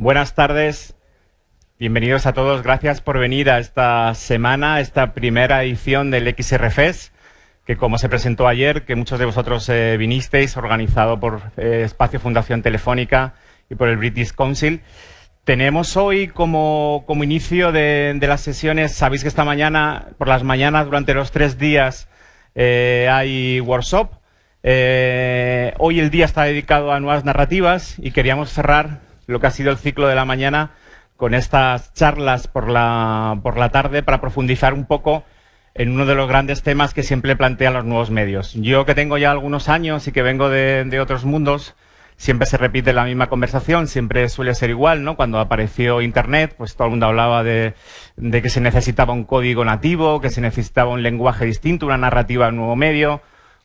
Buenas tardes, bienvenidos a todos. Gracias por venir a esta semana, esta primera edición del XRFest, que como se presentó ayer, que muchos de vosotros vinisteis, organizado por Espacio Fundación Telefónica y por el British Council. Tenemos hoy como inicio de las sesiones, sabéis que esta mañana, por las mañanas, durante los 3 días, hay workshop. Hoy el día está dedicado a nuevas narrativas y queríamos cerrar lo que ha sido el ciclo de la mañana con estas charlas por la tarde para profundizar un poco en uno de los grandes temas que siempre plantean los nuevos medios. Yo, que tengo ya algunos años y que vengo de otros mundos, siempre se repite la misma conversación, siempre suele ser igual, ¿no? Cuando apareció Internet, pues todo el mundo hablaba de que se necesitaba un código nativo, que se necesitaba un lenguaje distinto, una narrativa de un nuevo medio.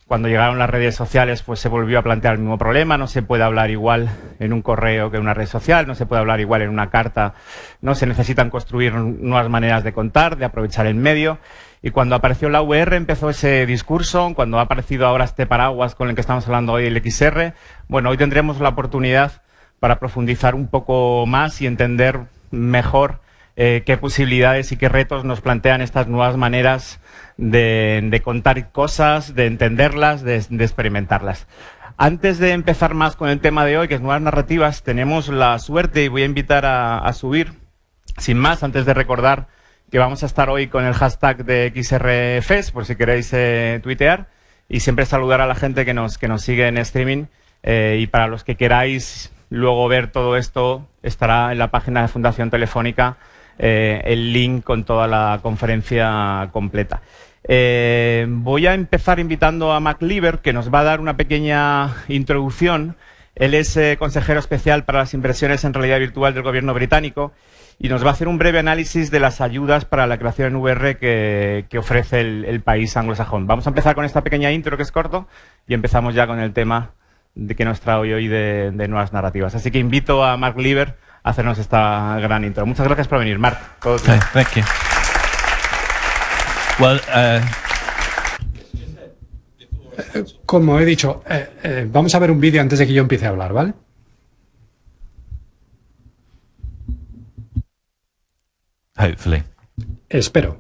Cuando llegaron las redes sociales, pues se volvió a plantear el mismo problema. No se puede hablar igual en un correo que en una red social, no se puede hablar igual en una carta. No se necesitan construir nuevas maneras de contar, de aprovechar el medio. Y cuando apareció la UR empezó ese discurso. Cuando ha aparecido ahora este paraguas con el que estamos hablando hoy, el XR, bueno, hoy tendremos la oportunidad para profundizar un poco más y entender mejor qué posibilidades y qué retos nos plantean estas nuevas maneras de contar cosas, de entenderlas, de experimentarlas. Antes de empezar más con el tema de hoy, que es nuevas narrativas, tenemos la suerte, y voy a invitar a subir, sin más, antes de recordar que vamos a estar hoy con el hashtag de XRFest, por si queréis tuitear, y siempre saludar a la gente que nos sigue en streaming, y para los que queráis luego ver todo esto, estará en la página de Fundación Telefónica el link con toda la conferencia completa. Voy a empezar invitando a Mark Lieber, que nos va a dar una pequeña introducción. Él es consejero especial para las inversiones en realidad virtual del gobierno británico y nos va a hacer un breve análisis de las ayudas para la creación en VR que ofrece el país anglosajón. Vamos a empezar con esta pequeña intro, que es corto, y empezamos ya con el tema que nos trae hoy de nuevas narrativas. Así que invito a Mark Lieber a hacernos esta gran intro. Muchas gracias por venir, Mark. Okay, thank you. Well, como he dicho, vamos a ver un vídeo antes de que yo empiece a hablar, ¿vale? Hopefully. Espero.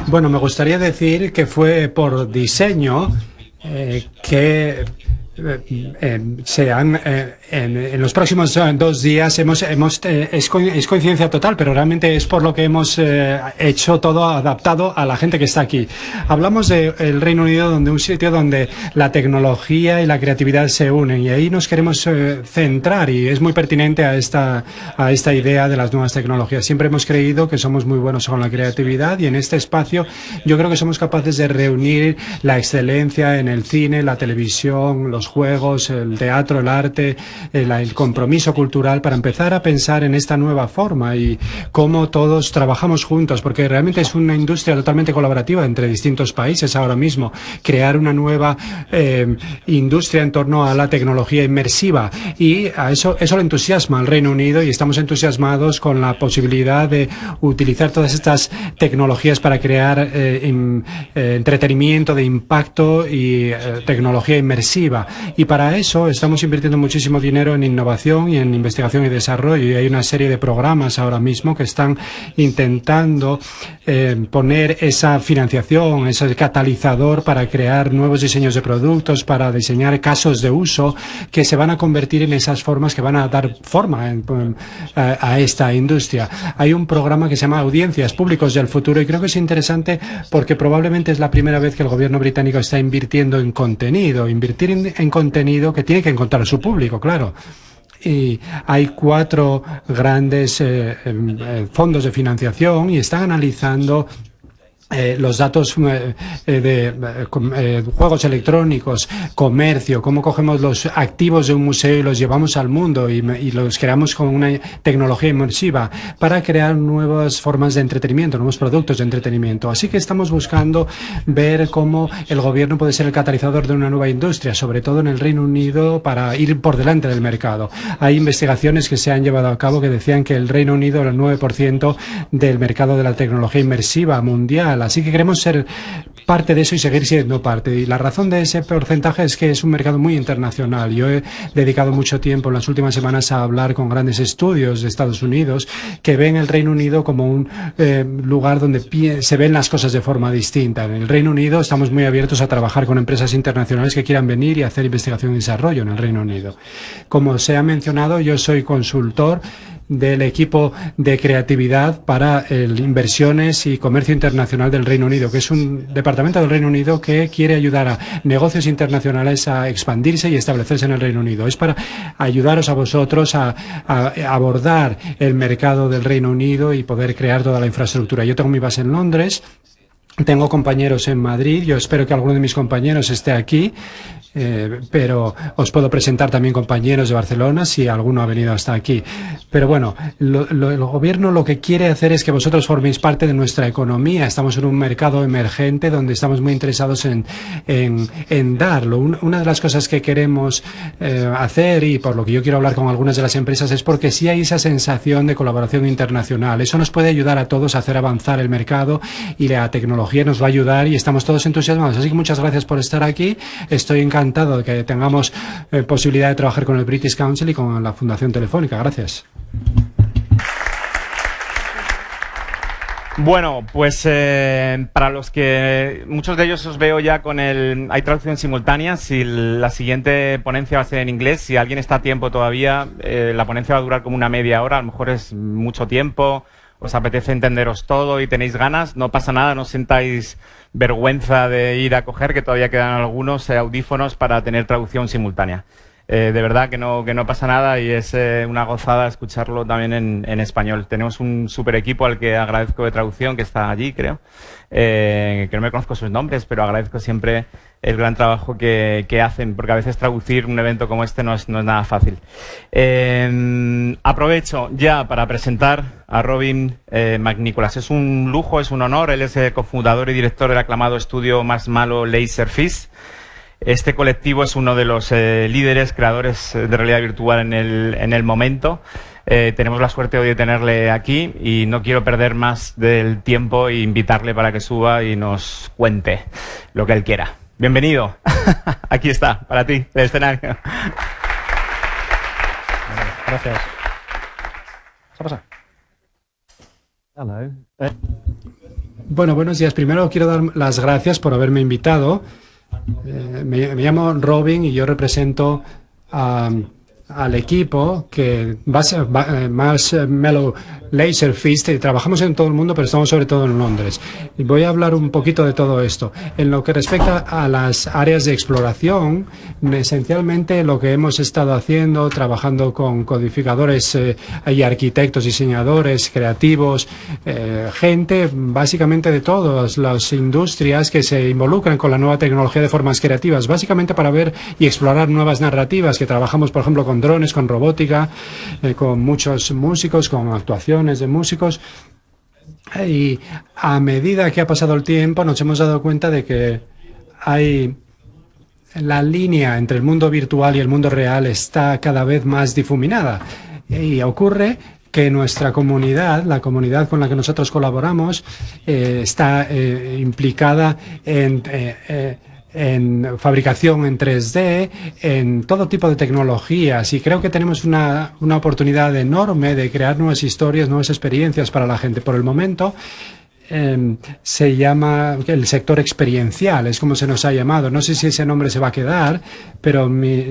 Bueno, me gustaría decir que fue por diseño que en los próximos 2 días es coincidencia total, pero realmente es por lo que hemos hecho todo adaptado a la gente que está aquí. Hablamos del Reino Unido, un sitio donde la tecnología y la creatividad se unen, y ahí nos queremos centrar, y es muy pertinente a esta idea de las nuevas tecnologías. Siempre hemos creído que somos muy buenos con la creatividad, y en este espacio yo creo que somos capaces de reunir la excelencia en el cine, la televisión, los juegos, el teatro, el arte, el compromiso cultural, para empezar a pensar en esta nueva forma y cómo todos trabajamos juntos, porque realmente es una industria totalmente colaborativa entre distintos países ahora mismo. Crear una nueva industria en torno a la tecnología inmersiva, y a eso le entusiasma al Reino Unido, y estamos entusiasmados con la posibilidad de utilizar todas estas tecnologías para crear entretenimiento de impacto y tecnología inmersiva. Y para eso estamos invirtiendo muchísimo dinero en innovación y en investigación y desarrollo, y hay una serie de programas ahora mismo que están intentando poner esa financiación, ese catalizador para crear nuevos diseños de productos, para diseñar casos de uso que se van a convertir en esas formas que van a dar forma a esta industria. Hay un programa que se llama Audiencias Públicos del Futuro, y creo que es interesante porque probablemente es la primera vez que el gobierno británico está invirtiendo en contenido, en contenido que tiene que encontrar su público, claro. Y hay 4 grandes fondos de financiación, y están analizando los datos de juegos electrónicos, comercio, cómo cogemos los activos de un museo y los llevamos al mundo y los creamos con una tecnología inmersiva para crear nuevas formas de entretenimiento, nuevos productos de entretenimiento. Así que estamos buscando ver cómo el gobierno puede ser el catalizador de una nueva industria, sobre todo en el Reino Unido, para ir por delante del mercado. Hay investigaciones que se han llevado a cabo que decían que el Reino Unido era el 9% del mercado de la tecnología inmersiva mundial. Así que queremos ser parte de eso y seguir siendo parte. Y la razón de ese porcentaje es que es un mercado muy internacional. Yo he dedicado mucho tiempo en las últimas semanas a hablar con grandes estudios de Estados Unidos que ven el Reino Unido como un lugar donde se ven las cosas de forma distinta. En el Reino Unido estamos muy abiertos a trabajar con empresas internacionales que quieran venir y hacer investigación y desarrollo en el Reino Unido. Como se ha mencionado, yo soy consultor del equipo de creatividad para inversiones y comercio internacional del Reino Unido, que es un departamento del Reino Unido que quiere ayudar a negocios internacionales a expandirse y establecerse en el Reino Unido. Es para ayudaros a vosotros a abordar el mercado del Reino Unido y poder crear toda la infraestructura. Yo tengo mi base en Londres, tengo compañeros en Madrid, yo espero que alguno de mis compañeros esté aquí. Pero os puedo presentar también compañeros de Barcelona si alguno ha venido hasta aquí. Pero bueno, el gobierno lo que quiere hacer es que vosotros forméis parte de nuestra economía. Estamos en un mercado emergente donde estamos muy interesados en darlo. Una de las cosas que queremos hacer, y por lo que yo quiero hablar con algunas de las empresas, es porque sí hay esa sensación de colaboración internacional. Eso nos puede ayudar a todos a hacer avanzar el mercado, y la tecnología nos va a ayudar, y estamos todos entusiasmados. Así que muchas gracias por estar aquí. Estoy encantado de que tengamos posibilidad de trabajar con el British Council y con la Fundación Telefónica. Gracias. Bueno, pues para los que muchos de ellos os veo ya con hay traducción simultánea. Si la siguiente ponencia va a ser en inglés, si alguien está a tiempo todavía, la ponencia va a durar como una media hora, a lo mejor es mucho tiempo, os apetece entenderos todo y tenéis ganas, no pasa nada, no sentáis vergüenza de ir a coger, que todavía quedan algunos audífonos para tener traducción simultánea. De verdad que no pasa nada, y es una gozada escucharlo también en español. Tenemos un super equipo al que agradezco de traducción, que está allí, creo, que no me conozco sus nombres, pero agradezco siempre el gran trabajo que hacen, porque a veces traducir un evento como este no es nada fácil. Aprovecho ya para presentar a Robin McNicholas. Es un lujo, es un honor. Él es cofundador y director del aclamado estudio Marshmallow Laserfish. Este colectivo es uno de los líderes, creadores de realidad virtual en el momento. Tenemos la suerte hoy de tenerle aquí, y no quiero perder más del tiempo e invitarle para que suba y nos cuente lo que él quiera. Bienvenido. Aquí está, para ti, el escenario. Gracias. ¿Qué pasa? Hello. Bueno, buenos días. Primero quiero dar las gracias por haberme invitado. Me llamo Robin y yo represento a al equipo que Marshmallow Laserfist, trabajamos en todo el mundo, pero estamos sobre todo en Londres. Y voy a hablar un poquito de todo esto. En lo que respecta a las áreas de exploración, esencialmente lo que hemos estado haciendo, trabajando con codificadores y arquitectos, diseñadores, creativos, gente básicamente de todas las industrias que se involucran con la nueva tecnología de formas creativas, básicamente para ver y explorar nuevas narrativas, que trabajamos, por ejemplo, con drones, con robótica, con muchos músicos, con actuaciones de músicos. Y a medida que ha pasado el tiempo nos hemos dado cuenta de que hay la línea entre el mundo virtual y el mundo real está cada vez más difuminada. Y ocurre que nuestra comunidad, la comunidad con la que nosotros colaboramos, está implicada en fabricación en 3D, en todo tipo de tecnologías, y creo que tenemos una oportunidad enorme de crear nuevas historias, nuevas experiencias para la gente. Por el momento se llama el sector experiencial, es como se nos ha llamado. No sé si ese nombre se va a quedar, pero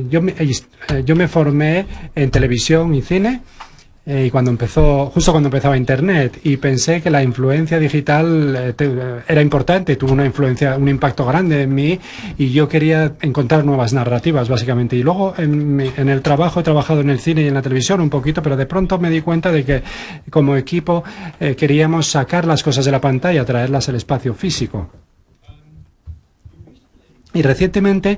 yo me formé en televisión y cine. Y justo cuando empezaba Internet, y pensé que la influencia digital era importante, tuvo una influencia, un impacto grande en mí, y yo quería encontrar nuevas narrativas, básicamente. Y luego en el trabajo he trabajado en el cine y en la televisión un poquito, pero de pronto me di cuenta de que como equipo queríamos sacar las cosas de la pantalla, traerlas al espacio físico. Y recientemente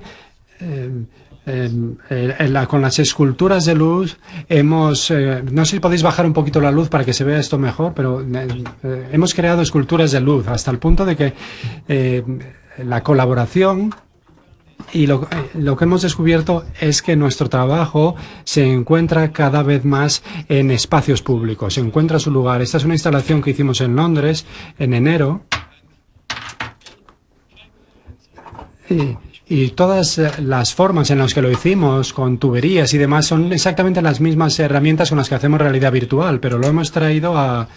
con las esculturas de luz no sé si podéis bajar un poquito la luz para que se vea esto mejor, pero hemos creado esculturas de luz hasta el punto de que la colaboración y lo que hemos descubierto es que nuestro trabajo se encuentra cada vez más en espacios públicos, se encuentra su lugar. Esta es una instalación que hicimos en Londres en enero. Y todas las formas en las que lo hicimos, con tuberías y demás, son exactamente las mismas herramientas con las que hacemos realidad virtual, pero lo hemos traído a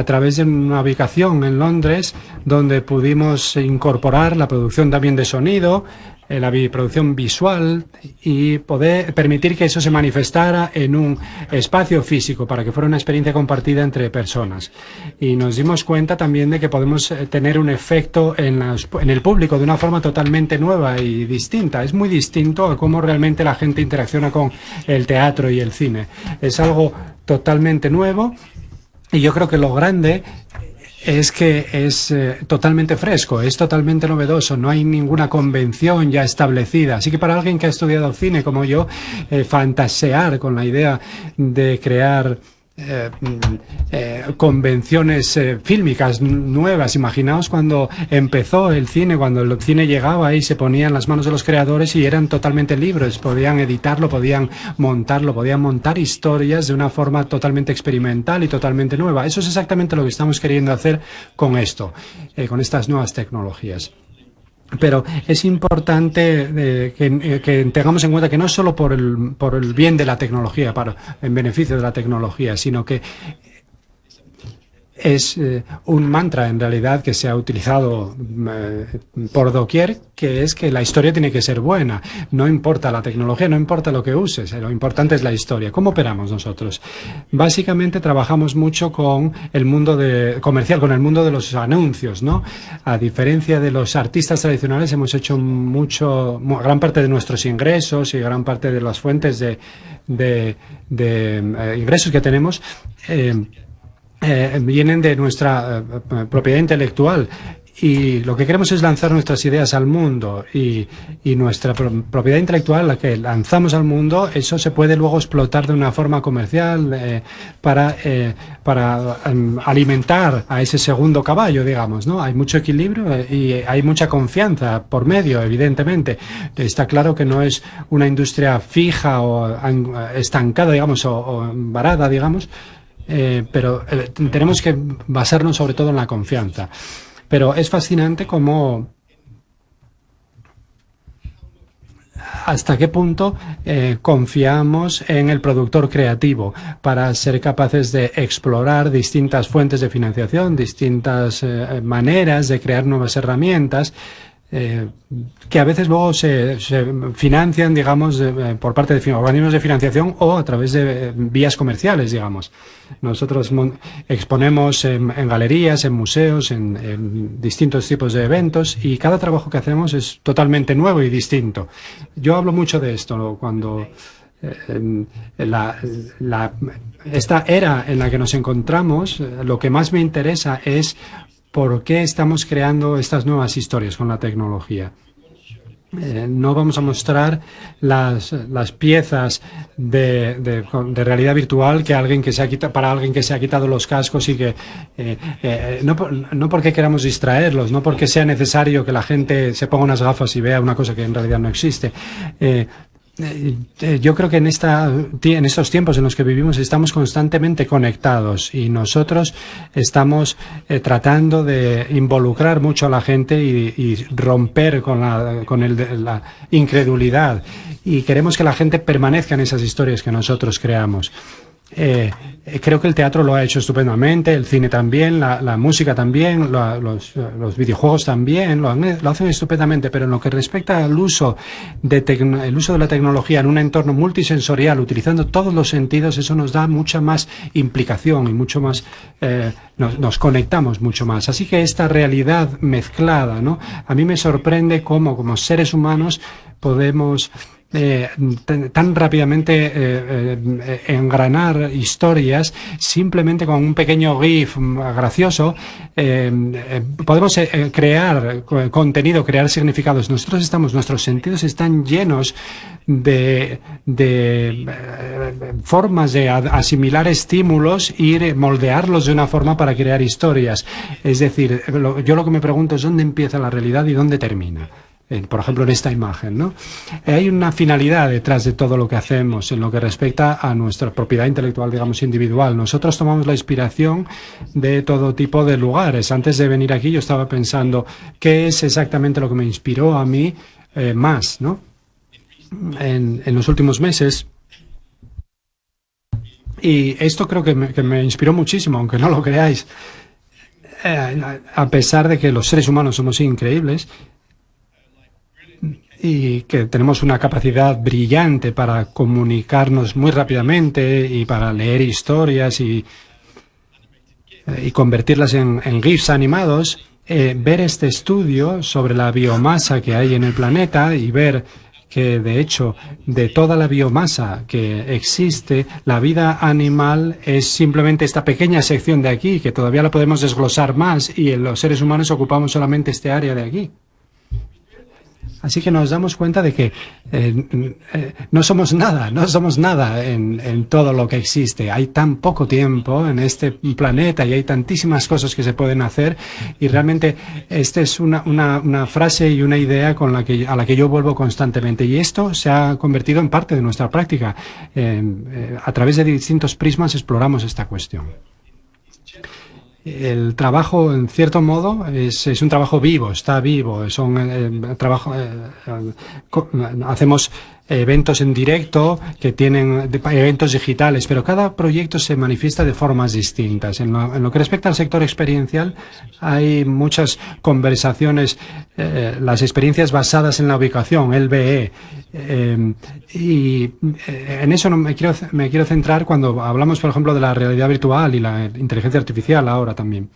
través de una ubicación en Londres donde pudimos incorporar la producción también de sonido, la producción visual, y poder permitir que eso se manifestara en un espacio físico para que fuera una experiencia compartida entre personas. Y nos dimos cuenta también de que podemos tener un efecto en el público de una forma totalmente nueva y distinta. Es muy distinto a cómo realmente la gente interacciona con el teatro y el cine. Es algo totalmente nuevo, y yo creo que lo grande es que es totalmente fresco, es totalmente novedoso, no hay ninguna convención ya establecida. Así que para alguien que ha estudiado cine como yo, fantasear con la idea de crear convenciones fílmicas nuevas. Imaginaos cuando empezó el cine, cuando el cine llegaba y se ponía en las manos de los creadores y eran totalmente libres, podían editarlo, podían montar historias de una forma totalmente experimental y totalmente nueva. Eso es exactamente lo que estamos queriendo hacer con esto, con estas nuevas tecnologías. Pero es importante que tengamos en cuenta que no es solo por el bien de la tecnología, en beneficio de la tecnología, sino que es un mantra en realidad que se ha utilizado por doquier, que es que la historia tiene que ser buena. No importa la tecnología, no importa lo que uses, lo importante es la historia. ¿Cómo operamos nosotros? Básicamente trabajamos mucho con el mundo comercial, con el mundo de los anuncios, ¿no? A diferencia de los artistas tradicionales, hemos hecho gran parte de nuestros ingresos y gran parte de las fuentes de ingresos que tenemos vienen de nuestra propiedad intelectual, y lo que queremos es lanzar nuestras ideas al mundo, y nuestra propiedad intelectual, la que lanzamos al mundo, eso se puede luego explotar de una forma comercial para alimentar a ese segundo caballo, digamos, ¿no? Hay mucho equilibrio y hay mucha confianza por medio, evidentemente. Está claro que no es una industria fija o estancada, digamos, o varada, digamos, pero tenemos que basarnos sobre todo en la confianza. Pero es fascinante cómo hasta qué punto confiamos en el productor creativo para ser capaces de explorar distintas fuentes de financiación, distintas maneras de crear nuevas herramientas. que a veces luego se financian, digamos, por parte de organismos de financiación o a través de vías comerciales, digamos. Nosotros exponemos en galerías, en museos, en distintos tipos de eventos, y cada trabajo que hacemos es totalmente nuevo y distinto. Yo hablo mucho de esto, ¿no? Cuando esta era en la que nos encontramos, lo que más me interesa es por qué estamos creando estas nuevas historias con la tecnología. No vamos a mostrar las piezas de realidad virtual que alguien que se ha quitado, para alguien que se ha quitado los cascos y que no porque queramos distraerlos, no porque sea necesario que la gente se ponga unas gafas y vea una cosa que en realidad no existe. Yo creo que en estos tiempos en los que vivimos estamos constantemente conectados y nosotros estamos tratando de involucrar mucho a la gente y romper con la incredulidad, y queremos que la gente permanezca en esas historias que nosotros creamos. Creo que el teatro lo ha hecho estupendamente, el cine también, la música también, los videojuegos también, lo hacen estupendamente, pero en lo que respecta al uso de la tecnología en un entorno multisensorial, utilizando todos los sentidos, eso nos da mucha más implicación y mucho más, nos conectamos mucho más. Así que esta realidad mezclada, ¿no? A mí me sorprende cómo como seres humanos podemos tan rápidamente engranar historias simplemente con un pequeño GIF gracioso. Podemos crear contenido, crear significados. Nuestros sentidos están llenos de formas de asimilar estímulos y moldearlos de una forma para crear historias. Es decir, yo lo que me pregunto es dónde empieza la realidad y dónde termina. Por ejemplo, en esta imagen, ¿no? Hay una finalidad detrás de todo lo que hacemos en lo que respecta a nuestra propiedad intelectual, digamos, individual. Nosotros tomamos la inspiración de todo tipo de lugares. Antes de venir aquí yo estaba pensando qué es exactamente lo que me inspiró a mí más, ¿no? En los últimos meses. Y esto creo que me inspiró muchísimo, aunque no lo creáis. A pesar de que los seres humanos somos increíbles, y que tenemos una capacidad brillante para comunicarnos muy rápidamente y para leer historias y convertirlas en GIFs animados, ver este estudio sobre la biomasa que hay en el planeta y ver que, de hecho, de toda la biomasa que existe, la vida animal es simplemente esta pequeña sección de aquí, que todavía la podemos desglosar más, y los seres humanos ocupamos solamente este área de aquí. Así que nos damos cuenta de que no somos nada en todo lo que existe. Hay tan poco tiempo en este planeta y hay tantísimas cosas que se pueden hacer, y realmente esta es una frase y una idea a la que yo vuelvo constantemente, y esto se ha convertido en parte de nuestra práctica. A través de distintos prismas exploramos esta cuestión. El trabajo, en cierto modo, es un trabajo vivo, está vivo. Hacemos eventos en directo que tienen eventos digitales, pero cada proyecto se manifiesta de formas distintas. En lo que respecta al sector experiencial, hay muchas conversaciones, las experiencias basadas en la ubicación, LBE, y en eso me quiero centrar cuando hablamos, por ejemplo, de la realidad virtual y la inteligencia artificial ahora también.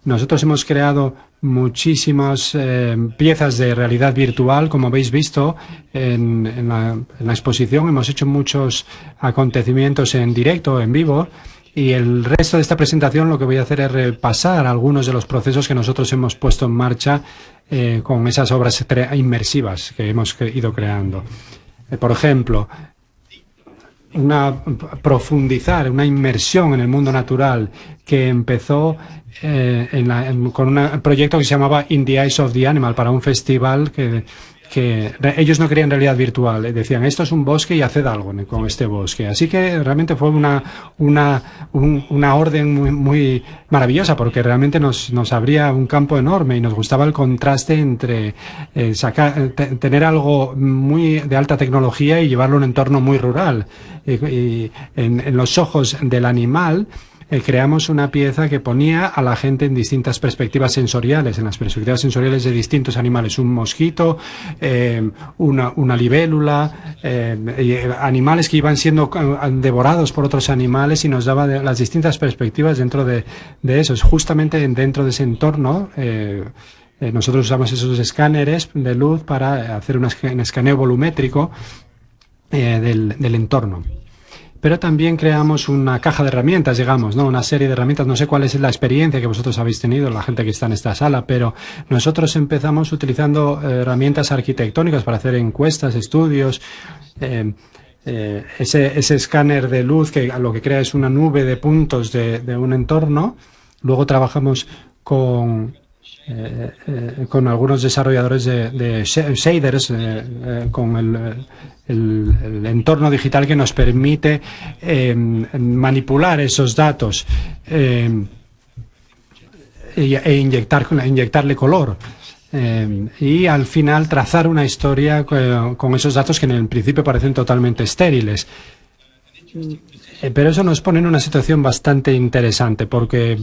Nosotros hemos creado muchísimas piezas de realidad virtual, como habéis visto en la exposición. Hemos hecho muchos acontecimientos en directo, en vivo, y el resto de esta presentación lo que voy a hacer es repasar algunos de los procesos que nosotros hemos puesto en marcha con esas obras inmersivas que hemos ido creando. Por ejemplo, profundizar, una inmersión en el mundo natural que empezó con un proyecto que se llamaba In the Eyes of the Animal, para un festival que ellos no querían realidad virtual. Decían, esto es un bosque y haced algo con este bosque. Así que realmente fue una orden muy, muy maravillosa, porque realmente nos abría un campo enorme y nos gustaba el contraste entre tener algo muy de alta tecnología y llevarlo a un entorno muy rural. Y en los ojos del animal, creamos una pieza que ponía a la gente en distintas perspectivas sensoriales, en las perspectivas sensoriales de distintos animales. Un mosquito, una libélula, animales que iban siendo devorados por otros animales, y nos daba las distintas perspectivas dentro de eso. Es justamente dentro de ese entorno. Nosotros usamos esos escáneres de luz para hacer un escaneo volumétrico del entorno. Pero también creamos una caja de herramientas, digamos, ¿no? Una serie de herramientas. No sé cuál es la experiencia que vosotros habéis tenido, la gente que está en esta sala, pero nosotros empezamos utilizando herramientas arquitectónicas para hacer encuestas, estudios. Ese escáner de luz que lo que crea es una nube de puntos de un entorno. Luego trabajamos con algunos desarrolladores de shaders, con el entorno digital que nos permite manipular esos datos e inyectarle color. Y al final trazar una historia con esos datos que en el principio parecen totalmente estériles. Pero eso nos pone en una situación bastante interesante, porque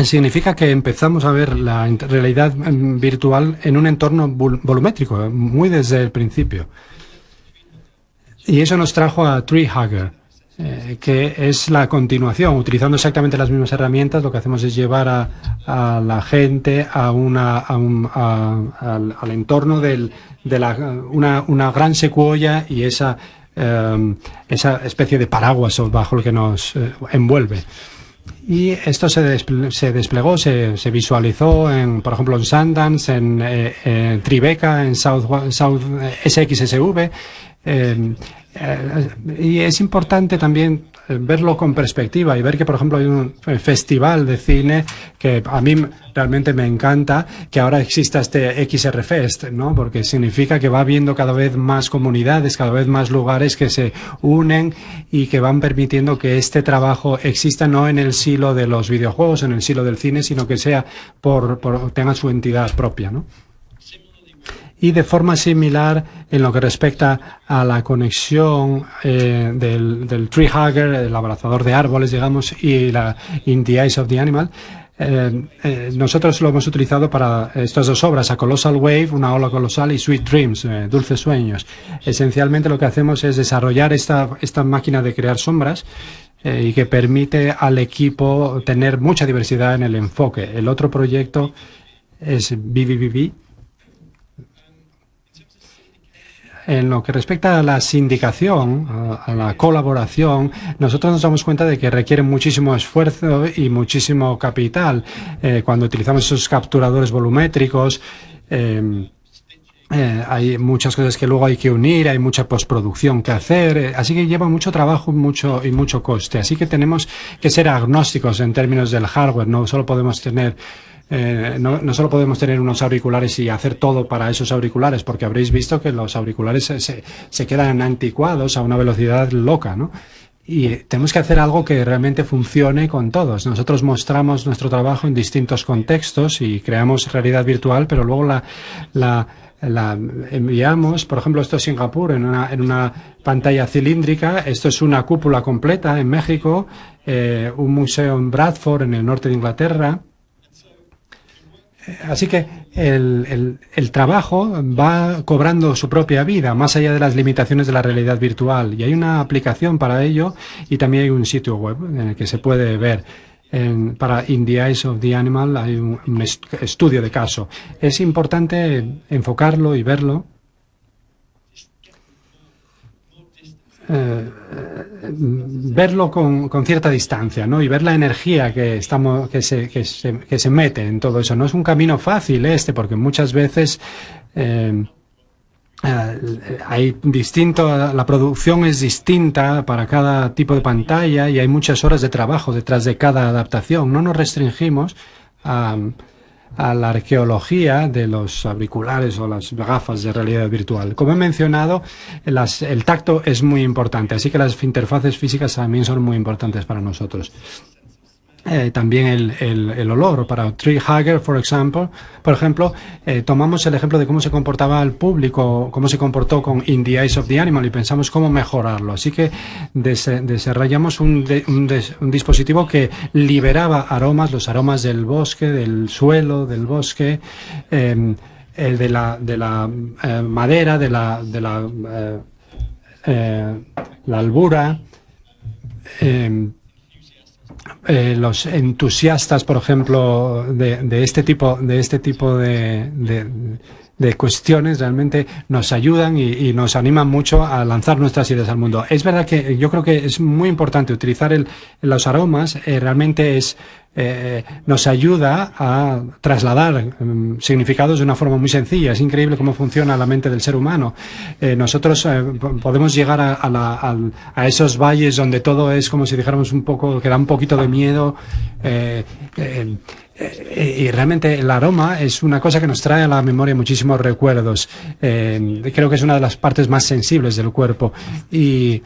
significa que empezamos a ver la realidad virtual en un entorno volumétrico, muy desde el principio. Y eso nos trajo a Treehugger, que es la continuación. Utilizando exactamente las mismas herramientas, lo que hacemos es llevar a la gente al entorno de una gran secuoya y esa especie de paraguas bajo el que nos envuelve. Y esto se desplegó, se visualizó, por ejemplo, en Sundance, en Tribeca, en South SXSV. Y es importante también verlo con perspectiva y ver que, por ejemplo, hay un festival de cine que a mí realmente me encanta, que ahora exista este XRFest, ¿no? Porque significa que va habiendo cada vez más comunidades, cada vez más lugares que se unen y que van permitiendo que este trabajo exista no en el silo de los videojuegos, en el silo del cine, sino que sea tenga su entidad propia, ¿no? Y de forma similar, en lo que respecta a la conexión del Treehugger, el abrazador de árboles, digamos, y In the Eyes of the Animal, nosotros lo hemos utilizado para estas dos obras, A Colossal Wave, una ola colosal, y Sweet Dreams, dulces sueños. Esencialmente lo que hacemos es desarrollar esta máquina de crear sombras y que permite al equipo tener mucha diversidad en el enfoque. El otro proyecto es BBBB. En lo que respecta a la sindicación, a la colaboración, nosotros nos damos cuenta de que requiere muchísimo esfuerzo y muchísimo capital. Cuando utilizamos esos capturadores volumétricos, hay muchas cosas que luego hay que unir, hay mucha postproducción que hacer, así que lleva mucho trabajo y mucho coste. Así que tenemos que ser agnósticos en términos del hardware. No solo podemos tener unos auriculares y hacer todo para esos auriculares, porque habréis visto que los auriculares se quedan anticuados a una velocidad loca, ¿no? Y tenemos que hacer algo que realmente funcione con todos. Nosotros mostramos nuestro trabajo en distintos contextos y creamos realidad virtual, pero luego la enviamos. Por ejemplo, esto es Singapur en una pantalla cilíndrica. Esto es una cúpula completa en México, un museo en Bradford, en el norte de Inglaterra. Así que el trabajo va cobrando su propia vida, más allá de las limitaciones de la realidad virtual. Y hay una aplicación para ello, y también hay un sitio web en el que se puede ver. Para In the Eyes of the Animal hay un estudio de caso. Es importante enfocarlo y verlo. Verlo con cierta distancia, ¿no? Y ver la energía que se mete en todo eso. No es un camino fácil porque muchas veces la producción es distinta para cada tipo de pantalla y hay muchas horas de trabajo detrás de cada adaptación. No nos restringimos a la arqueología de los auriculares o las gafas de realidad virtual. Como he mencionado, el tacto es muy importante, así que las interfaces físicas también son muy importantes para nosotros. también el olor. Para Tree Hugger, por ejemplo, tomamos el ejemplo de cómo se comportaba el público, cómo se comportó con In the Eyes of the Animal y pensamos cómo mejorarlo. Así que desarrollamos un dispositivo que liberaba aromas, los aromas del bosque, del suelo, del bosque, de la madera, de la albura. Los entusiastas, por ejemplo, de este tipo de cuestiones realmente nos ayudan y nos animan mucho a lanzar nuestras ideas al mundo. Es verdad que yo creo que es muy importante utilizar los aromas, realmente nos ayuda a trasladar significados de una forma muy sencilla. Es increíble cómo funciona la mente del ser humano. Nosotros podemos llegar a esos valles donde todo es como si dijéramos un poco, que da un poquito de miedo. Y realmente el aroma es una cosa que nos trae a la memoria muchísimos recuerdos. Creo que es una de las partes más sensibles del cuerpo y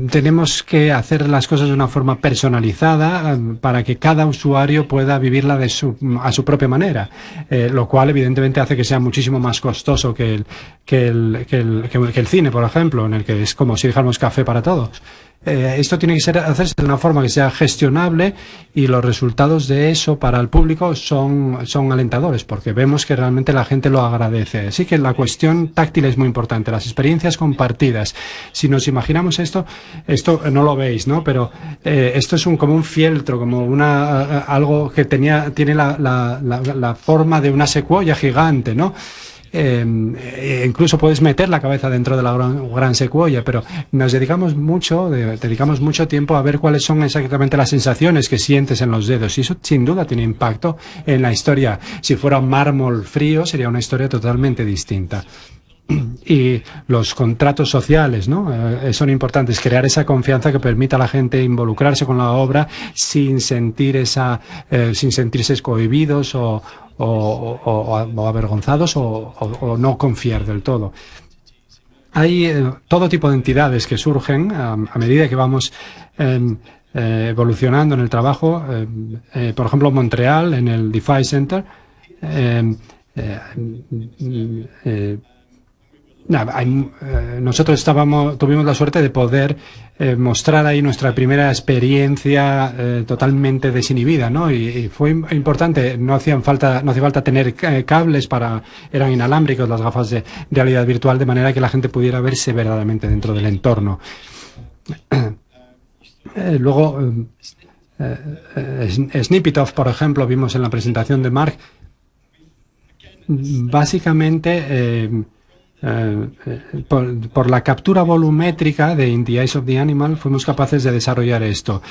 tenemos que hacer las cosas de una forma personalizada para que cada usuario pueda vivirla a su propia manera, lo cual evidentemente hace que sea muchísimo más costoso que el cine, por ejemplo, en el que es como si dijéramos café para todos. Esto tiene que hacerse de una forma que sea gestionable y los resultados de eso para el público son alentadores porque vemos que realmente la gente lo agradece. Así que la cuestión táctil es muy importante, las experiencias compartidas. Si nos imaginamos esto no lo veis, ¿no? Pero esto es como un fieltro, como algo que tiene la forma de una secuoya gigante, ¿no? Incluso puedes meter la cabeza dentro de la gran secuoya, pero nos dedicamos mucho tiempo a ver cuáles son exactamente las sensaciones que sientes en los dedos y eso sin duda tiene impacto en la historia. Si fuera un mármol frío sería una historia totalmente distinta. Y los contratos sociales, ¿no? Son importantes, crear esa confianza que permita a la gente involucrarse con la obra sin sentirse cohibidos o avergonzados o no confiar del todo. Hay todo tipo de entidades que surgen a medida que vamos evolucionando en el trabajo. Por ejemplo, Montreal, en el DeFi Center, nosotros tuvimos la suerte de poder mostrar ahí nuestra primera experiencia totalmente desinhibida, ¿no? Y fue importante, no hacía falta tener cables eran inalámbricos las gafas de realidad virtual, de manera que la gente pudiera verse verdaderamente dentro del entorno. Luego, Snippetoff, por ejemplo, vimos en la presentación de Mark, básicamente por la captura volumétrica de In the Eyes of the Animal fuimos capaces de desarrollar esto.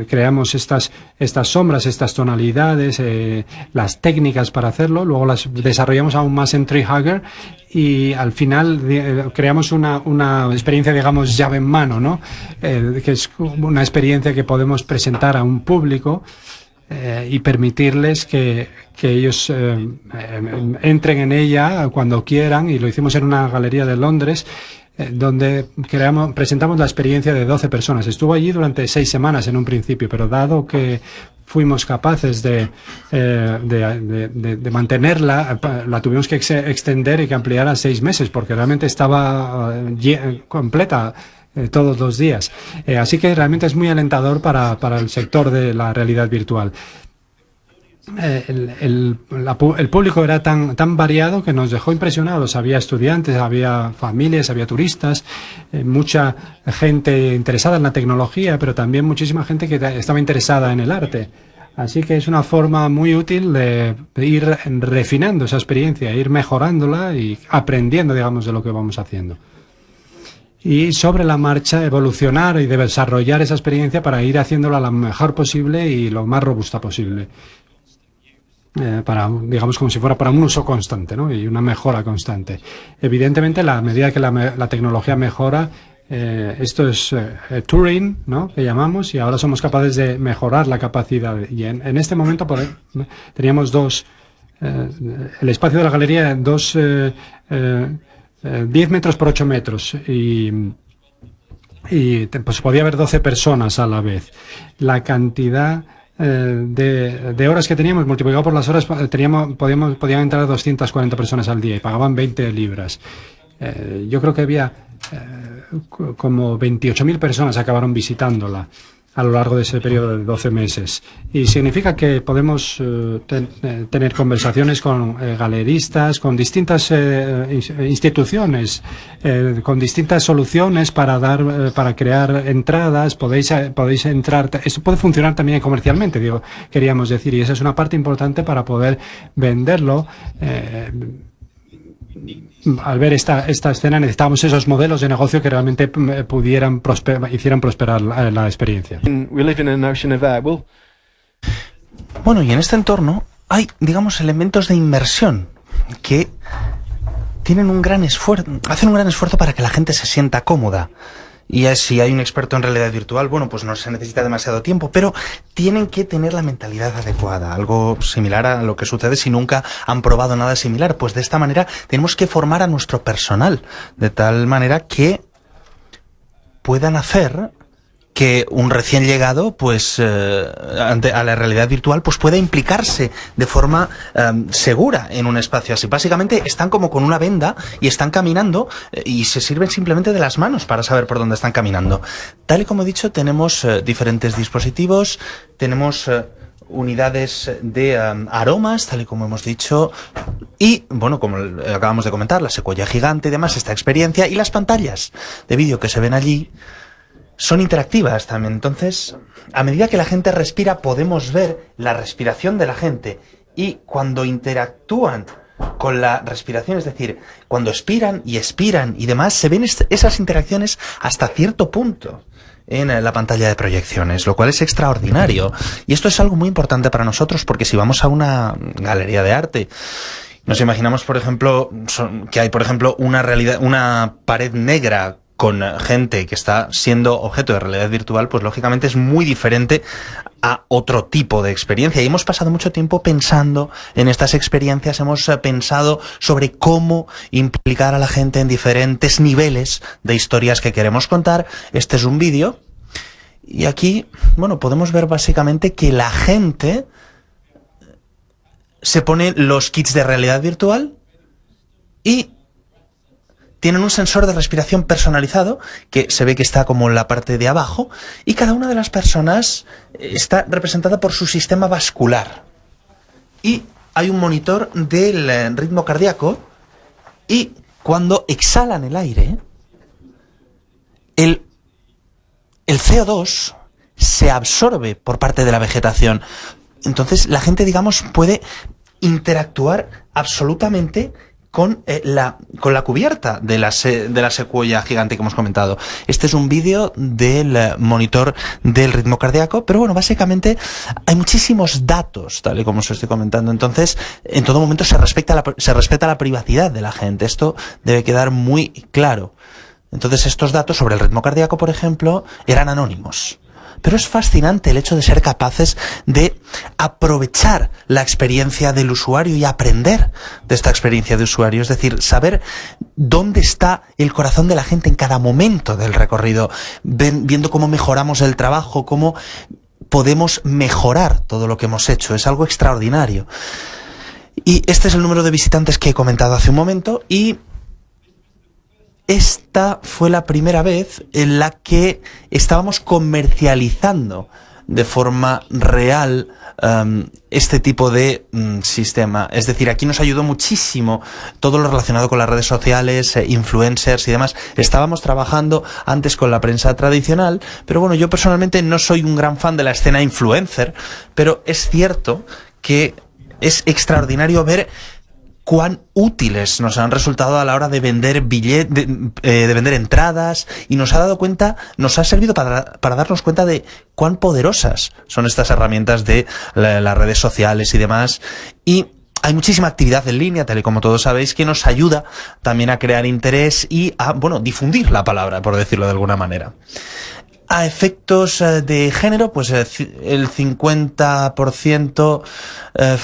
Creamos estas sombras, estas tonalidades, las técnicas para hacerlo, luego las desarrollamos aún más en Tree Hugger y al final creamos una experiencia, digamos, llave en mano, ¿no? Que es una experiencia que podemos presentar a un público y permitirles que ellos entren en ella cuando quieran, y lo hicimos en una galería de Londres donde presentamos la experiencia de 12 personas. Estuvo allí durante 6 semanas en un principio, pero dado que fuimos capaces de mantenerla, la tuvimos que extender y que ampliar a 6 meses porque realmente estaba completa todos los días. Así que realmente es muy alentador para el sector de la realidad virtual. El público era tan variado que nos dejó impresionados. Había estudiantes, había familias, había turistas, mucha gente interesada en la tecnología, pero también muchísima gente que estaba interesada en el arte. Así que es una forma muy útil de ir refinando esa experiencia, ir mejorándola y aprendiendo, digamos, de lo que vamos haciendo. Y sobre la marcha evolucionar y desarrollar esa experiencia para ir haciéndola lo mejor posible y lo más robusta posible. Digamos, como si fuera para un uso constante, ¿no? Y una mejora constante. Evidentemente, a medida que la tecnología mejora, esto es Turing, ¿no? Que llamamos, y ahora somos capaces de mejorar la capacidad. Y en este momento teníamos el espacio de la galería, 10 metros por 8 metros. Y y pues podía haber 12 personas a la vez. La cantidad de horas que teníamos multiplicado por las horas, podían entrar 240 personas al día y pagaban 20 libras. Yo creo que había como 28.000 personas acabaron visitándola a lo largo de ese periodo de 12 meses. Y significa que podemos tener conversaciones con galeristas, con distintas instituciones, con distintas soluciones para crear entradas. Podéis entrar. Esto puede funcionar también comercialmente, queríamos decir, y esa es una parte importante para poder venderlo. Al ver esta escena necesitábamos esos modelos de negocio que realmente hicieran prosperar la experiencia. Bueno, y en este entorno hay, digamos, elementos de inmersión que tienen hacen un gran esfuerzo para que la gente se sienta cómoda. Y si hay un experto en realidad virtual, bueno, pues no se necesita demasiado tiempo, pero tienen que tener la mentalidad adecuada, algo similar a lo que sucede si nunca han probado nada similar. Pues de esta manera tenemos que formar a nuestro personal, de tal manera que puedan hacer que un recién llegado, pues, a la realidad virtual, pues pueda implicarse de forma segura en un espacio así. Básicamente están como con una venda y están caminando y se sirven simplemente de las manos para saber por dónde están caminando. Tal y como he dicho, tenemos diferentes dispositivos, tenemos unidades de aromas, tal y como hemos dicho, y, bueno, como acabamos de comentar, la secuoya gigante y demás, esta experiencia, y las pantallas de vídeo que se ven allí son interactivas también. Entonces, a medida que la gente respira, podemos ver la respiración de la gente. Y cuando interactúan con la respiración, es decir, cuando expiran y demás, se ven esas interacciones hasta cierto punto en la pantalla de proyecciones, lo cual es extraordinario. Y esto es algo muy importante para nosotros, porque si vamos a una galería de arte, nos imaginamos, por ejemplo, que hay, por ejemplo, una pared negra con gente que está siendo objeto de realidad virtual, pues lógicamente es muy diferente a otro tipo de experiencia. Y hemos pasado mucho tiempo pensando en estas experiencias, hemos pensado sobre cómo implicar a la gente en diferentes niveles de historias que queremos contar. Este es un vídeo, y aquí, bueno, podemos ver básicamente que la gente se pone los kits de realidad virtual y tienen un sensor de respiración personalizado que se ve que está como en la parte de abajo, y cada una de las personas está representada por su sistema vascular. Y hay un monitor del ritmo cardíaco, y cuando exhalan el aire, el CO2 se absorbe por parte de la vegetación. Entonces la gente, digamos, puede interactuar absolutamente con la cubierta de la secuoya gigante que hemos comentado. Este es un vídeo del monitor del ritmo cardíaco, pero bueno, básicamente hay muchísimos datos, tal y como os estoy comentando. Entonces, en todo momento se respeta la privacidad de la gente. Esto debe quedar muy claro. Entonces, estos datos sobre el ritmo cardíaco, por ejemplo, eran anónimos. Pero es fascinante el hecho de ser capaces de aprovechar la experiencia del usuario y aprender de esta experiencia de usuario. Es decir, saber dónde está el corazón de la gente en cada momento del recorrido, viendo cómo mejoramos el trabajo, cómo podemos mejorar todo lo que hemos hecho. Es algo extraordinario. Y este es el número de visitantes que he comentado hace un momento, y esta fue la primera vez en la que estábamos comercializando de forma real este tipo de sistema. Es decir, aquí nos ayudó muchísimo todo lo relacionado con las redes sociales, influencers y demás. Estábamos trabajando antes con la prensa tradicional, pero bueno, yo personalmente no soy un gran fan de la escena influencer, pero es cierto que es extraordinario ver cuán útiles nos han resultado a la hora de vender de vender entradas, y nos ha servido para darnos cuenta de cuán poderosas son estas herramientas de las redes sociales y demás. Y hay muchísima actividad en línea, tal y como todos sabéis, que nos ayuda también a crear interés y a, bueno, difundir la palabra, por decirlo de alguna manera. A efectos de género, pues el 50%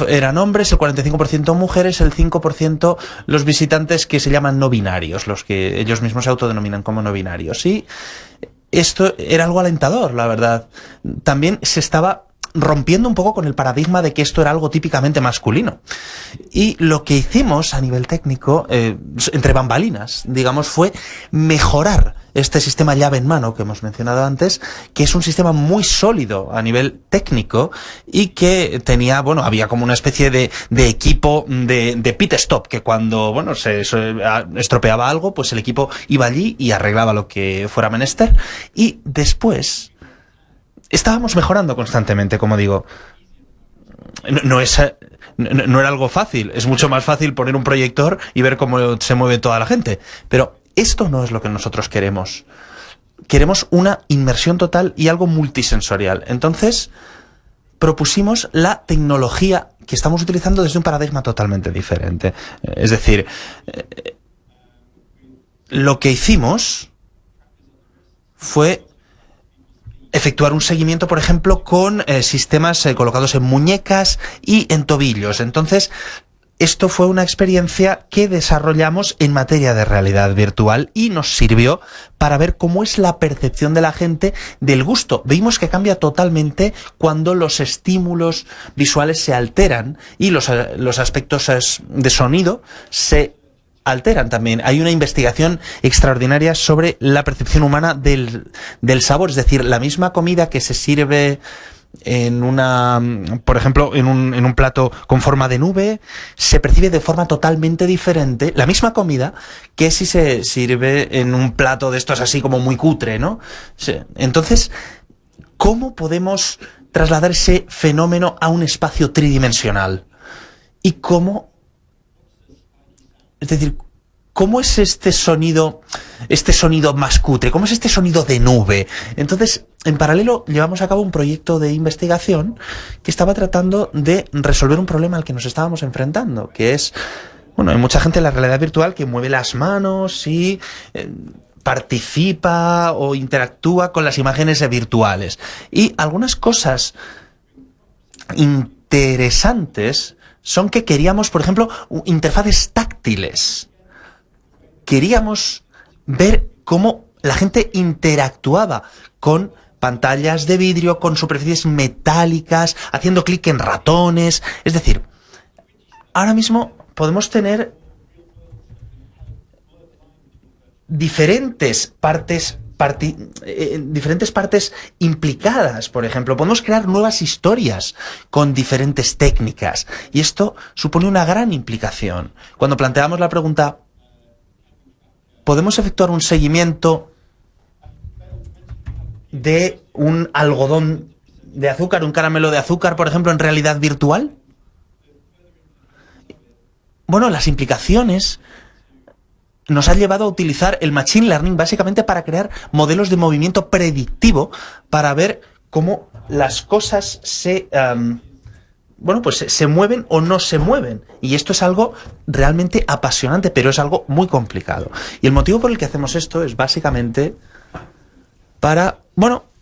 eran hombres, el 45% mujeres, el 5% los visitantes que se llaman no binarios, los que ellos mismos se autodenominan como no binarios. Y esto era algo alentador, la verdad. También se estaba rompiendo un poco con el paradigma de que esto era algo típicamente masculino. Y lo que hicimos a nivel técnico, entre bambalinas, digamos, fue mejorar este sistema llave en mano que hemos mencionado antes, que es un sistema muy sólido a nivel técnico y que tenía, bueno, había como una especie de equipo de pit stop, que cuando, bueno, se estropeaba algo, pues el equipo iba allí y arreglaba lo que fuera menester. Y después estábamos mejorando constantemente, como digo. No era algo fácil. Es mucho más fácil poner un proyector y ver cómo se mueve toda la gente. Pero esto no es lo que nosotros queremos. Queremos una inmersión total y algo multisensorial. Entonces, propusimos la tecnología que estamos utilizando desde un paradigma totalmente diferente. Es decir, lo que hicimos fue efectuar un seguimiento, por ejemplo, con sistemas colocados en muñecas y en tobillos. Entonces, esto fue una experiencia que desarrollamos en materia de realidad virtual y nos sirvió para ver cómo es la percepción de la gente del gusto. Vimos que cambia totalmente cuando los estímulos visuales se alteran y los aspectos de sonido se alteran también. Hay una investigación extraordinaria sobre la percepción humana del sabor, es decir, la misma comida que se sirve en por ejemplo, en un plato con forma de nube, se percibe de forma totalmente diferente la misma comida que si se sirve en un plato de estos así como muy cutre, ¿no? Sí. Entonces, ¿cómo podemos trasladar ese fenómeno a un espacio tridimensional? ¿Y cómo? Es decir, ¿cómo es este sonido más cutre? ¿Cómo es este sonido de nube? Entonces, en paralelo, llevamos a cabo un proyecto de investigación que estaba tratando de resolver un problema al que nos estábamos enfrentando, que es, bueno, hay mucha gente en la realidad virtual que mueve las manos y participa o interactúa con las imágenes virtuales. Y algunas cosas interesantes son que queríamos, por ejemplo, interfaces táctiles. Queríamos ver cómo la gente interactuaba con pantallas de vidrio, con superficies metálicas, haciendo clic en ratones. Es decir, ahora mismo podemos tener diferentes partes implicadas. Por ejemplo, podemos crear nuevas historias con diferentes técnicas. Y esto supone una gran implicación. Cuando planteamos la pregunta, ¿podemos efectuar un seguimiento de un algodón de azúcar, un caramelo de azúcar, por ejemplo, en realidad virtual? Bueno, las implicaciones nos ha llevado a utilizar el Machine Learning básicamente para crear modelos de movimiento predictivo para ver cómo las cosas se mueven o no se mueven. Y esto es algo realmente apasionante, pero es algo muy complicado. Y el motivo por el que hacemos esto es básicamente para,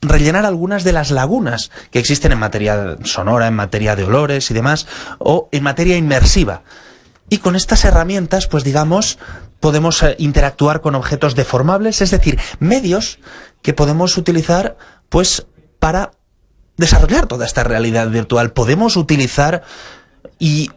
rellenar algunas de las lagunas que existen en materia sonora, en materia de olores y demás, o en materia inmersiva. Y con estas herramientas, pues digamos, podemos interactuar con objetos deformables, es decir, medios que podemos utilizar, pues, para desarrollar toda esta realidad virtual. Podemos utilizar y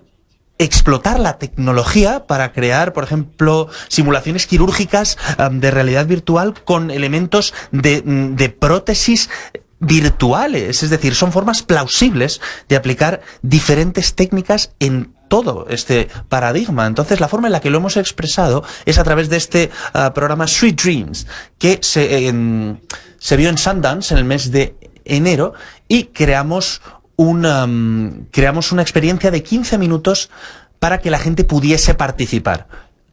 explotar la tecnología para crear, por ejemplo, simulaciones quirúrgicas de realidad virtual con elementos de prótesis virtuales. Es decir, son formas plausibles de aplicar diferentes técnicas en todo este paradigma. Entonces, la forma en la que lo hemos expresado es a través de este programa Sweet Dreams, que se vio en Sundance en el mes de enero, y creamos una experiencia de 15 minutos para que la gente pudiese participar.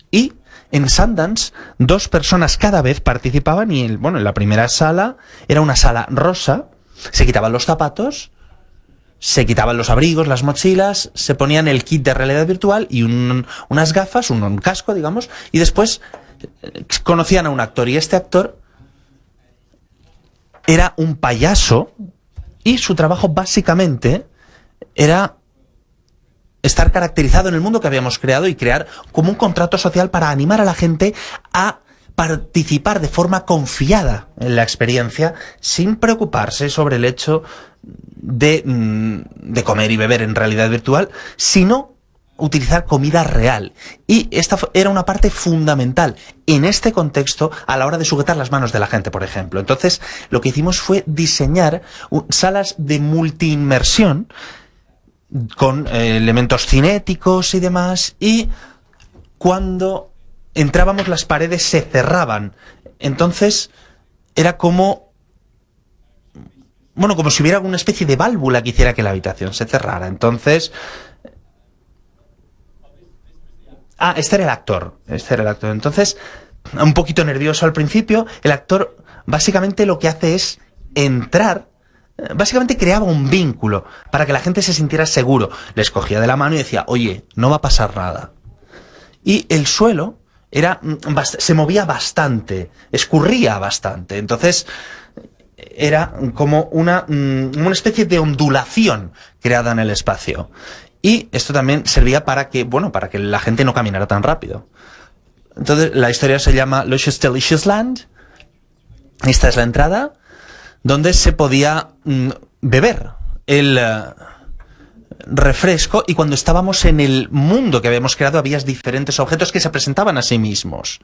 Y en Sundance, 2 personas cada vez participaban y, en la primera sala era una sala rosa, se quitaban los zapatos, se quitaban los abrigos, las mochilas, se ponían el kit de realidad virtual y unas gafas, un casco, digamos, y después conocían a un actor, y este actor era un payaso y su trabajo básicamente era estar caracterizado en el mundo que habíamos creado y crear como un contrato social para animar a la gente a participar de forma confiada en la experiencia sin preocuparse sobre el hecho de comer y beber en realidad virtual, sino utilizar comida real. Y esta era una parte fundamental en este contexto a la hora de sujetar las manos de la gente, por ejemplo. Entonces, lo que hicimos fue diseñar salas de multiinmersión con elementos cinéticos y demás, y cuando entrábamos las paredes se cerraban. Entonces, era como si hubiera una especie de válvula que hiciera que la habitación se cerrara. Entonces, este era el actor. Entonces, un poquito nervioso al principio, el actor básicamente lo que hace es entrar, básicamente creaba un vínculo para que la gente se sintiera seguro. Les cogía de la mano y decía, oye, no va a pasar nada. Y el suelo se movía bastante, escurría bastante. Entonces, era como una especie de ondulación creada en el espacio. Y esto también servía para que la gente no caminara tan rápido. Entonces, la historia se llama Luscious Delicious Land. Esta es la entrada, donde se podía beber el refresco, y cuando estábamos en el mundo que habíamos creado, había diferentes objetos que se presentaban a sí mismos.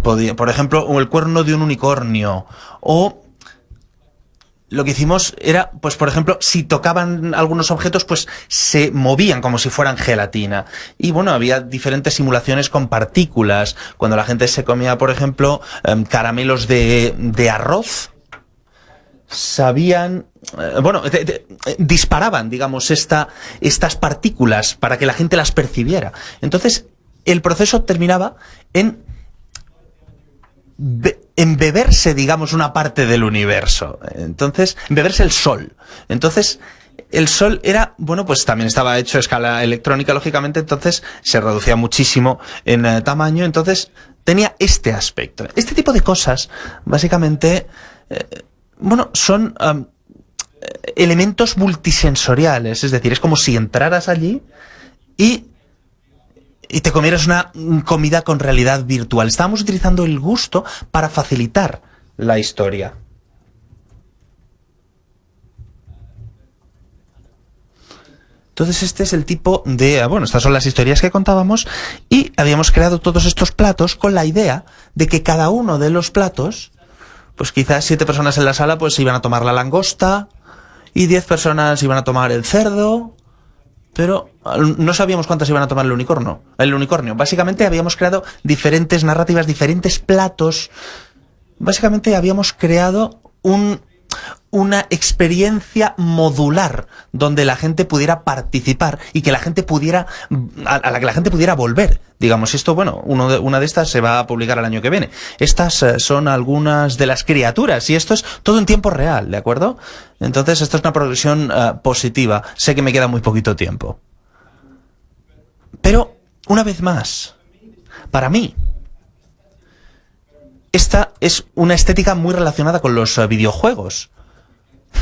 Por ejemplo, el cuerno de un unicornio, o lo que hicimos era, pues por ejemplo, si tocaban algunos objetos, pues se movían como si fueran gelatina. Y bueno, había diferentes simulaciones con partículas. Cuando la gente se comía, por ejemplo, caramelos de arroz, disparaban, digamos, estas partículas para que la gente las percibiera. Entonces, el proceso terminaba en beberse, digamos, una parte del universo. Entonces, beberse el sol. Entonces, el sol era, pues también estaba hecho a escala electrónica, lógicamente, entonces se reducía muchísimo en tamaño, entonces tenía este aspecto. Este tipo de cosas, básicamente, son elementos multisensoriales, es decir, es como si entraras allí y te comieras una comida con realidad virtual. Estábamos utilizando el gusto para facilitar la historia. Entonces este es el tipo de... estas son las historias que contábamos, y habíamos creado todos estos platos con la idea de que cada uno de los platos, pues quizás 7 personas en la sala pues iban a tomar la langosta y 10 personas iban a tomar el cerdo, pero no sabíamos cuántas iban a tomar el unicornio. Básicamente habíamos creado diferentes narrativas, diferentes platos. Básicamente habíamos creado una experiencia modular donde la gente pudiera participar y que la gente a la que la gente pudiera volver. Digamos, esto, una de estas se va a publicar el año que viene. Estas son algunas de las criaturas, y esto es todo en tiempo real, ¿de acuerdo? Entonces, esto es una progresión positiva. Sé que me queda muy poquito tiempo. Pero, una vez más, para mí, esta es una estética muy relacionada con los videojuegos.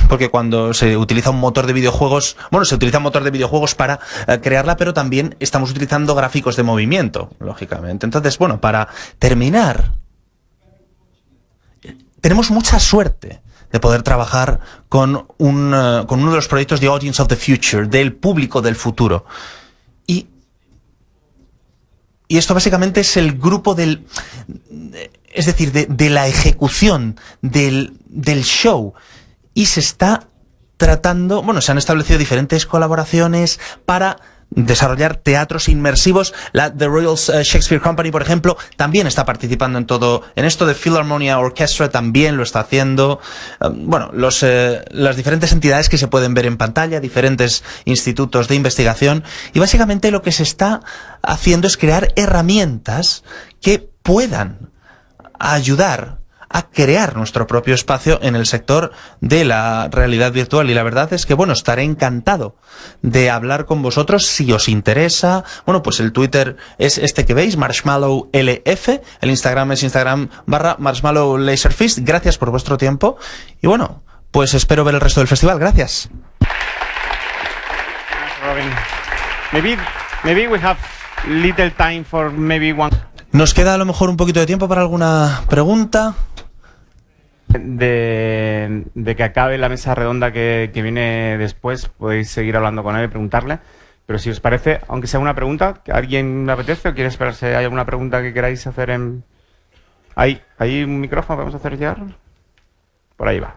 Porque cuando se utiliza un motor de videojuegos, se utiliza un motor de videojuegos para crearla, pero también estamos utilizando gráficos de movimiento, lógicamente. Entonces, para terminar, tenemos mucha suerte de poder trabajar con uno de los proyectos de Audience of the Future, del público del futuro. Y esto básicamente es el grupo de la ejecución del show. Y se está tratando, se han establecido diferentes colaboraciones para desarrollar teatros inmersivos. The Royal Shakespeare Company, por ejemplo, también está participando en esto de Philharmonia Orchestra, también lo está haciendo. Las diferentes entidades que se pueden ver en pantalla, diferentes institutos de investigación. Y básicamente lo que se está haciendo es crear herramientas que puedan ayudar a crear nuestro propio espacio en el sector de la realidad virtual. Y la verdad es que, estaré encantado de hablar con vosotros si os interesa. Pues el Twitter es este que veis, Marshmallow LF. El Instagram es Instagram/Marshmallow Laserfist. Gracias por vuestro tiempo. Y pues espero ver el resto del festival. Gracias. Robin. Maybe we have little time for maybe one... Nos queda a lo mejor un poquito de tiempo para alguna pregunta. De que acabe la mesa redonda que viene después, podéis seguir hablando con él y preguntarle. Pero si os parece, aunque sea una pregunta, ¿que alguien le apetece o quiere esperarse? ¿Hay alguna pregunta que queráis hacer en...? ¿Hay un micrófono? ¿Podemos hacer llegar? Por ahí va.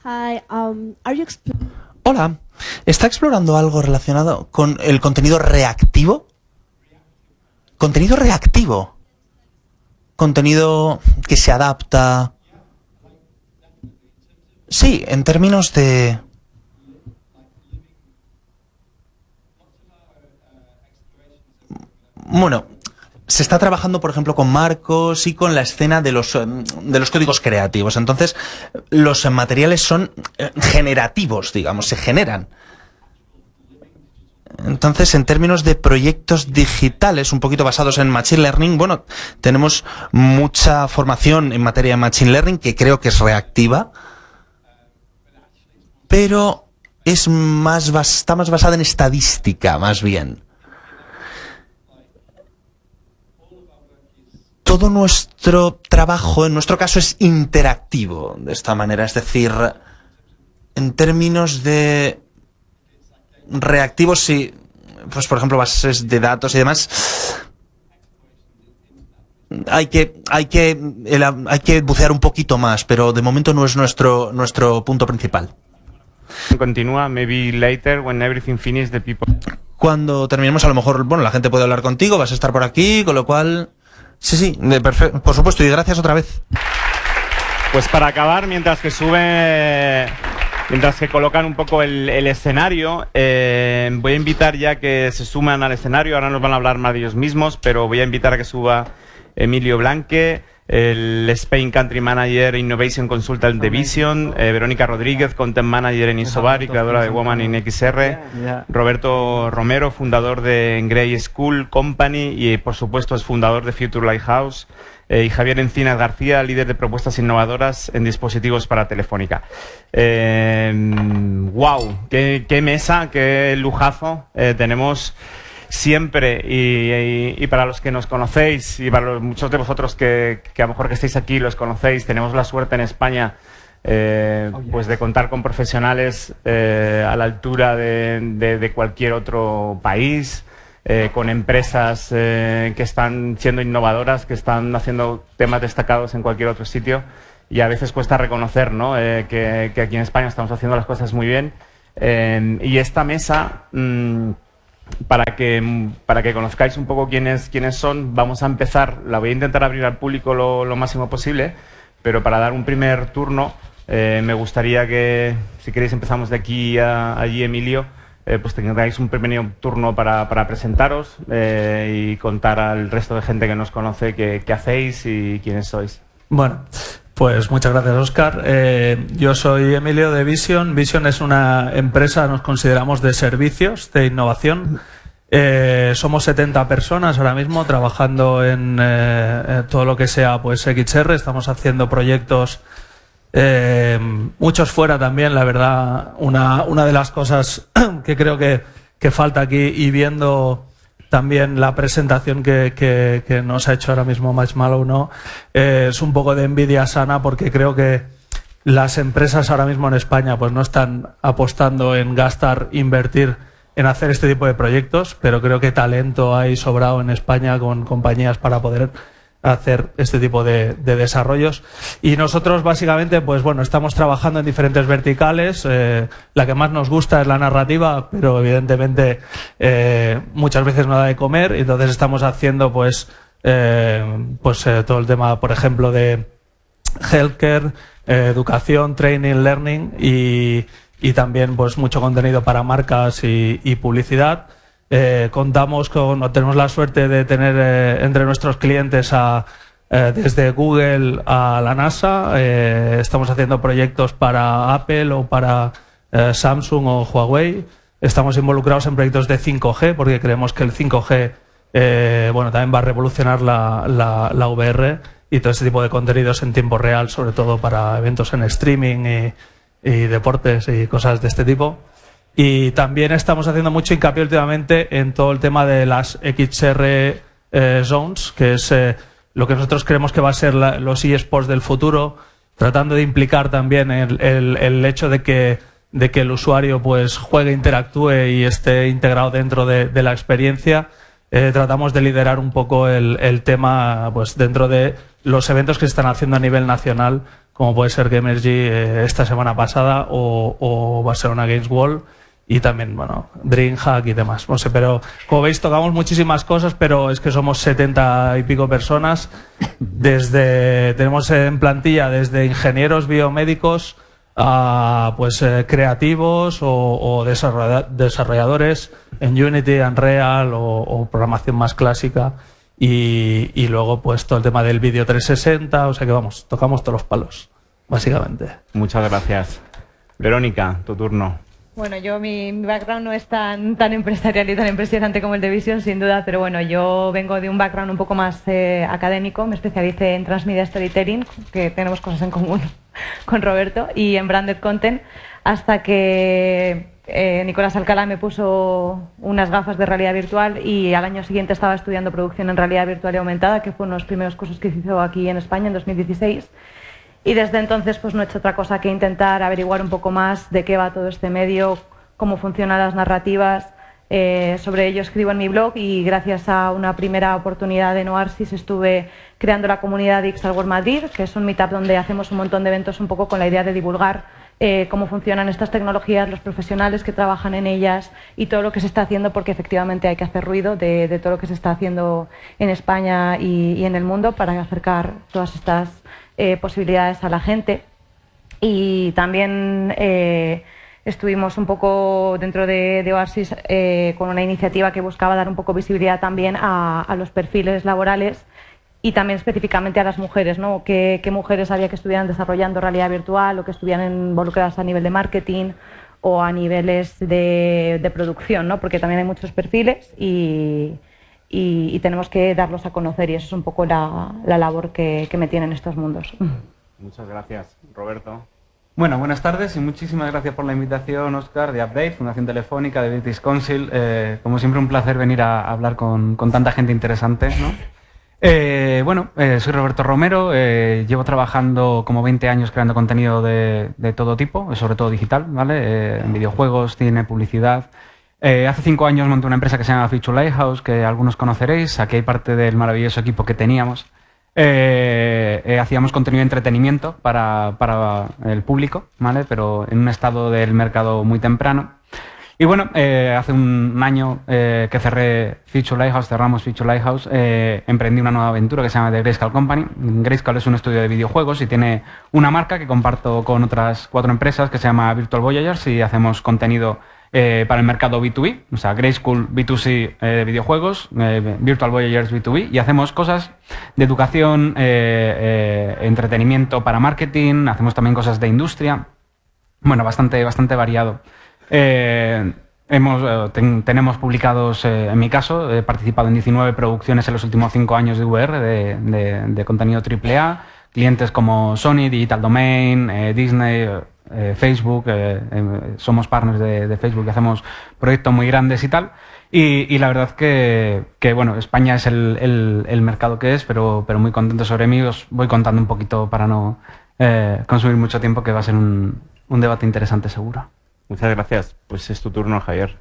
Hi, are you Hola, ¿está explorando algo relacionado con el contenido reactivo? ¿Contenido reactivo? ¿Contenido que se adapta? Sí, en términos de... Bueno, se está trabajando, por ejemplo, con marcos y con la escena de los códigos creativos. Entonces, los materiales son generativos, digamos, se generan. Entonces, en términos de proyectos digitales, un poquito basados en Machine Learning, bueno, tenemos mucha formación en materia de Machine Learning, que creo que es reactiva, pero está más basada en estadística, más bien. Todo nuestro trabajo, en nuestro caso, es interactivo de esta manera. Es decir, en términos de reactivos, sí, pues por ejemplo, bases de datos y demás, hay que bucear un poquito más, pero de momento no es nuestro punto principal. Continúa, maybe later, when everything finishes, the people... Cuando terminemos, a lo mejor, bueno, la gente puede hablar contigo, vas a estar por aquí, con lo cual... Sí, por supuesto, y gracias otra vez. Pues para acabar, mientras que colocan un poco el escenario, voy a invitar ya que se suman al escenario, ahora nos van a hablar más de ellos mismos, pero voy a invitar a que suba Emilio Blanque, el Spain Country Manager Innovation Consultant de Vision, Verónica Rodríguez, Content Manager en Isobar y creadora de Woman in XR, Roberto Romero, fundador de Grey School Company y por supuesto es fundador de Future Lighthouse, y Javier Encinas García, líder de propuestas innovadoras en dispositivos para Telefónica. ¡Wow! ¡Qué mesa! ¡Qué lujazo! Tenemos... Siempre, y para los que nos conocéis y para muchos de vosotros que a lo mejor que estéis aquí los conocéis, tenemos la suerte en España pues de contar con profesionales a la altura de cualquier otro país, con empresas que están siendo innovadoras, que están haciendo temas destacados en cualquier otro sitio y a veces cuesta reconocer, ¿no? Que aquí en España estamos haciendo las cosas muy bien y esta mesa... Para que conozcáis un poco quiénes son, vamos a empezar, la voy a intentar abrir al público lo máximo posible, pero para dar un primer turno me gustaría que, si queréis empezamos de aquí a allí, Emilio, pues tengáis un primer turno para presentaros y contar al resto de gente que nos conoce qué hacéis y quiénes sois. Bueno, pues muchas gracias, Óscar. Yo soy Emilio de Vision. Vision es una empresa, nos consideramos de servicios, de innovación. Somos 70 personas ahora mismo trabajando en todo lo que sea pues XR. Estamos haciendo proyectos, muchos fuera también, la verdad. Una de las cosas que creo que falta aquí y viendo... También la presentación que nos ha hecho ahora mismo Marshmallow, ¿no? Es un poco de envidia sana porque creo que las empresas ahora mismo en España pues no están apostando en invertir en hacer este tipo de proyectos, pero creo que talento hay sobrado en España con compañías para poder hacer este tipo de desarrollos. Y nosotros básicamente pues bueno, estamos trabajando en diferentes verticales. La que más nos gusta es la narrativa, pero evidentemente muchas veces no da de comer, y entonces estamos haciendo pues todo el tema, por ejemplo, de healthcare, educación, training, learning y también pues mucho contenido para marcas y publicidad. Tenemos la suerte de tener entre nuestros clientes desde Google a la NASA. Estamos haciendo proyectos para Apple o para Samsung o Huawei. Estamos involucrados en proyectos de 5G porque creemos que el 5G también va a revolucionar la VR y todo este tipo de contenidos en tiempo real, sobre todo para eventos en streaming y deportes y cosas de este tipo. Y también estamos haciendo mucho hincapié últimamente en todo el tema de las XR Zones, que es lo que nosotros creemos que va a ser los eSports del futuro, tratando de implicar también el hecho de que el usuario pues juegue, interactúe y esté integrado dentro de la experiencia. Tratamos de liderar un poco el tema pues dentro de los eventos que se están haciendo a nivel nacional, como puede ser Gamergy esta semana pasada o Barcelona Games World, y también, bueno, DreamHack y demás. No sé, pero como veis tocamos muchísimas cosas, pero es que somos 70 y pico personas. Tenemos en plantilla desde ingenieros biomédicos a pues creativos o desarrolladores en Unity, Unreal o programación más clásica. Y luego pues todo el tema del vídeo 360, o sea que vamos, tocamos todos los palos, básicamente. Muchas gracias. Verónica, tu turno. Bueno, mi background no es tan empresarial y tan impresionante como el de Vision, sin duda, pero bueno, yo vengo de un background un poco más académico, me especialicé en Transmedia Storytelling, que tenemos cosas en común con Roberto, y en Branded Content, hasta que Nicolás Alcalá me puso unas gafas de realidad virtual y al año siguiente estaba estudiando producción en realidad virtual y aumentada, que fue uno de los primeros cursos que hizo aquí en España en 2016. Y desde entonces pues no he hecho otra cosa que intentar averiguar un poco más de qué va todo este medio, cómo funcionan las narrativas. Sobre ello escribo en mi blog y gracias a una primera oportunidad de Noarsis estuve creando la comunidad de Ixtal World Madrid, que es un meetup donde hacemos un montón de eventos un poco con la idea de divulgar cómo funcionan estas tecnologías, los profesionales que trabajan en ellas y todo lo que se está haciendo, porque efectivamente hay que hacer ruido de todo lo que se está haciendo en España y en el mundo para acercar todas estas posibilidades a la gente. Y también estuvimos un poco dentro de Oasis con una iniciativa que buscaba dar un poco visibilidad también a los perfiles laborales y también específicamente a las mujeres, ¿no? ¿Qué mujeres había que estuvieran desarrollando realidad virtual o que estuvieran involucradas a nivel de marketing o a niveles de producción, ¿no? Porque también hay muchos perfiles y tenemos que darlos a conocer, y eso es un poco la labor que me tienen estos mundos. Muchas gracias. Roberto. Bueno, buenas tardes y muchísimas gracias por la invitación, Óscar, de Update, Fundación Telefónica, de British Council. Como siempre, un placer venir a hablar con tanta gente interesante, ¿no? Soy Roberto Romero, llevo trabajando como 20 años creando contenido de todo tipo, sobre todo digital, ¿vale? En videojuegos, cine, publicidad. Hace 5 años monté una empresa que se llama Future Lighthouse, que algunos conoceréis. Aquí hay parte del maravilloso equipo que teníamos. Hacíamos contenido de entretenimiento para el público, ¿vale? Pero en un estado del mercado muy temprano. Y bueno, hace un año que cerramos Future Lighthouse, emprendí una nueva aventura que se llama The Grayscale Company. Grayscale es un estudio de videojuegos y tiene una marca que comparto con otras 4 empresas que se llama Virtual Voyagers, y hacemos contenido para el mercado B2B, o sea, Grayscale B2C de videojuegos, Virtual Voyagers B2B, y hacemos cosas de educación, entretenimiento para marketing, hacemos también cosas de industria, bueno, bastante variado. Tenemos publicados, en mi caso, he participado en 19 producciones en los últimos 5 años de VR, de contenido AAA, clientes como Sony, Digital Domain, Disney, Facebook, somos partners de Facebook y hacemos proyectos muy grandes y tal. Y la verdad que bueno, España es el mercado que es, pero muy contento sobre mí. Os voy contando un poquito para no consumir mucho tiempo, que va a ser un debate interesante seguro. Muchas gracias. Pues es tu turno, Javier.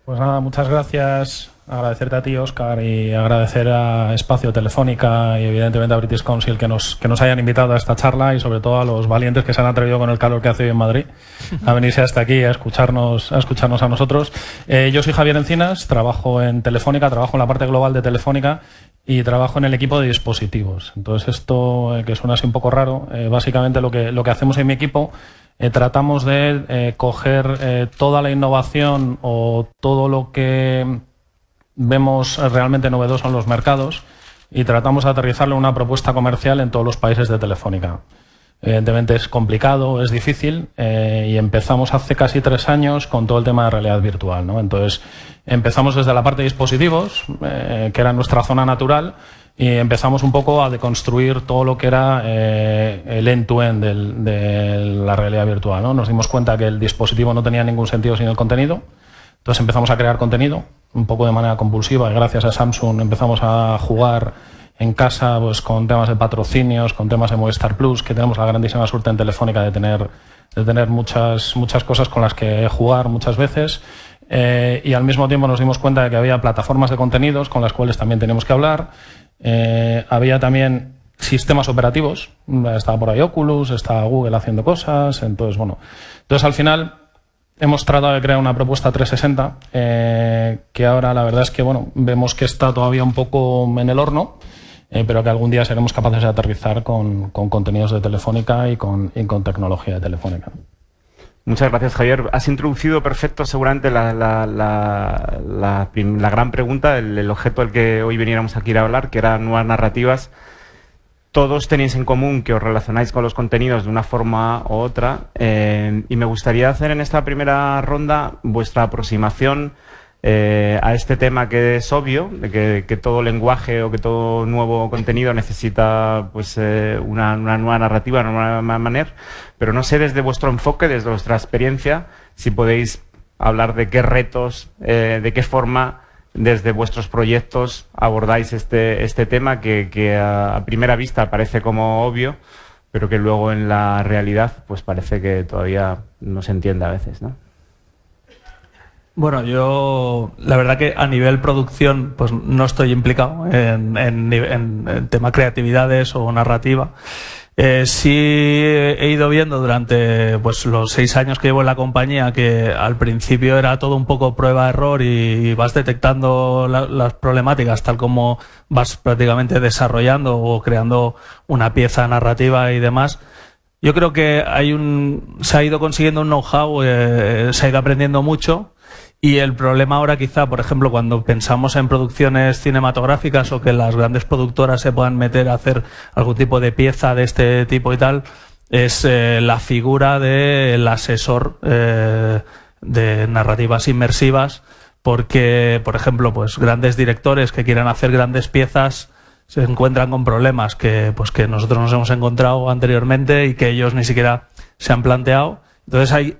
Pues nada, muchas gracias. Agradecerte a ti, Óscar, y agradecer a Espacio Telefónica y evidentemente a British Council que nos hayan invitado a esta charla, y sobre todo a los valientes que se han atrevido con el calor que hace hoy en Madrid a venirse hasta aquí a escucharnos a nosotros. Yo soy Javier Encinas, trabajo en Telefónica, trabajo en la parte global de Telefónica y trabajo en el equipo de dispositivos. Entonces esto, que suena así un poco raro, básicamente lo que hacemos en mi equipo, tratamos de coger toda la innovación o todo lo que vemos realmente novedoso en los mercados y tratamos de aterrizarlo en una propuesta comercial en todos los países de Telefónica. Evidentemente es complicado, es difícil, y empezamos hace casi 3 años con todo el tema de realidad virtual, ¿no? Entonces empezamos desde la parte de dispositivos, que era nuestra zona natural, y empezamos un poco a deconstruir todo lo que era el end-to-end de la realidad virtual, ¿no? Nos dimos cuenta que el dispositivo no tenía ningún sentido sin el contenido, entonces empezamos a crear contenido un poco de manera compulsiva y gracias a Samsung empezamos a jugar en casa pues con temas de patrocinios, con temas de Movistar Plus, que tenemos la grandísima suerte en Telefónica de tener muchas cosas con las que jugar muchas veces. Y al mismo tiempo nos dimos cuenta de que había plataformas de contenidos con las cuales también teníamos que hablar. Había también sistemas operativos, estaba por ahí Oculus, estaba Google haciendo cosas, entonces al final hemos tratado de crear una propuesta 360 que ahora la verdad es que vemos que está todavía un poco en el horno, pero que algún día seremos capaces de aterrizar con contenidos de Telefónica y con tecnología de Telefónica. Muchas gracias, Javier. Has introducido perfecto seguramente la gran pregunta, el objeto del que hoy viniéramos aquí a hablar, que eran nuevas narrativas. Todos tenéis en común que os relacionáis con los contenidos de una forma u otra y me gustaría hacer en esta primera ronda vuestra aproximación a este tema que es obvio, de que todo lenguaje o que todo nuevo contenido necesita pues una nueva narrativa, una nueva manera, pero no sé desde vuestro enfoque, desde vuestra experiencia, si podéis hablar de qué retos, de qué forma desde vuestros proyectos abordáis este tema que a primera vista parece como obvio, pero que luego en la realidad pues parece que todavía no se entiende a veces, ¿no? Bueno, yo la verdad que a nivel producción pues no estoy implicado en tema creatividades o narrativa. Sí he ido viendo durante pues los 6 años que llevo en la compañía que al principio era todo un poco prueba-error y vas detectando las problemáticas tal como vas prácticamente desarrollando o creando una pieza narrativa y demás. Yo creo que se ha ido consiguiendo un know-how, se ha ido aprendiendo mucho. Y el problema ahora quizá, por ejemplo, cuando pensamos en producciones cinematográficas o que las grandes productoras se puedan meter a hacer algún tipo de pieza de este tipo y tal, es la figura del asesor de narrativas inmersivas, porque, por ejemplo, pues grandes directores que quieran hacer grandes piezas se encuentran con problemas que nosotros nos hemos encontrado anteriormente y que ellos ni siquiera se han planteado. Entonces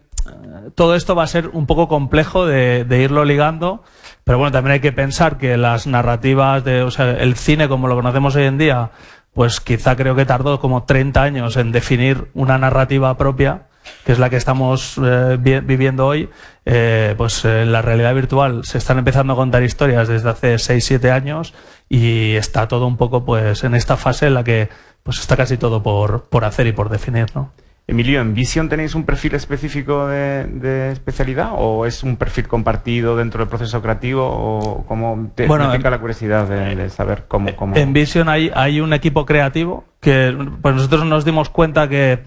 todo esto va a ser un poco complejo de irlo ligando, pero bueno, también hay que pensar que las narrativas el cine como lo conocemos hoy en día, pues quizá creo que tardó como 30 años en definir una narrativa propia, que es la que estamos viviendo hoy. Pues en la realidad virtual se están empezando a contar historias desde hace 6-7 años y está todo un poco pues en esta fase en la que pues está casi todo por hacer y por definir, ¿no? Emilio, ¿en Vision tenéis un perfil específico de especialidad o es un perfil compartido dentro del proceso creativo o cómo me pica la curiosidad de saber cómo? En Vision hay un equipo creativo que pues nosotros nos dimos cuenta que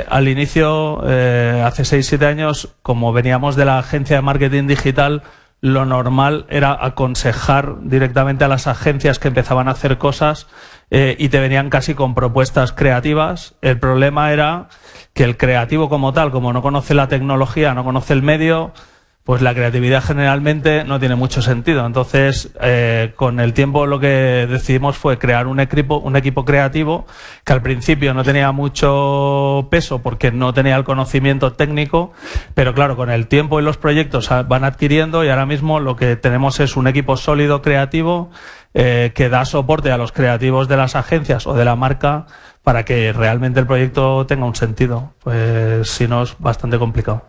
al inicio, hace 6-7 años, como veníamos de la agencia de marketing digital, lo normal era aconsejar directamente a las agencias que empezaban a hacer cosas y te venían casi con propuestas creativas. El problema era que el creativo como tal, como no conoce la tecnología, no conoce el medio, pues la creatividad generalmente no tiene mucho sentido. Entonces, con el tiempo lo que decidimos fue crear un equipo creativo que al principio no tenía mucho peso porque no tenía el conocimiento técnico, pero claro, con el tiempo y los proyectos van adquiriendo y ahora mismo lo que tenemos es un equipo sólido creativo que da soporte a los creativos de las agencias o de la marca para que realmente el proyecto tenga un sentido. Pues si no, es bastante complicado.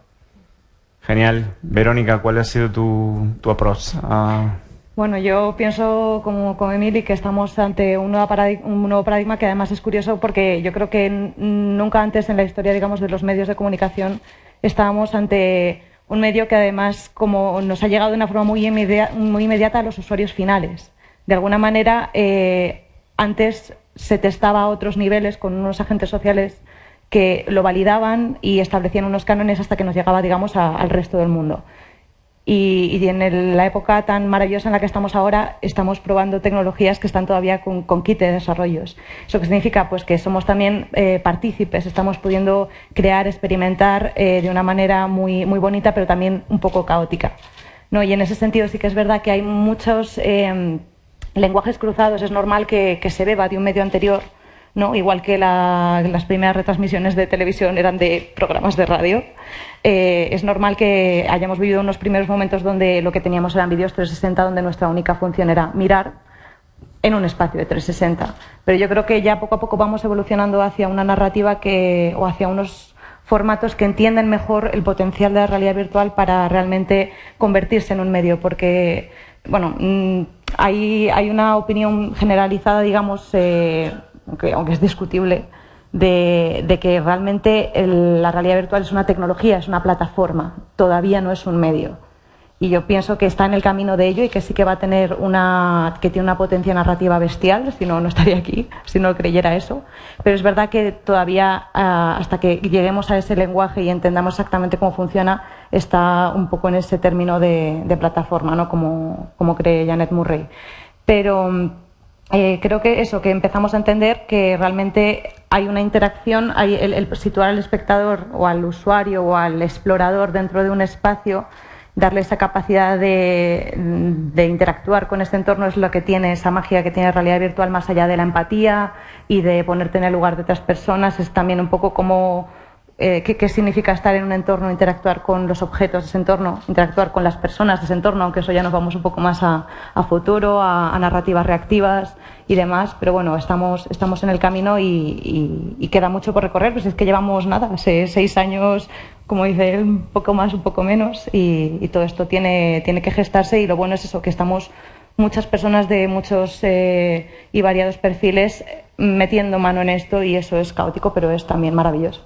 Genial. Verónica, ¿cuál ha sido tu approach? Bueno, yo pienso como Emily que estamos ante un nuevo paradigma que además es curioso porque yo creo que nunca antes en la historia, digamos, de los medios de comunicación estábamos ante un medio que además como nos ha llegado de una forma muy inmediata a los usuarios finales. De alguna manera, antes se testaba a otros niveles con unos agentes sociales que lo validaban y establecían unos cánones hasta que nos llegaba, digamos, al resto del mundo. Y en la época tan maravillosa en la que estamos ahora, estamos probando tecnologías que están todavía con kit de desarrollos. ¿Eso qué significa? Pues que somos también partícipes, estamos pudiendo crear, experimentar de una manera muy, muy bonita, pero también un poco caótica, ¿no? Y en ese sentido sí que es verdad que hay muchos lenguajes cruzados es normal que se beba de un medio anterior, ¿no? Igual que las primeras retransmisiones de televisión eran de programas de radio. Es normal que hayamos vivido unos primeros momentos donde lo que teníamos eran vídeos 360, donde nuestra única función era mirar en un espacio de 360. Pero yo creo que ya poco a poco vamos evolucionando hacia una narrativa o hacia unos formatos que entienden mejor el potencial de la realidad virtual para realmente convertirse en un medio, porque bueno, hay una opinión generalizada, digamos, aunque es discutible, de que realmente la realidad virtual es una tecnología, es una plataforma, todavía no es un medio. Y yo pienso que está en el camino de ello y que sí que va a tener que tiene una potencia narrativa bestial, si no, no estaría aquí, si no creyera eso. Pero es verdad que todavía, hasta que lleguemos a ese lenguaje y entendamos exactamente cómo funciona, está un poco en ese término de plataforma, ¿no? Como cree Janet Murray. Pero creo que que empezamos a entender que realmente hay una interacción, el situar al espectador o al usuario o al explorador dentro de un espacio, darle esa capacidad de interactuar con este entorno es lo que tiene, esa magia que tiene la realidad virtual, más allá de la empatía y de ponerte en el lugar de otras personas. Es también un poco como qué significa estar en un entorno, interactuar con los objetos de ese entorno, interactuar con las personas de ese entorno, aunque eso ya nos vamos un poco más a futuro, a narrativas reactivas y demás. Pero bueno, estamos en el camino y queda mucho por recorrer, pues es que llevamos nada, 6 años, como dice él, un poco más, un poco menos, y todo esto tiene que gestarse. Y lo bueno es eso, que estamos muchas personas de muchos y variados perfiles metiendo mano en esto, y eso es caótico, pero es también maravilloso.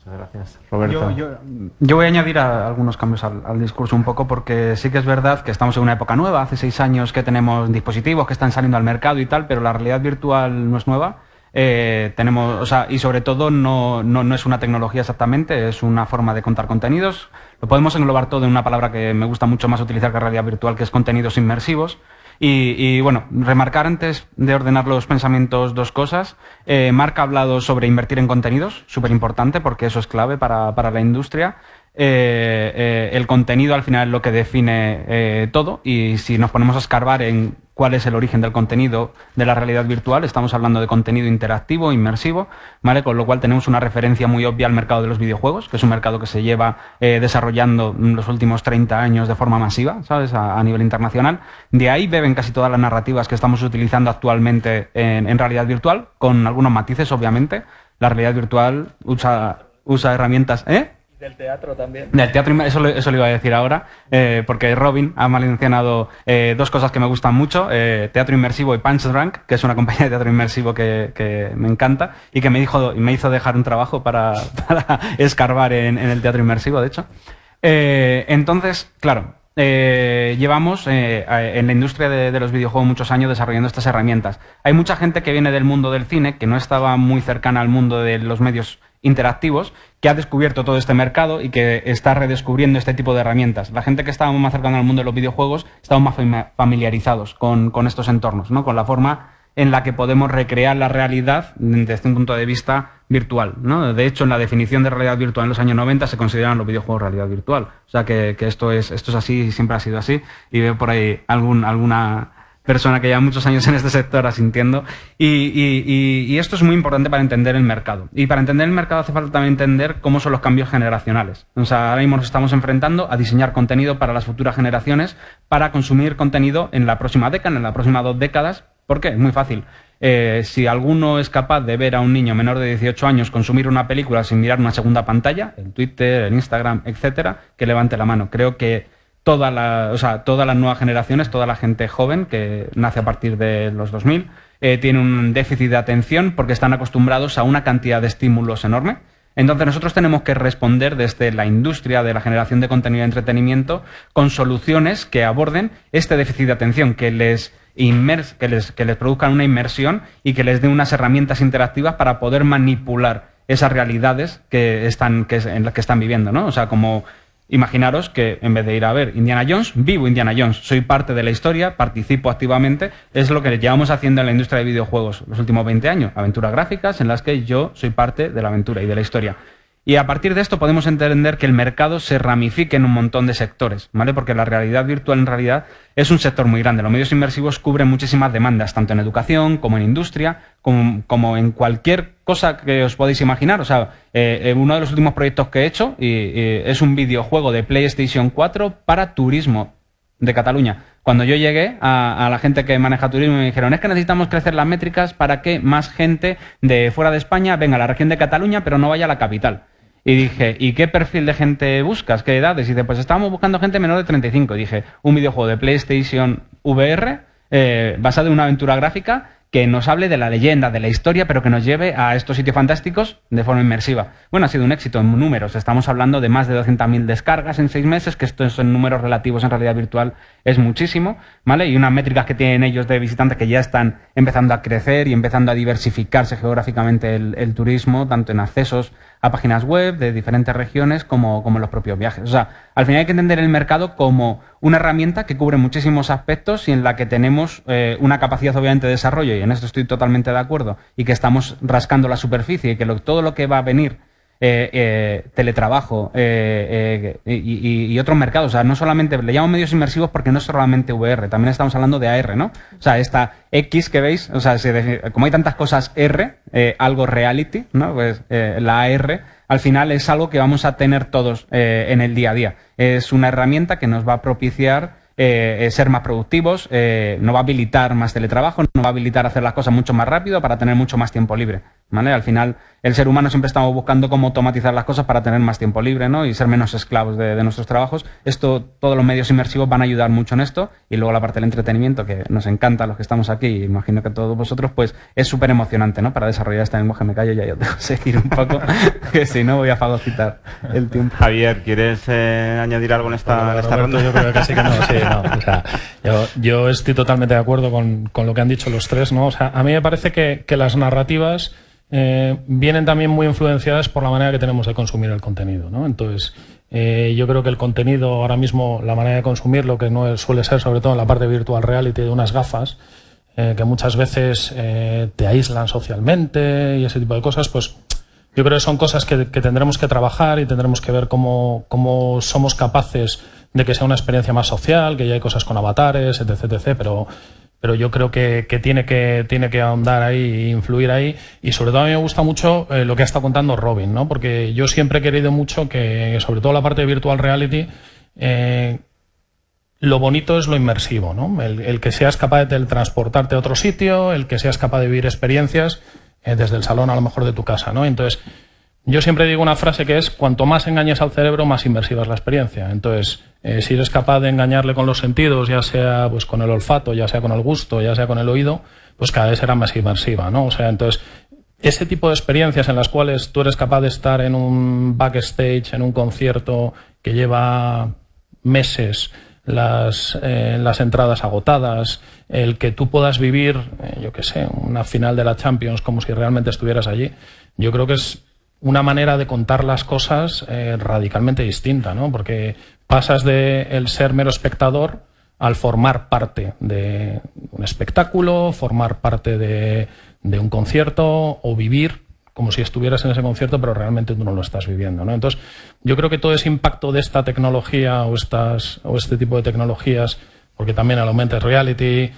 Muchas gracias, Roberto. Yo voy a añadir algunos cambios al discurso un poco, porque sí que es verdad que estamos en una época nueva. Hace 6 años que tenemos dispositivos que están saliendo al mercado y tal, pero la realidad virtual no es nueva. Y sobre todo no es una tecnología exactamente, es una forma de contar contenidos. Lo podemos englobar todo en una palabra que me gusta mucho más utilizar que realidad virtual, que es contenidos inmersivos. Y bueno, remarcar antes de ordenar los pensamientos 2 cosas. Marc ha hablado sobre invertir en contenidos, súper importante, porque eso es clave para la industria. El contenido al final es lo que define todo, y si nos ponemos a escarbar en cuál es el origen del contenido de la realidad virtual, estamos hablando de contenido interactivo, inmersivo, ¿vale? Con lo cual tenemos una referencia muy obvia al mercado de los videojuegos, que es un mercado que se lleva desarrollando los últimos 30 años de forma masiva, ¿sabes? A nivel internacional. De ahí beben casi todas las narrativas que estamos utilizando actualmente en realidad virtual, con algunos matices, obviamente. La realidad virtual usa herramientas... Del teatro también. Del teatro, eso lo iba a decir ahora, porque Robin ha mencionado 2 cosas que me gustan mucho, teatro inmersivo y Punch Drunk, que es una compañía de teatro inmersivo que me encanta y que me hizo dejar un trabajo para escarbar en el teatro inmersivo, de hecho. Entonces, claro, llevamos en la industria de los videojuegos muchos años desarrollando estas herramientas. Hay mucha gente que viene del mundo del cine, que no estaba muy cercana al mundo de los medios interactivos, que ha descubierto todo este mercado y que está redescubriendo este tipo de herramientas. La gente que estábamos más cercana al mundo de los videojuegos estamos más familiarizados con estos entornos, ¿no? Con la forma en la que podemos recrear la realidad desde un punto de vista virtual, ¿no? De hecho, en la definición de realidad virtual en los años 90 se consideran los videojuegos realidad virtual. O sea que esto es así y siempre ha sido así. Y veo por ahí alguna persona que lleva muchos años en este sector asintiendo, y esto es muy importante para entender el mercado. Y para entender el mercado hace falta también entender cómo son los cambios generacionales. O sea, ahora mismo nos estamos enfrentando a diseñar contenido para las futuras generaciones, para consumir contenido en la próxima década, en las próximas 2 décadas. ¿Por qué? Es muy fácil. Si alguno es capaz de ver a un niño menor de 18 años consumir una película sin mirar una segunda pantalla, el Twitter, el Instagram, etcétera, que levante la mano. Creo que todas las nuevas generaciones, toda la gente joven que nace a partir de los 2000, tiene un déficit de atención porque están acostumbrados a una cantidad de estímulos enorme. Entonces nosotros tenemos que responder desde la industria de la generación de contenido de entretenimiento con soluciones que aborden este déficit de atención, que les produzcan una inmersión y que les den unas herramientas interactivas para poder manipular esas realidades en las que están viviendo, ¿no? O sea, como imaginaros que en vez de ir a ver Indiana Jones, vivo Indiana Jones, soy parte de la historia, participo activamente, es lo que llevamos haciendo en la industria de videojuegos los últimos 20 años, aventuras gráficas en las que yo soy parte de la aventura y de la historia. Y a partir de esto podemos entender que el mercado se ramifique en un montón de sectores, ¿vale? Porque la realidad virtual en realidad es un sector muy grande. Los medios inmersivos cubren muchísimas demandas, tanto en educación como en industria, como en cualquier cosa que os podáis imaginar. O sea, uno de los últimos proyectos que he hecho es un videojuego de PlayStation 4 para turismo de Cataluña. Cuando yo llegué a la gente que maneja turismo me dijeron, es que necesitamos crecer las métricas para que más gente de fuera de España venga a la región de Cataluña pero no vaya a la capital. Y dije, ¿y qué perfil de gente buscas? ¿Qué edades? Y dice, pues estábamos buscando gente menor de 35. Y dije, un videojuego de PlayStation VR basado en una aventura gráfica que nos hable de la leyenda, de la historia, pero que nos lleve a estos sitios fantásticos de forma inmersiva. Bueno, ha sido un éxito en números. Estamos hablando de más de 200.000 descargas en 6 meses, que esto en números relativos en realidad virtual es muchísimo, ¿vale? Y unas métricas que tienen ellos de visitantes que ya están empezando a crecer y empezando a diversificarse geográficamente el turismo, tanto en accesos a páginas web de diferentes regiones como los propios viajes. O sea, al final hay que entender el mercado como una herramienta que cubre muchísimos aspectos y en la que tenemos una capacidad obviamente de desarrollo, y en esto estoy totalmente de acuerdo, y que estamos rascando la superficie y que todo lo que va a venir, teletrabajo y otros mercados, o sea, no solamente, le llamo medios inmersivos porque no es solamente VR, también estamos hablando de AR, ¿no? O sea, esta X que veis, o sea, como hay tantas cosas R, algo reality, ¿no? Pues la AR al final es algo que vamos a tener todos en el día a día. Es una herramienta que nos va a propiciar ser más productivos, nos va a habilitar más teletrabajo, nos va a habilitar hacer las cosas mucho más rápido para tener mucho más tiempo libre, ¿vale? Al final, el ser humano siempre estamos buscando cómo automatizar las cosas para tener más tiempo libre, ¿no? Y ser menos esclavos de nuestros trabajos. Todos los medios inmersivos van a ayudar mucho en esto, y luego la parte del entretenimiento, que nos encanta a los que estamos aquí, y imagino que a todos vosotros, pues es súper emocionante, ¿no? Para desarrollar este lenguaje. Me callo ya, yo tengo que seguir un poco, que si no voy a fagocitar el tiempo. Javier, ¿quieres añadir algo en esta ronda? Yo creo que sí que no, sí. No, o sea, yo estoy totalmente de acuerdo con lo que han dicho los tres, ¿no? O sea, a mí me parece que las narrativas vienen también muy influenciadas por la manera que tenemos de consumir el contenido, ¿no? Entonces, yo creo que el contenido ahora mismo, la manera de consumirlo, que no suele ser, sobre todo en la parte virtual reality, de unas gafas, que muchas veces te aíslan socialmente y ese tipo de cosas, pues yo creo que son cosas que tendremos que trabajar y tendremos que ver cómo somos capaces de que sea una experiencia más social, que ya hay cosas con avatares, etc, pero yo creo que tiene que ahondar ahí e influir ahí. Y sobre todo a mí me gusta mucho lo que ha estado contando Robin, ¿no? Porque yo siempre he querido mucho que, sobre todo la parte de virtual reality, lo bonito es lo inmersivo, ¿no? El que seas capaz de teletransportarte a otro sitio, el que seas capaz de vivir experiencias desde el salón a lo mejor de tu casa, ¿no? Entonces, yo siempre digo una frase que es: cuanto más engañes al cerebro, más inmersiva es la experiencia. Entonces, si eres capaz de engañarle con los sentidos, ya sea pues con el olfato, ya sea con el gusto, ya sea con el oído, pues cada vez será más inmersiva, ¿no? O sea, entonces, ese tipo de experiencias en las cuales tú eres capaz de estar en un backstage, en un concierto que lleva meses, las entradas agotadas, el que tú puedas vivir, yo qué sé, una final de la Champions como si realmente estuvieras allí, yo creo que es una manera de contar las cosas radicalmente distinta, ¿no? Porque pasas de el ser mero espectador al formar parte de un espectáculo, formar parte de un concierto, o vivir como si estuvieras en ese concierto, pero realmente tú no lo estás viviendo, ¿no? Entonces, yo creo que todo ese impacto de esta tecnología o este tipo de tecnologías, porque también el augmented reality,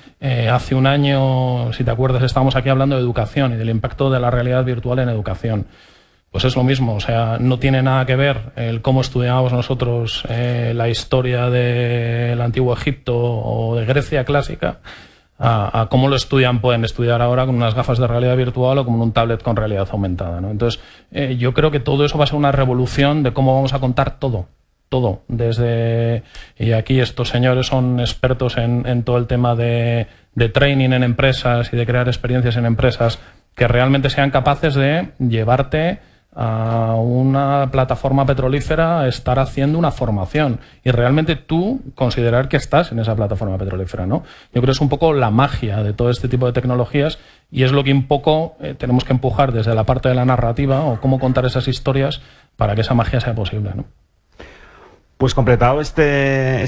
hace un año, si te acuerdas, estábamos aquí hablando de educación y del impacto de la realidad virtual en educación. Pues es lo mismo, o sea, no tiene nada que ver el cómo estudiábamos nosotros la historia del antiguo Egipto o de Grecia clásica a cómo pueden estudiar ahora con unas gafas de realidad virtual o con un tablet con realidad aumentada, ¿no? Entonces, yo creo que todo eso va a ser una revolución de cómo vamos a contar todo, y aquí estos señores son expertos en todo el tema de training en empresas y de crear experiencias en empresas que realmente sean capaces de llevarte a una plataforma petrolífera a estar haciendo una formación y realmente tú considerar que estás en esa plataforma petrolífera, ¿no? Yo creo que es un poco la magia de todo este tipo de tecnologías y es lo que un poco tenemos que empujar desde la parte de la narrativa o cómo contar esas historias para que esa magia sea posible, ¿no? Pues completado este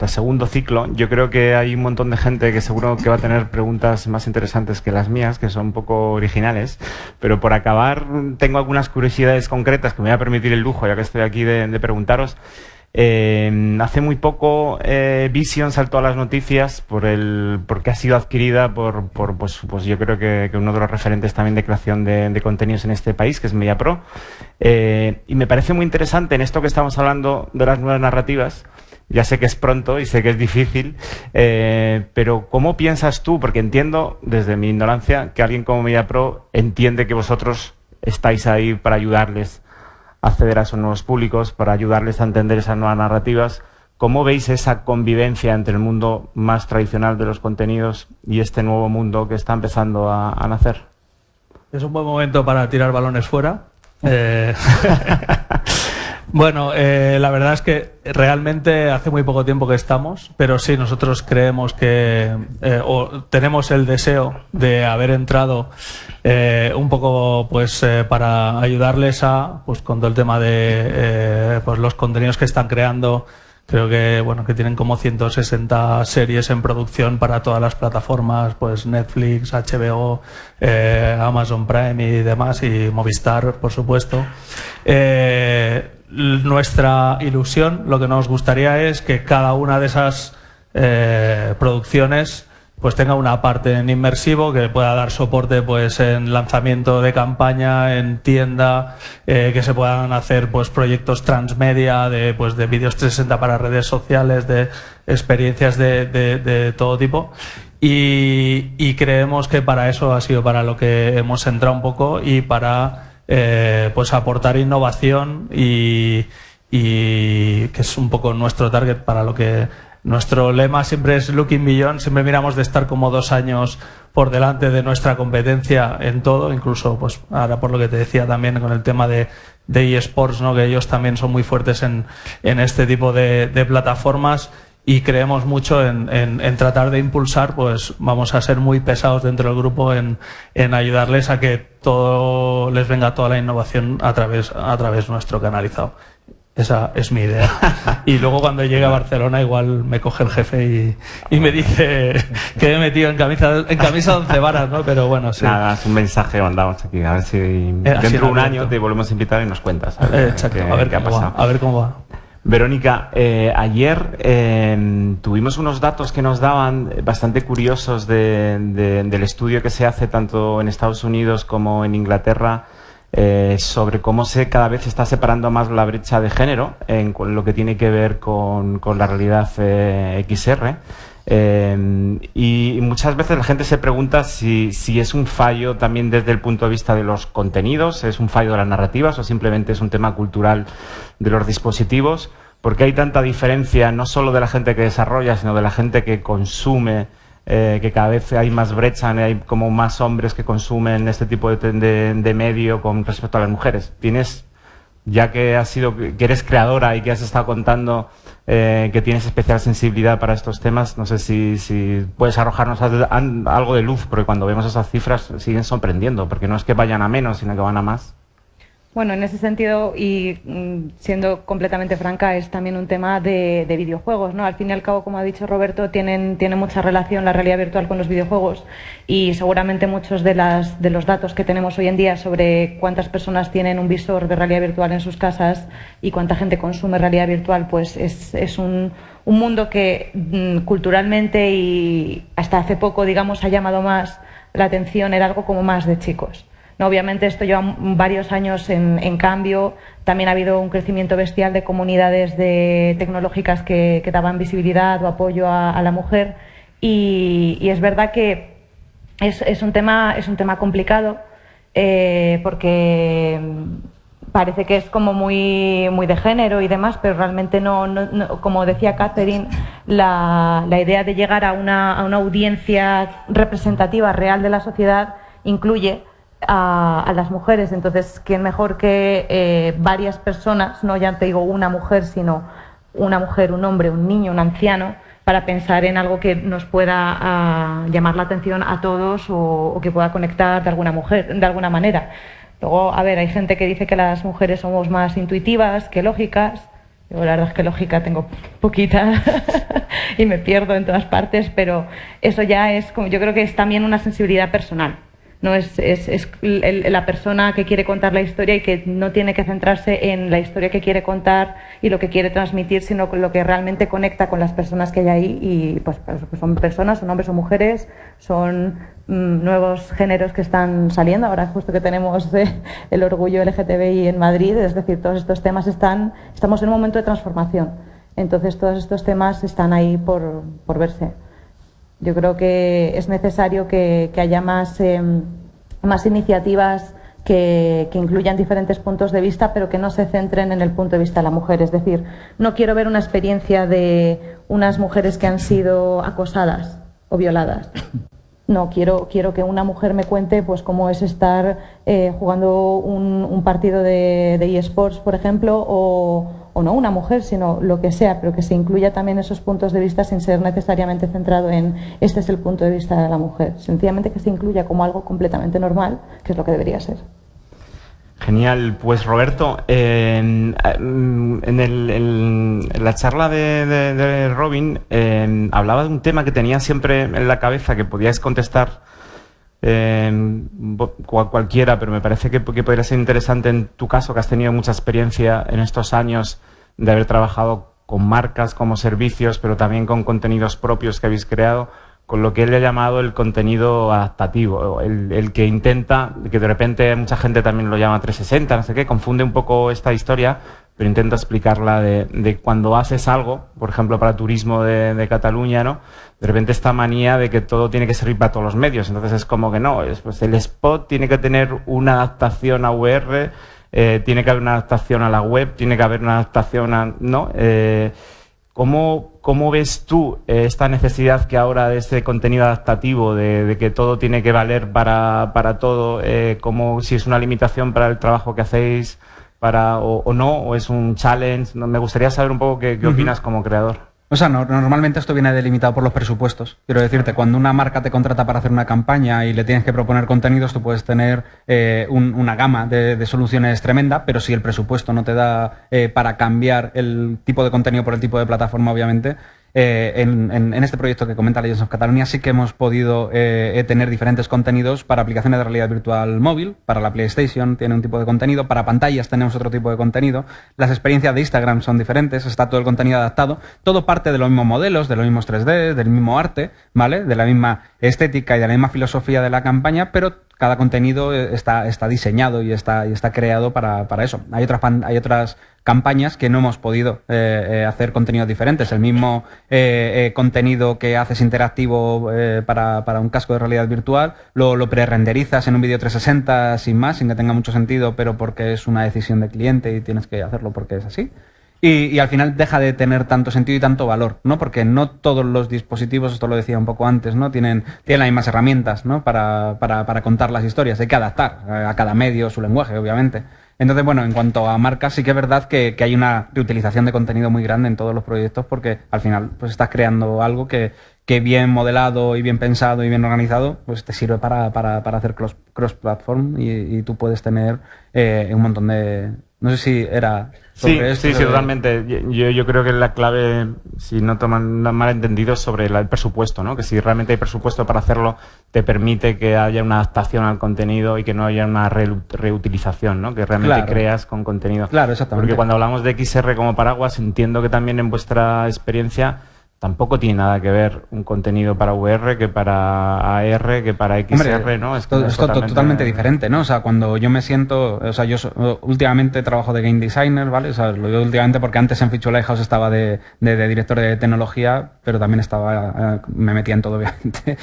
segundo ciclo, yo creo que hay un montón de gente que seguro que va a tener preguntas más interesantes que las mías, que son un poco originales, pero por acabar tengo algunas curiosidades concretas que me voy a permitir el lujo, ya que estoy aquí, de preguntaros. Hace muy poco Vision saltó a las noticias porque ha sido adquirida por yo creo que uno de los referentes también de creación de contenidos en este país, que es MediaPro. Y me parece muy interesante en esto que estamos hablando de las nuevas narrativas. Ya sé que es pronto y sé que es difícil, pero ¿cómo piensas tú? Porque entiendo, desde mi ignorancia, que alguien como MediaPro entiende que vosotros estáis ahí para ayudarles a acceder a esos nuevos públicos, para ayudarles a entender esas nuevas narrativas. ¿Cómo veis esa convivencia entre el mundo más tradicional de los contenidos y este nuevo mundo que está empezando a nacer? Es un buen momento para tirar balones fuera. Bueno, la verdad es que realmente hace muy poco tiempo que estamos, pero sí, nosotros creemos que o tenemos el deseo de haber entrado un poco para ayudarles con todo el tema de los contenidos que están creando. Creo que que tienen como 160 series en producción para todas las plataformas, pues Netflix, HBO, Amazon Prime y demás, y Movistar, por supuesto. Nuestra ilusión, lo que nos gustaría es que cada una de esas producciones pues tenga una parte en inmersivo, que pueda dar soporte pues en lanzamiento de campaña, en tienda, que se puedan hacer pues proyectos transmedia de vídeos 360 para redes sociales, de experiencias de todo tipo. Y creemos que para eso ha sido para lo que hemos entrado un poco, y para aportar innovación y que es un poco nuestro target, para lo que nuestro lema siempre es Looking Beyond. Siempre miramos de estar como 2 años por delante de nuestra competencia en todo, incluso pues ahora por lo que te decía también con el tema de eSports, ¿no? Que ellos también son muy fuertes en este tipo de plataformas, y creemos mucho en tratar de impulsar, pues vamos a ser muy pesados dentro del grupo en ayudarles a que todo les venga, toda la innovación a través nuestro canalizado. Esa es mi idea. Y luego cuando llegue a Barcelona igual me coge el jefe y me dice que me he metido en camisa de 11 varas, ¿no? Pero bueno, sí. Nada, es un mensaje que mandamos aquí. A ver si dentro de un año te volvemos a invitar y nos cuentas. Exacto, a ver cómo va. Verónica, ayer tuvimos unos datos que nos daban bastante curiosos del estudio que se hace tanto en Estados Unidos como en Inglaterra, sobre cómo cada vez se está separando más la brecha de género en lo que tiene que ver con la realidad XR. Y muchas veces la gente se pregunta si es un fallo también desde el punto de vista de los contenidos, es un fallo de las narrativas o simplemente es un tema cultural de los dispositivos, porque hay tanta diferencia no solo de la gente que desarrolla, sino de la gente que consume, que cada vez hay más brecha, hay como más hombres que consumen este tipo de medio con respecto a las mujeres. Tienes, ya que que eres creadora y que has estado contando que tienes especial sensibilidad para estos temas, no sé si puedes arrojarnos algo de luz, porque cuando vemos esas cifras siguen sorprendiendo, porque no es que vayan a menos, sino que van a más. Bueno, en ese sentido, y siendo completamente franca, es también un tema de videojuegos, ¿no? Al fin y al cabo, como ha dicho Roberto, tiene mucha relación la realidad virtual con los videojuegos, y seguramente muchos de los datos que tenemos hoy en día sobre cuántas personas tienen un visor de realidad virtual en sus casas y cuánta gente consume realidad virtual, pues es un mundo que culturalmente y hasta hace poco, digamos, ha llamado más la atención, era algo como más de chicos. No, obviamente esto lleva varios años en cambio. También ha habido un crecimiento bestial de comunidades tecnológicas que daban visibilidad o apoyo a la mujer, y es verdad que es un tema complicado, porque parece que es como muy de género y demás, pero realmente no, como decía Catherine, la idea de llegar a una audiencia representativa real de la sociedad incluye a las mujeres. Entonces, ¿quién mejor que varias personas, no ya te digo una mujer, sino una mujer, un hombre, un niño, un anciano, para pensar en algo que nos pueda llamar la atención a todos o que pueda conectar de alguna manera? Luego, a ver, hay gente que dice que las mujeres somos más intuitivas que lógicas. Yo la verdad es que lógica tengo poquita y me pierdo en todas partes, pero eso ya es como, yo creo que es también una sensibilidad personal. No es la persona que quiere contar la historia y que no tiene que centrarse en la historia que quiere contar y lo que quiere transmitir, sino con lo que realmente conecta con las personas que hay ahí, y pues son personas, son hombres o mujeres, son nuevos géneros que están saliendo. Ahora justo que tenemos el orgullo LGTBI en Madrid, es decir, todos estos temas estamos en un momento de transformación. Entonces todos estos temas están ahí por verse. Yo creo que es necesario que haya más iniciativas que incluyan diferentes puntos de vista, pero que no se centren en el punto de vista de la mujer. Es decir, no quiero ver una experiencia de unas mujeres que han sido acosadas o violadas. No, quiero que una mujer me cuente pues cómo es estar jugando un partido de eSports, por ejemplo, o no una mujer, sino lo que sea, pero que se incluya también esos puntos de vista sin ser necesariamente centrado en este es el punto de vista de la mujer. Sencillamente que se incluya como algo completamente normal, que es lo que debería ser. Genial. Pues Roberto, en la charla de Robin hablaba de un tema que tenía siempre en la cabeza, que podíais contestar cualquiera, pero me parece que podría ser interesante en tu caso, que has tenido mucha experiencia en estos años de haber trabajado con marcas como servicios, pero también con contenidos propios que habéis creado, con lo que él ha llamado el contenido adaptativo, el que intenta, que de repente mucha gente también lo llama 360, no sé qué, confunde un poco esta historia, pero intenta explicarla de cuando haces algo, por ejemplo para turismo de Cataluña, ¿no? De repente esta manía de que todo tiene que servir para todos los medios, entonces es como que no, pues el spot tiene que tener una adaptación a VR, tiene que haber una adaptación a la web, tiene que haber una adaptación a... ¿no? ¿Cómo ves tú esta necesidad que ahora de este contenido adaptativo, de que todo tiene que valer para todo, como si es una limitación para el trabajo que hacéis, o no, o es un challenge? Me gustaría saber un poco qué opinas como creador. O sea, normalmente esto viene delimitado por los presupuestos. Quiero decirte, cuando una marca te contrata para hacer una campaña y le tienes que proponer contenidos, tú puedes tener una gama de soluciones tremenda, pero si el presupuesto no te da para cambiar el tipo de contenido por el tipo de plataforma, obviamente, en este proyecto que comenta Legends of Catalonia sí que hemos podido tener diferentes contenidos para aplicaciones de realidad virtual móvil, para la PlayStation tiene un tipo de contenido, para pantallas tenemos otro tipo de contenido, las experiencias de Instagram son diferentes, está todo el contenido adaptado, todo parte de los mismos modelos, de los mismos 3D, del mismo arte, ¿vale? De la misma estética y de la misma filosofía de la campaña, pero cada contenido está diseñado y está creado para eso. Hay otras campañas que no hemos podido hacer contenidos diferentes. El mismo contenido que haces interactivo para un casco de realidad virtual, lo pre-renderizas en un vídeo 360 sin más, sin que tenga mucho sentido, pero porque es una decisión del cliente y tienes que hacerlo porque es así. Y al final deja de tener tanto sentido y tanto valor, ¿no? Porque no todos los dispositivos, esto lo decía un poco antes, ¿no? Tienen las mismas herramientas, ¿no? Para contar las historias. Hay que adaptar a cada medio su lenguaje, obviamente. Entonces, bueno, en cuanto a marcas, sí que es verdad que hay una reutilización de contenido muy grande en todos los proyectos, porque al final pues estás creando algo que bien modelado y bien pensado y bien organizado, pues te sirve para hacer cross-platform y tú puedes tener un montón de... No sé si era sobre esto. Sí, totalmente. Yo creo que la clave, si no toman malentendido, sobre el presupuesto, ¿no? Que si realmente hay presupuesto para hacerlo, te permite que haya una adaptación al contenido y que no haya una reutilización, ¿no? Que realmente creas con contenido. Claro, exactamente. Porque cuando hablamos de XR como paraguas, entiendo que también en vuestra experiencia tampoco tiene nada que ver un contenido para VR que para AR, que para XR, Hombre, ¿no? Es totalmente diferente, ¿no? O sea, cuando yo me siento... O sea, yo últimamente trabajo de game designer, ¿vale? O sea, lo digo últimamente porque antes en Feature Lighthouse estaba de director de tecnología, pero también me metía en todo, obviamente,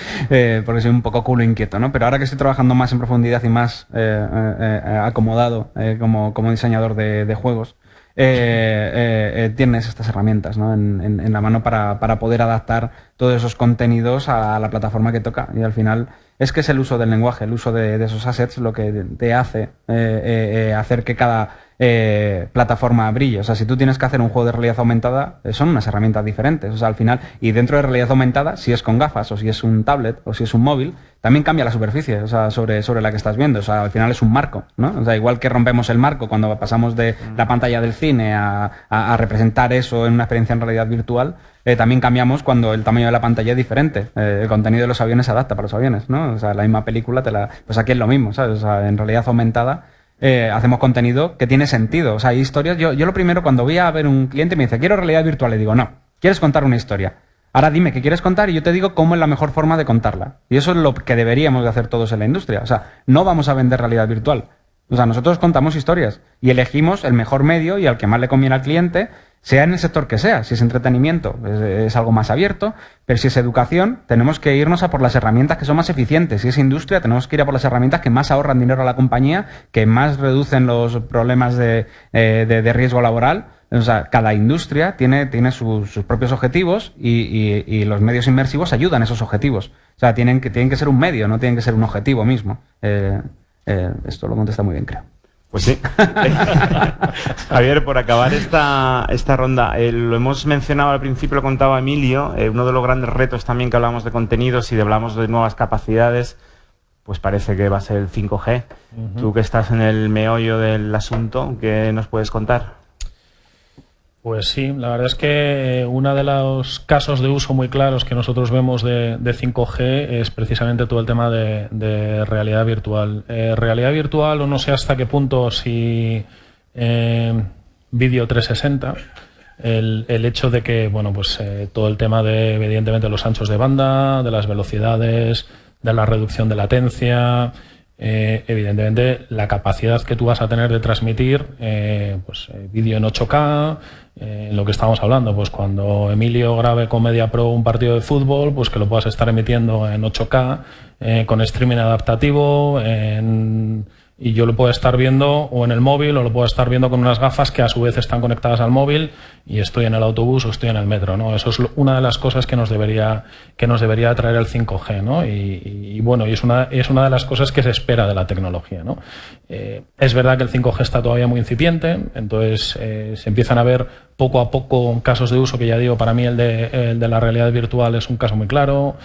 porque soy un poco culo inquieto, ¿no? Pero ahora que estoy trabajando más en profundidad y más acomodado como diseñador de juegos, tienes estas herramientas, ¿no? en la mano para poder adaptar todos esos contenidos a la plataforma que toca, y al final es que es el uso del lenguaje, el uso de esos assets lo que te hace hacer que cada plataforma brille. O sea, si tú tienes que hacer un juego de realidad aumentada, son unas herramientas diferentes. O sea, al final, y dentro de realidad aumentada, si es con gafas, o si es un tablet, o si es un móvil, también cambia la superficie, o sea, sobre la que estás viendo. O sea, al final es un marco, ¿no? O sea, igual que rompemos el marco cuando pasamos de la pantalla del cine a representar eso en una experiencia en realidad virtual, también cambiamos cuando el tamaño de la pantalla es diferente. El contenido de los aviones se adapta para los aviones, ¿no? O sea, la misma película pues aquí es lo mismo, ¿sabes? O sea, en realidad aumentada hacemos contenido que tiene sentido. O sea, hay historias. Yo lo primero, cuando voy a ver un cliente y me dice, quiero realidad virtual, le digo, no, ¿quieres contar una historia? Ahora dime qué quieres contar y yo te digo cómo es la mejor forma de contarla. Y eso es lo que deberíamos de hacer todos en la industria. O sea, no vamos a vender realidad virtual. O sea, nosotros contamos historias y elegimos el mejor medio y al que más le conviene al cliente, sea en el sector que sea. Si es entretenimiento, es algo más abierto, pero si es educación, tenemos que irnos a por las herramientas que son más eficientes. Si es industria, tenemos que ir a por las herramientas que más ahorran dinero a la compañía, que más reducen los problemas de riesgo laboral. O sea, cada industria tiene sus propios objetivos y los medios inmersivos ayudan a esos objetivos. O sea, tienen que ser un medio, no tienen que ser un objetivo mismo. Esto lo contesta muy bien, creo. Pues sí. Javier, por acabar esta ronda, lo hemos mencionado al principio, lo contaba Emilio, uno de los grandes retos también que hablamos de contenidos y hablamos de nuevas capacidades, pues parece que va a ser el 5G. Tú que estás en el meollo del asunto, ¿qué nos puedes contar? Pues sí, la verdad es que uno de los casos de uso muy claros que nosotros vemos de 5G es precisamente todo el tema de realidad virtual. Realidad virtual, o no sé hasta qué punto, si vídeo 360, el hecho de que, bueno, pues todo el tema de, evidentemente, los anchos de banda, de las velocidades, de la reducción de latencia, evidentemente la capacidad que tú vas a tener de transmitir vídeo en 8K, lo que estábamos hablando, pues cuando Emilio grabe con Media Pro un partido de fútbol, pues que lo puedas estar emitiendo en 8K, con streaming adaptativo, y yo lo puedo estar viendo o en el móvil o lo puedo estar viendo con unas gafas que a su vez están conectadas al móvil y estoy en el autobús o estoy en el metro, ¿no? Eso es una de las cosas que nos debería traer el 5G, ¿no? Y bueno, y es una de las cosas que se espera de la tecnología, ¿no? Es verdad que el 5G está todavía muy incipiente, entonces se empiezan a ver poco a poco casos de uso que, ya digo, para mí el de la realidad virtual es un caso muy claro.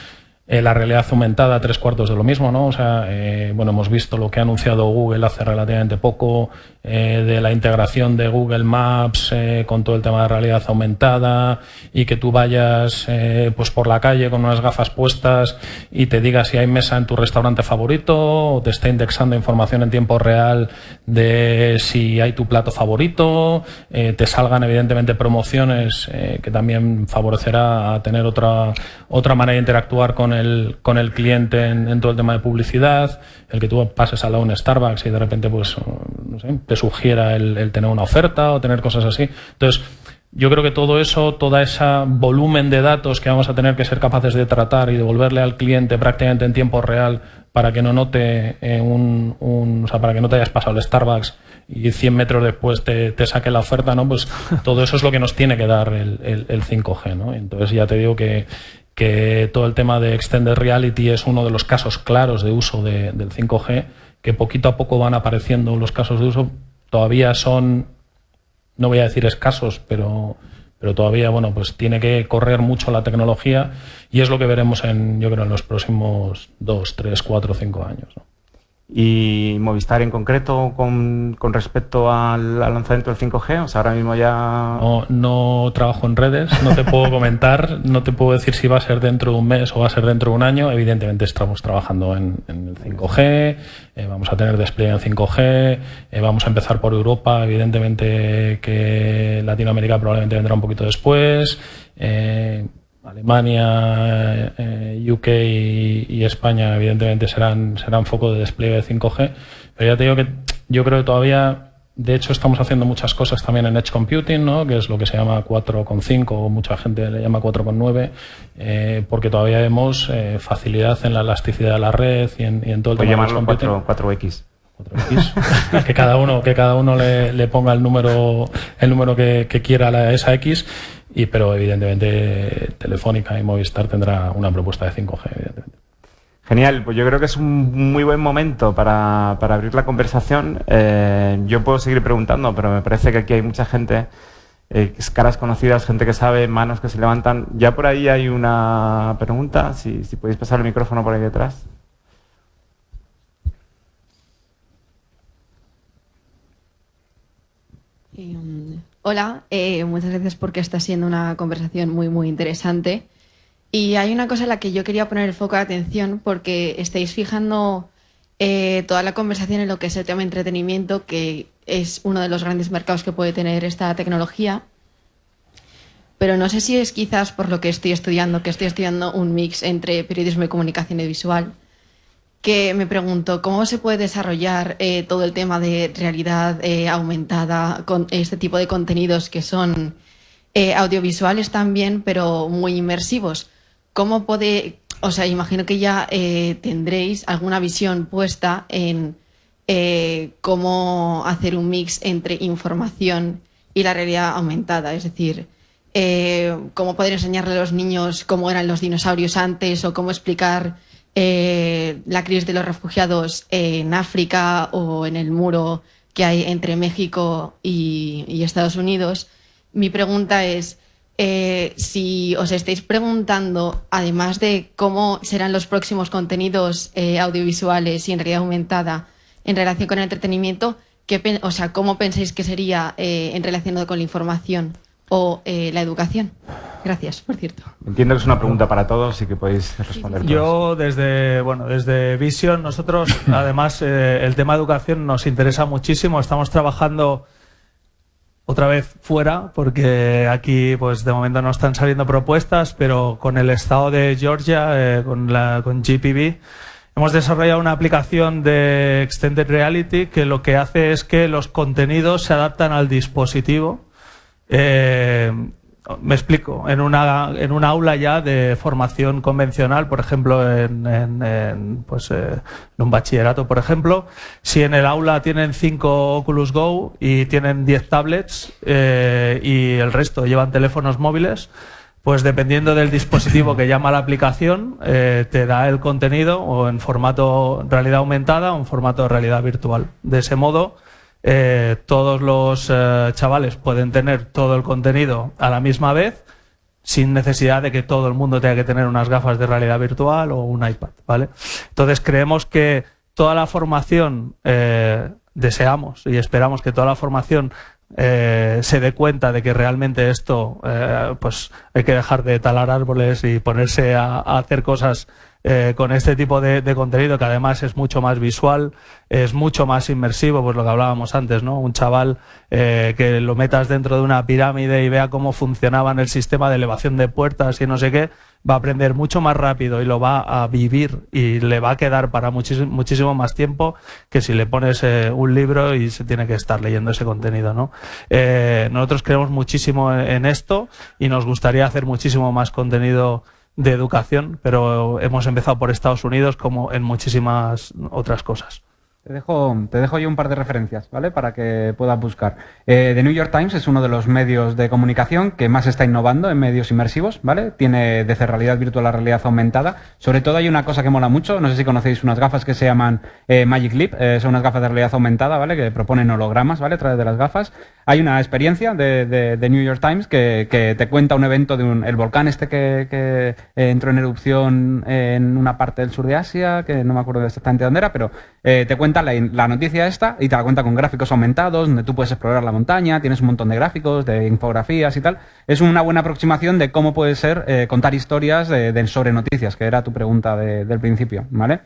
La realidad aumentada, 3/4 de lo mismo, ¿no? O sea, bueno, hemos visto lo que ha anunciado Google hace relativamente poco, de la integración de Google Maps con todo el tema de realidad aumentada, y que tú vayas pues por la calle con unas gafas puestas y te diga si hay mesa en tu restaurante favorito, o te esté indexando información en tiempo real de si hay tu plato favorito, te salgan evidentemente promociones, que también favorecerá a tener otra manera de interactuar con el cliente en todo el tema de publicidad, el que tú pases al lado de un Starbucks y de repente, pues, no sé, te sugiera el tener una oferta o tener cosas así. Entonces, yo creo que todo eso, toda esa volumen de datos que vamos a tener que ser capaces de tratar y devolverle al cliente prácticamente en tiempo real para que no note o sea, para que no te hayas pasado el Starbucks y 100 metros después te saque la oferta, ¿no? Pues todo eso es lo que nos tiene que dar el 5G, ¿no? Entonces ya te digo que todo el tema de Extended Reality es uno de los casos claros de uso del 5G, que poquito a poco van apareciendo los casos de uso. Todavía son, no voy a decir escasos, pero todavía, bueno, pues tiene que correr mucho la tecnología, y es lo que veremos yo creo, en los próximos 2, 3, 4, 5 años, ¿no? Y Movistar en concreto con respecto al lanzamiento del 5G, o sea, ahora mismo ya... No trabajo en redes, no te puedo comentar, no te puedo decir si va a ser dentro de un mes o va a ser dentro de un año. Evidentemente estamos trabajando en el 5G, vamos a tener despliegue en 5G, vamos a empezar por Europa, evidentemente que Latinoamérica probablemente vendrá un poquito después, Alemania, UK y España evidentemente serán foco de despliegue de 5G, pero ya te digo que yo creo que todavía, de hecho, estamos haciendo muchas cosas también en Edge Computing, ¿no? Que es lo que se llama 4.5, o mucha gente le llama 4.9, porque todavía vemos facilidad en la elasticidad de la red y en todo el tema de llamarlo 4X. 4X. que cada uno le ponga el número que quiera a esa X. Pero evidentemente Telefónica y Movistar tendrá una propuesta de 5G, evidentemente. Genial, pues yo creo que es un muy buen momento para abrir la conversación. Yo puedo seguir preguntando, pero me parece que aquí hay mucha gente, caras conocidas, gente que sabe, manos que se levantan. Ya por ahí hay una pregunta, si podéis pasar el micrófono por ahí detrás. Hola, muchas gracias porque está siendo una conversación muy interesante. Y hay una cosa en la que yo quería poner el foco de atención porque estáis fijando toda la conversación en lo que es el tema de entretenimiento, que es uno de los grandes mercados que puede tener esta tecnología. Pero no sé si es quizás por lo que estoy estudiando un mix entre periodismo y comunicación audiovisual, que me pregunto cómo se puede desarrollar todo el tema de realidad aumentada con este tipo de contenidos que son audiovisuales también, pero muy inmersivos. ¿Cómo puede, o sea, imagino que ya tendréis alguna visión puesta en cómo hacer un mix entre información y la realidad aumentada? Es decir, cómo poder enseñarle a los niños cómo eran los dinosaurios antes o cómo explicar la crisis de los refugiados en África o en el muro que hay entre México y Estados Unidos. Mi pregunta es si os estáis preguntando, además de cómo serán los próximos contenidos audiovisuales y en realidad aumentada en relación con el entretenimiento, ¿cómo pensáis que sería en relación con la información o la educación? Gracias, por cierto. Entiendo que es una pregunta para todos y que podéis responder todos. Yo desde Vision, nosotros además el tema de educación nos interesa muchísimo. Estamos trabajando otra vez fuera porque aquí pues de momento no están saliendo propuestas, pero con el estado de Georgia, con GPB, hemos desarrollado una aplicación de Extended Reality que lo que hace es que los contenidos se adaptan al dispositivo. Me explico, en una aula ya de formación convencional, por ejemplo, en un bachillerato, por ejemplo, si en el aula tienen 5 Oculus Go y tienen 10 tablets y el resto llevan teléfonos móviles, pues dependiendo del dispositivo que llama la aplicación, te da el contenido o en formato realidad aumentada o en formato realidad virtual. De ese modo, todos los chavales pueden tener todo el contenido a la misma vez sin necesidad de que todo el mundo tenga que tener unas gafas de realidad virtual o un iPad, ¿vale? Entonces creemos que toda la formación, deseamos y esperamos que toda la formación se dé cuenta de que realmente esto pues hay que dejar de talar árboles y ponerse a hacer cosas con este tipo de contenido, que además es mucho más visual, es mucho más inmersivo, pues lo que hablábamos antes, ¿no? Un chaval que lo metas dentro de una pirámide y vea cómo funcionaban el sistema de elevación de puertas y no sé qué, va a aprender mucho más rápido y lo va a vivir y le va a quedar para muchísimo más tiempo que si le pones un libro y se tiene que estar leyendo ese contenido, ¿no? Nosotros creemos muchísimo en esto y nos gustaría hacer muchísimo más contenido de educación, pero hemos empezado por Estados Unidos como en muchísimas otras cosas. Te dejo yo un par de referencias, ¿vale? Para que puedas buscar. The New York Times es uno de los medios de comunicación que más está innovando en medios inmersivos, ¿vale? Tiene desde realidad virtual a realidad aumentada. Sobre todo hay una cosa que mola mucho, no sé si conocéis unas gafas que se llaman Magic Leap, son unas gafas de realidad aumentada, ¿vale? Que proponen hologramas, ¿vale? A través de las gafas. Hay una experiencia de New York Times que te cuenta un evento de el volcán este que entró en erupción en una parte del sur de Asia, que no me acuerdo exactamente dónde era, pero te cuenta la noticia esta y te la cuenta con gráficos aumentados, donde tú puedes explorar la montaña, tienes un montón de gráficos, de infografías y tal. Es una buena aproximación de cómo puede ser contar historias sobre noticias, que era tu pregunta del principio, ¿vale?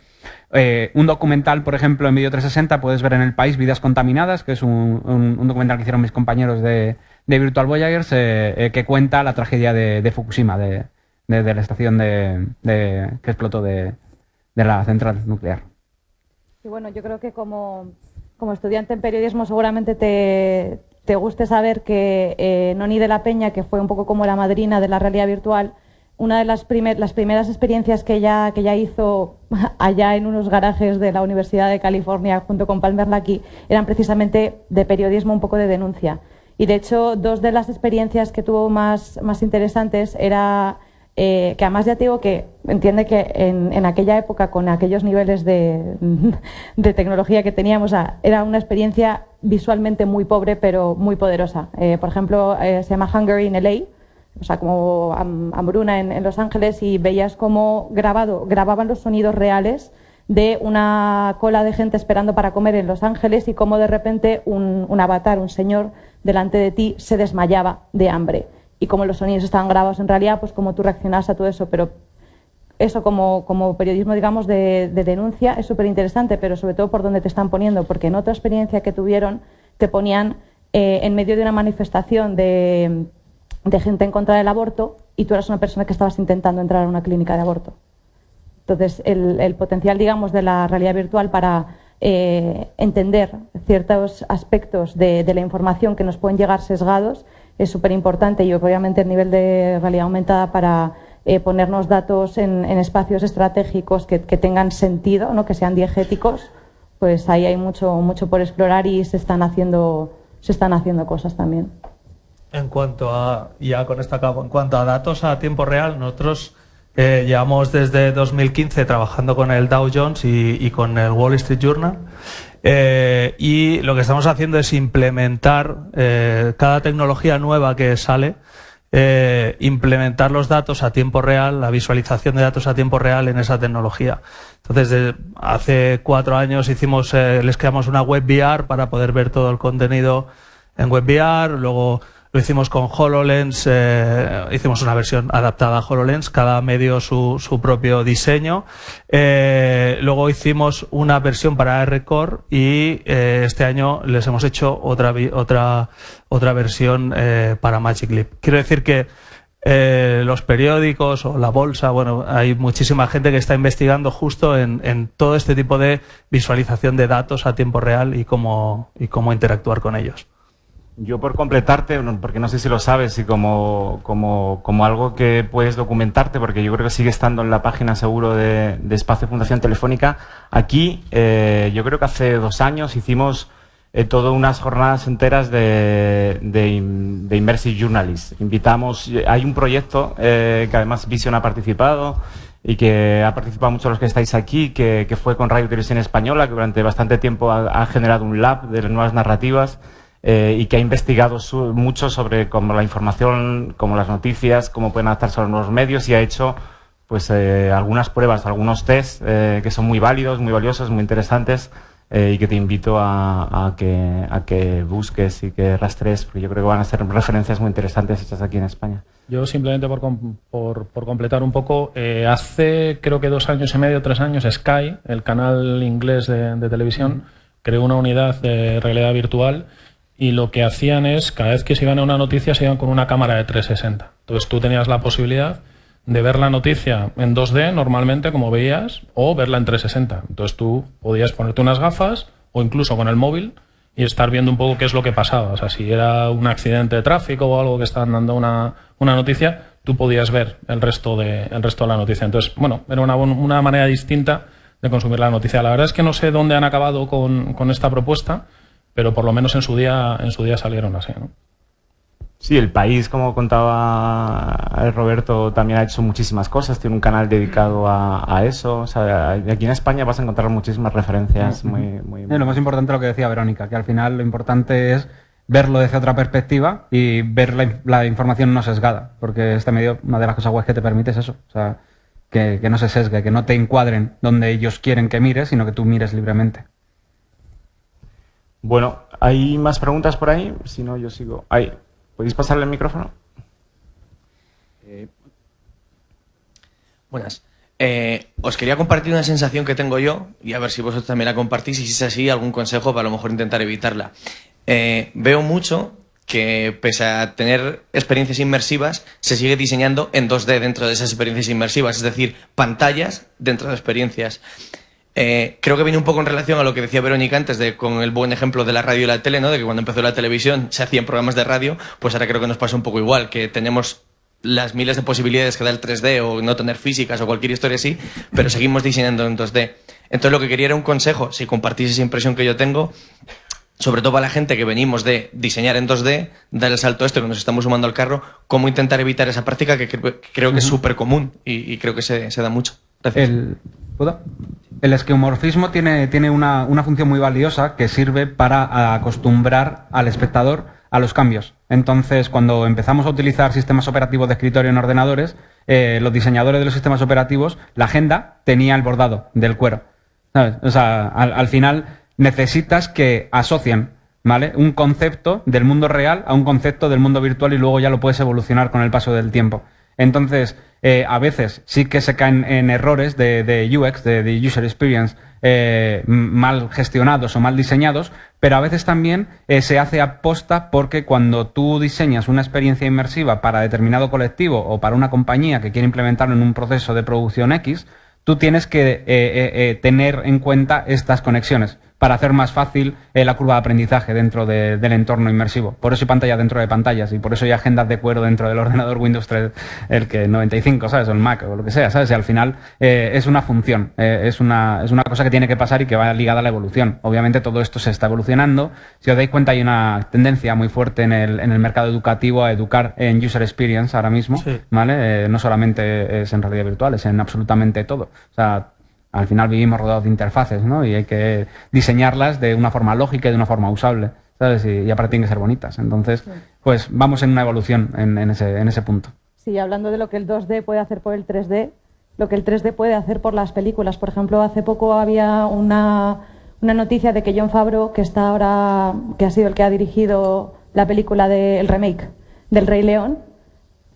Un documental, por ejemplo, en Vídeo 360 puedes ver en El País Vidas Contaminadas, que es un documental que hicieron mis compañeros de Virtual Voyagers, que cuenta la tragedia de Fukushima, de la estación que explotó de la central nuclear. Y bueno, yo creo que como estudiante en periodismo seguramente te guste saber que Noni de la Peña, que fue un poco como la madrina de la realidad virtual, una de las primeras experiencias que ella hizo allá en unos garajes de la Universidad de California junto con Palmer Luckey eran precisamente de periodismo, un poco de denuncia. Y de hecho, dos de las experiencias que tuvo más interesantes era que además ya te digo que entiende que en aquella época, con aquellos niveles de tecnología que teníamos, era una experiencia visualmente muy pobre pero muy poderosa. Por ejemplo, se llama Hungary en LA, o sea, como hambruna en Los Ángeles, y veías cómo grababan los sonidos reales de una cola de gente esperando para comer en Los Ángeles y cómo de repente un avatar, un señor delante de ti se desmayaba de hambre. Y como los sonidos estaban grabados en realidad, pues cómo tú reaccionas a todo eso. Pero eso como periodismo, digamos, de denuncia es súper interesante, pero sobre todo por dónde te están poniendo, porque en otra experiencia que tuvieron te ponían en medio de una manifestación de gente en contra del aborto y tú eras una persona que estabas intentando entrar a una clínica de aborto. Entonces, el potencial, digamos, de la realidad virtual para entender ciertos aspectos de la información que nos pueden llegar sesgados es súper importante, y obviamente el nivel de realidad aumentada para ponernos datos en espacios estratégicos que tengan sentido, ¿no? Que sean diegéticos, pues ahí hay mucho por explorar y se están haciendo cosas también. En cuanto a, ya con esto acabo, en cuanto a datos a tiempo real, nosotros llevamos desde 2015 trabajando con el Dow Jones y con el Wall Street Journal. Y lo que estamos haciendo es implementar cada tecnología nueva que sale, implementar los datos a tiempo real, la visualización de datos a tiempo real en esa tecnología. Entonces, hace 4 años les creamos una web VR para poder ver todo el contenido en web VR, luego lo hicimos con HoloLens, hicimos una versión adaptada a HoloLens, cada medio su propio diseño. Luego hicimos una versión para R-Core y este año les hemos hecho otra versión para Magic Leap. Quiero decir que los periódicos o la bolsa, bueno, hay muchísima gente que está investigando justo en todo este tipo de visualización de datos a tiempo real y cómo interactuar con ellos. Yo, por completarte, porque no sé si lo sabes, y como algo que puedes documentarte, porque yo creo que sigue estando en la página seguro de Espacio Fundación Telefónica, aquí yo creo que hace 2 años hicimos todas unas jornadas enteras de Immersive Journalists. Hay un proyecto que además Vision ha participado y que ha participado muchos de los que estáis aquí, que fue con Radio Televisión Española, que durante bastante tiempo ha generado un lab de las nuevas narrativas. Y que ha investigado mucho sobre cómo la información, cómo las noticias, cómo pueden adaptarse a los nuevos medios, y ha hecho pues algunas pruebas, algunos test que son muy válidos, muy valiosos, muy interesantes, y que te invito a que busques y que rastrees, porque yo creo que van a ser referencias muy interesantes hechas aquí en España. Yo simplemente por completar un poco, hace creo que 2 años y medio, 3 años, Sky, el canal inglés de televisión, creó una unidad de realidad virtual. Y lo que hacían es, cada vez que se iban a una noticia, se iban con una cámara de 360. Entonces tú tenías la posibilidad de ver la noticia en 2D normalmente, como veías, o verla en 360. Entonces tú podías ponerte unas gafas o incluso con el móvil y estar viendo un poco qué es lo que pasaba. O sea, si era un accidente de tráfico o algo que estaban dando una noticia, tú podías ver el resto de la noticia. Entonces, bueno, era una manera distinta de consumir la noticia. La verdad es que no sé dónde han acabado con esta propuesta, pero por lo menos en su día salieron así, ¿no? Sí, El País, como contaba Roberto, también ha hecho muchísimas cosas, tiene un canal dedicado a eso. O sea, aquí en España vas a encontrar muchísimas referencias muy lo más importante es lo que decía Verónica, que al final lo importante es verlo desde otra perspectiva y ver la información no sesgada, porque este medio, una de las cosas guays que te permite es eso, o sea, que no se sesgue, que no te encuadren donde ellos quieren que mires, sino que tú mires libremente. Bueno, ¿hay más preguntas por ahí? Si no, yo sigo. Ahí. ¿Podéis pasarle el micrófono? Buenas. Os quería compartir una sensación que tengo yo y a ver si vosotros también la compartís y si es así, algún consejo para a lo mejor intentar evitarla. Veo mucho que pese a tener experiencias inmersivas, se sigue diseñando en 2D dentro de esas experiencias inmersivas, es decir, pantallas dentro de experiencias. Creo que viene un poco en relación a lo que decía Verónica antes, con el buen ejemplo de la radio y la tele, ¿no? De que cuando empezó la televisión se hacían programas de radio, pues ahora creo que nos pasa un poco igual, que tenemos las miles de posibilidades que da el 3D o no tener físicas o cualquier historia así, pero seguimos diseñando en 2D. Entonces lo que quería era un consejo, si compartís esa impresión que yo tengo, sobre todo para la gente que venimos de diseñar en 2D, dar el salto que nos estamos sumando al carro, cómo intentar evitar esa práctica que creo que es súper común y creo que se da mucho. Gracias. El esquemorfismo tiene una función muy valiosa que sirve para acostumbrar al espectador a los cambios. Entonces, cuando empezamos a utilizar sistemas operativos de escritorio en ordenadores, los diseñadores de los sistemas operativos, la agenda tenía el bordado del cuero, ¿sabes? O sea, al final necesitas que asocien, ¿vale?, un concepto del mundo real a un concepto del mundo virtual y luego ya lo puedes evolucionar con el paso del tiempo. Entonces, a veces sí que se caen en errores de UX, de User Experience, mal gestionados o mal diseñados, pero a veces también se hace aposta porque cuando tú diseñas una experiencia inmersiva para determinado colectivo o para una compañía que quiere implementarlo en un proceso de producción X, tú tienes que tener en cuenta estas conexiones para hacer más fácil la curva de aprendizaje dentro del entorno inmersivo. Por eso hay pantallas dentro de pantallas y por eso hay agendas de cuero dentro del ordenador Windows 3, el que 95, ¿sabes? O el Mac o lo que sea, ¿sabes? Y al final es una función, es una cosa que tiene que pasar y que va ligada a la evolución. Obviamente todo esto se está evolucionando. Si os dais cuenta hay una tendencia muy fuerte en el mercado educativo a educar en User Experience ahora mismo, sí, ¿vale? No solamente es en realidad virtual, es en absolutamente todo. O sea, al final vivimos rodeados de interfaces, ¿no? Y hay que diseñarlas de una forma lógica y de una forma usable, ¿sabes? Y aparte tienen que ser bonitas. Entonces, sí, pues vamos en una evolución en ese punto. Sí, hablando de lo que el 2D puede hacer por el 3D, lo que el 3D puede hacer por las películas. Por ejemplo, hace poco había una noticia de que Jon Favreau, que está ahora, que ha sido el que ha dirigido la película del remake del Rey León,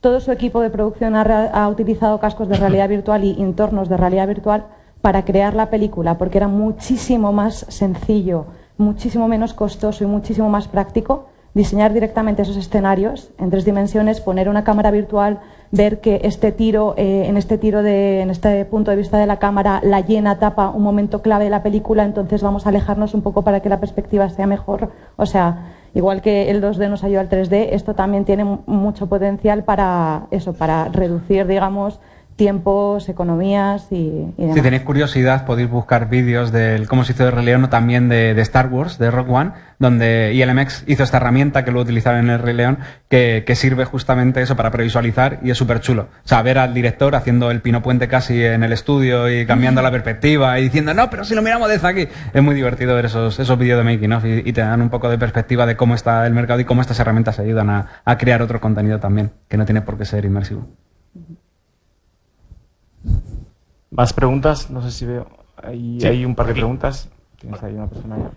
todo su equipo de producción ha utilizado cascos de realidad virtual y entornos de realidad virtual para crear la película, porque era muchísimo más sencillo, muchísimo menos costoso y muchísimo más práctico diseñar directamente esos escenarios en 3 dimensiones, poner una cámara virtual, ver que en este punto de vista de la cámara, la llena tapa un momento clave de la película, entonces vamos a alejarnos un poco para que la perspectiva sea mejor. O sea, igual que el 2D nos ayuda al 3D, esto también tiene mucho potencial para eso, para reducir, digamos, tiempos, economías y demás. Si tenéis curiosidad podéis buscar vídeos del cómo se hizo de Rey León o también de Star Wars, de Rogue One, donde ILMX hizo esta herramienta que luego utilizaron en el Rey León que sirve justamente eso para previsualizar y es súper chulo. O sea, ver al director haciendo el pino puente casi en el estudio y cambiando la perspectiva y diciendo, no, pero si lo miramos desde aquí. Es muy divertido ver esos vídeos de making of y te dan un poco de perspectiva de cómo está el mercado y cómo estas herramientas ayudan a crear otro contenido también, que no tiene por qué ser inmersivo. ¿Más preguntas? No sé si veo. Hay un par de preguntas. ¿Tienes ahí una persona ya?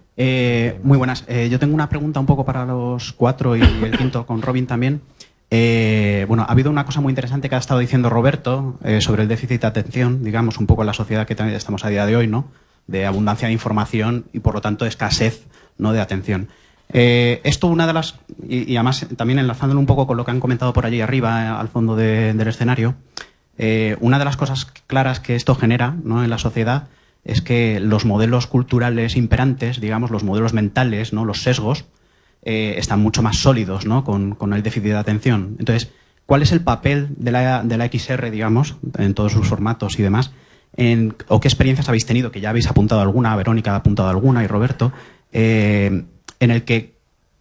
Muy buenas. Yo tengo una pregunta un poco para los 4 y el quinto con Robin también. Bueno, ha habido una cosa muy interesante que ha estado diciendo Roberto sobre el déficit de atención, digamos, un poco en la sociedad que estamos a día de hoy, ¿no? De abundancia de información y, por lo tanto, escasez, ¿no?, de atención. Esto, una de las... Y además, también enlazándolo un poco con lo que han comentado por allí arriba, al fondo del escenario, una de las cosas claras que esto genera, ¿no?, en la sociedad es que los modelos culturales imperantes, digamos, los modelos mentales, ¿no?, los sesgos, están mucho más sólidos, ¿no?, con el déficit de atención. Entonces, ¿cuál es el papel de la XR, digamos, en todos sus formatos y demás? ¿O qué experiencias habéis tenido? Que ya habéis apuntado alguna, Verónica ha apuntado alguna y Roberto, en el que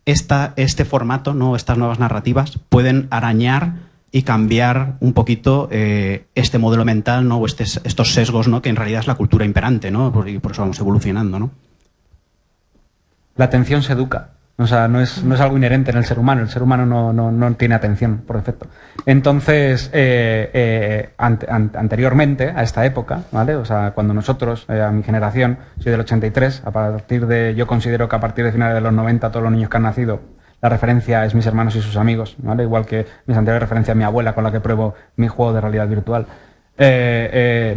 este formato, ¿no?, estas nuevas narrativas pueden arañar y cambiar un poquito este modelo mental, ¿no?, o estos sesgos, ¿no?, que en realidad es la cultura imperante, ¿no?, y por eso vamos evolucionando, ¿no? La atención se educa. O sea, no es algo inherente en el ser humano. El ser humano no tiene atención, por defecto. Entonces, anteriormente a esta época, ¿vale? O sea, cuando nosotros, a mi generación, soy del 83, yo considero que a partir de finales de los 90 todos los niños que han nacido, la referencia es mis hermanos y sus amigos, ¿vale? Igual que mis anteriores referencias, mi abuela con la que pruebo mi juego de realidad virtual. Creo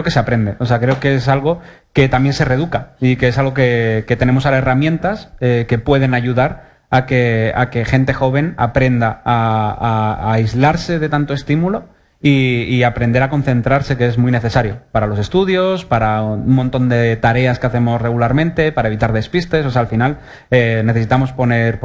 que se aprende, o sea, creo que es algo que también se reeduca y que es algo que tenemos ahora herramientas que pueden ayudar a que gente joven aprenda a aislarse de tanto estímulo y aprender a concentrarse, que es muy necesario para los estudios, para un montón de tareas que hacemos regularmente, para evitar despistes. O sea, al final necesitamos poner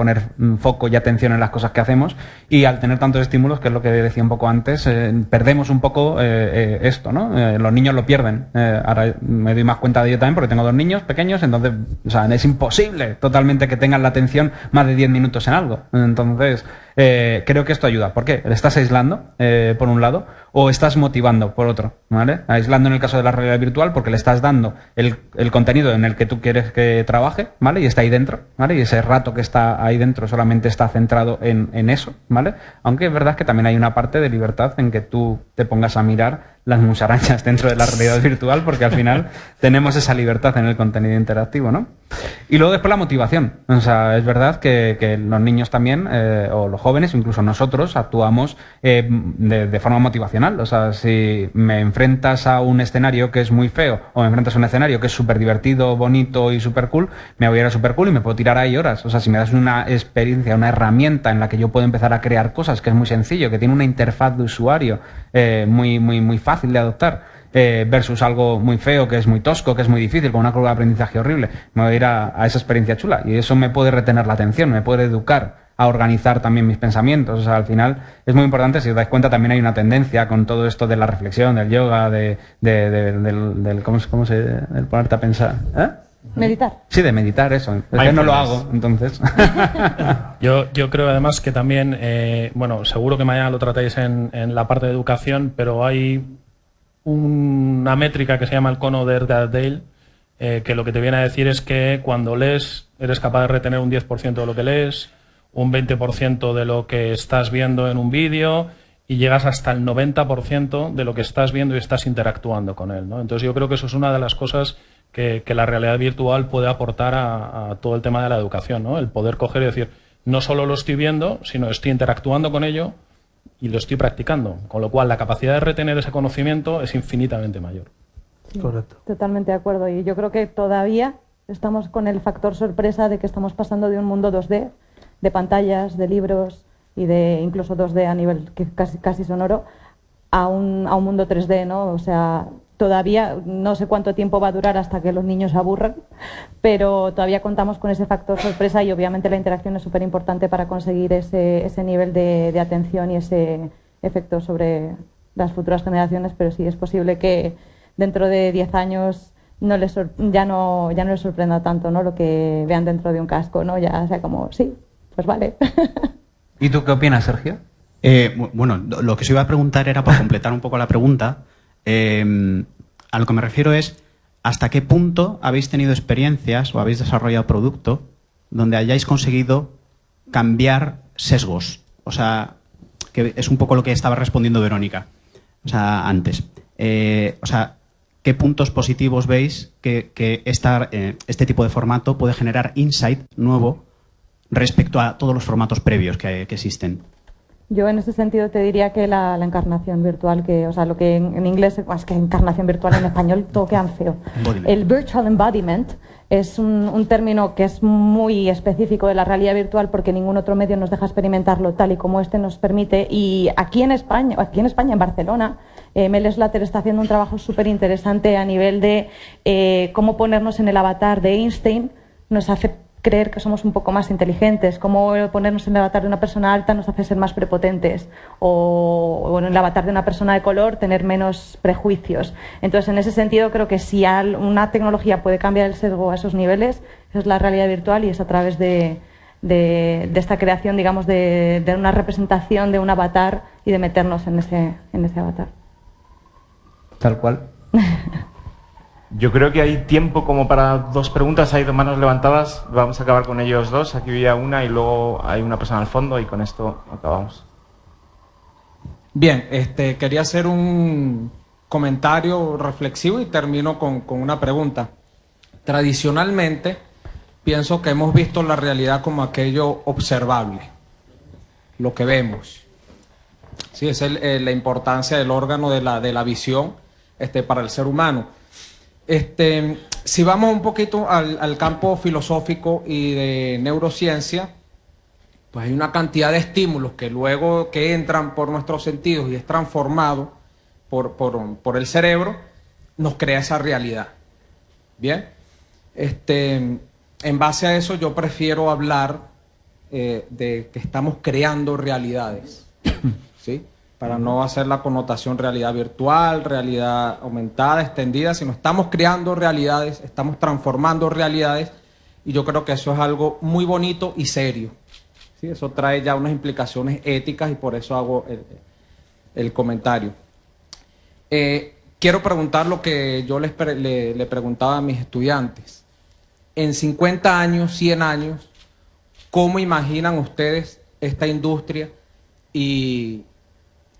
foco y atención en las cosas que hacemos, y al tener tantos estímulos, que es lo que decía un poco antes, perdemos un poco esto, ¿no? Los niños lo pierden. Ahora me doy más cuenta de ello también porque tengo 2 niños pequeños, entonces, o sea, es imposible totalmente que tengan la atención más de 10 minutos en algo. Entonces, creo que esto ayuda. ¿Por qué? ¿Le estás aislando, por un lado, o estás motivando, por otro? ¿Vale? Aislando en el caso de la realidad virtual porque le estás dando el contenido en el que tú quieres que trabaje, ¿vale? Y está ahí dentro, ¿vale? Y ese rato que está ahí dentro solamente está centrado en eso, ¿vale? Aunque es verdad que también hay una parte de libertad en que tú te pongas a mirar las musarañas dentro de la realidad virtual, porque al final tenemos esa libertad en el contenido interactivo, ¿no? Y luego después la motivación. O sea, es verdad que los niños también, o los jóvenes, incluso nosotros, actuamos de forma motivacional. O sea, si me enfrentas a un escenario que es muy feo, o me enfrentas a un escenario que es súper divertido, bonito y súper cool, me voy a ir a súper cool y me puedo tirar ahí horas. O sea, si me das una experiencia, una herramienta en la que yo puedo empezar a crear cosas, que es muy sencillo, que tiene una interfaz de usuario muy fácil de adoptar, versus algo muy feo, que es muy tosco, que es muy difícil, con una curva de aprendizaje horrible, me voy a ir a esa experiencia chula, y eso me puede retener la atención, me puede educar a organizar también mis pensamientos. O sea, al final es muy importante. Si os dais cuenta, también hay una tendencia con todo esto de la reflexión, del yoga, del ponerte a pensar, Meditar. Sí, de meditar, eso. Es que no lo hago, entonces. Yo creo además que también, bueno, seguro que mañana lo tratáis en la parte de educación, pero hay una métrica que se llama el cono de Airdale, que lo que te viene a decir es que cuando lees eres capaz de retener un 10% de lo que lees, un 20% de lo que estás viendo en un vídeo, y llegas hasta el 90% de lo que estás viendo y estás interactuando con él, ¿no? Entonces yo creo que eso es una de las cosas que la realidad virtual puede aportar a todo el tema de la educación, ¿no? El poder coger y decir, no solo lo estoy viendo, sino estoy interactuando con ello y lo estoy practicando, con lo cual la capacidad de retener ese conocimiento es infinitamente mayor. Sí, correcto. Totalmente de acuerdo, y yo creo que todavía estamos con el factor sorpresa de que estamos pasando de un mundo 2D, de pantallas, de libros y de incluso 2D a nivel que casi sonoro, a un mundo 3D, ¿no? O sea, todavía no sé cuánto tiempo va a durar hasta que los niños se aburran, pero todavía contamos con ese factor sorpresa, y obviamente la interacción es súper importante para conseguir ese nivel de atención y ese efecto sobre las futuras generaciones. Pero sí es posible que dentro de 10 años ya no les sorprenda tanto, ¿no? Lo que vean dentro de un casco, ¿no? Ya sea como, sí, pues vale. ¿Y tú qué opinas, Sergio? Bueno, lo que os iba a preguntar era, para completar un poco la pregunta, a lo que me refiero es, ¿hasta qué punto habéis tenido experiencias o habéis desarrollado producto donde hayáis conseguido cambiar sesgos? O sea, que es un poco lo que estaba respondiendo Verónica, o sea, antes. O sea, ¿qué puntos positivos veis que este tipo de formato puede generar insight nuevo respecto a todos los formatos previos que existen? Yo en ese sentido te diría que la encarnación virtual, o sea, lo que en inglés es que encarnación virtual, en español todo queda feo. El virtual embodiment es un término que es muy específico de la realidad virtual, porque ningún otro medio nos deja experimentarlo tal y como este nos permite. Y aquí en España, en Barcelona, Mel Slater está haciendo un trabajo súper interesante a nivel de cómo ponernos en el avatar de Einstein nos hace creer que somos un poco más inteligentes, cómo ponernos en el avatar de una persona alta nos hace ser más prepotentes, o en el avatar de una persona de color tener menos prejuicios. Entonces, en ese sentido, creo que si una tecnología puede cambiar el sesgo a esos niveles, es la realidad virtual, y es a través de esta creación, digamos, de una representación de un avatar y de meternos en ese avatar. Tal cual. Yo creo que hay tiempo como para 2 preguntas. Hay 2 manos levantadas. Vamos a acabar con ellos 2. Aquí había una y luego hay una persona al fondo, y con esto acabamos. Bien, quería hacer un comentario reflexivo y termino con una pregunta. Tradicionalmente, pienso que hemos visto la realidad como aquello observable, lo que vemos. Sí, esa es la importancia del órgano de la visión para el ser humano. Si vamos un poquito al campo filosófico y de neurociencia, pues hay una cantidad de estímulos que luego que entran por nuestros sentidos y es transformado por el cerebro, nos crea esa realidad. Bien, en base a eso yo prefiero hablar de que estamos creando realidades, ¿sí? Para no hacer la connotación realidad virtual, realidad aumentada, extendida, sino estamos creando realidades, estamos transformando realidades, y yo creo que eso es algo muy bonito y serio, ¿sí? Eso trae ya unas implicaciones éticas y por eso hago el comentario. Quiero preguntar lo que yo le preguntaba a mis estudiantes. En 50 años, 100 años, ¿cómo imaginan ustedes esta industria y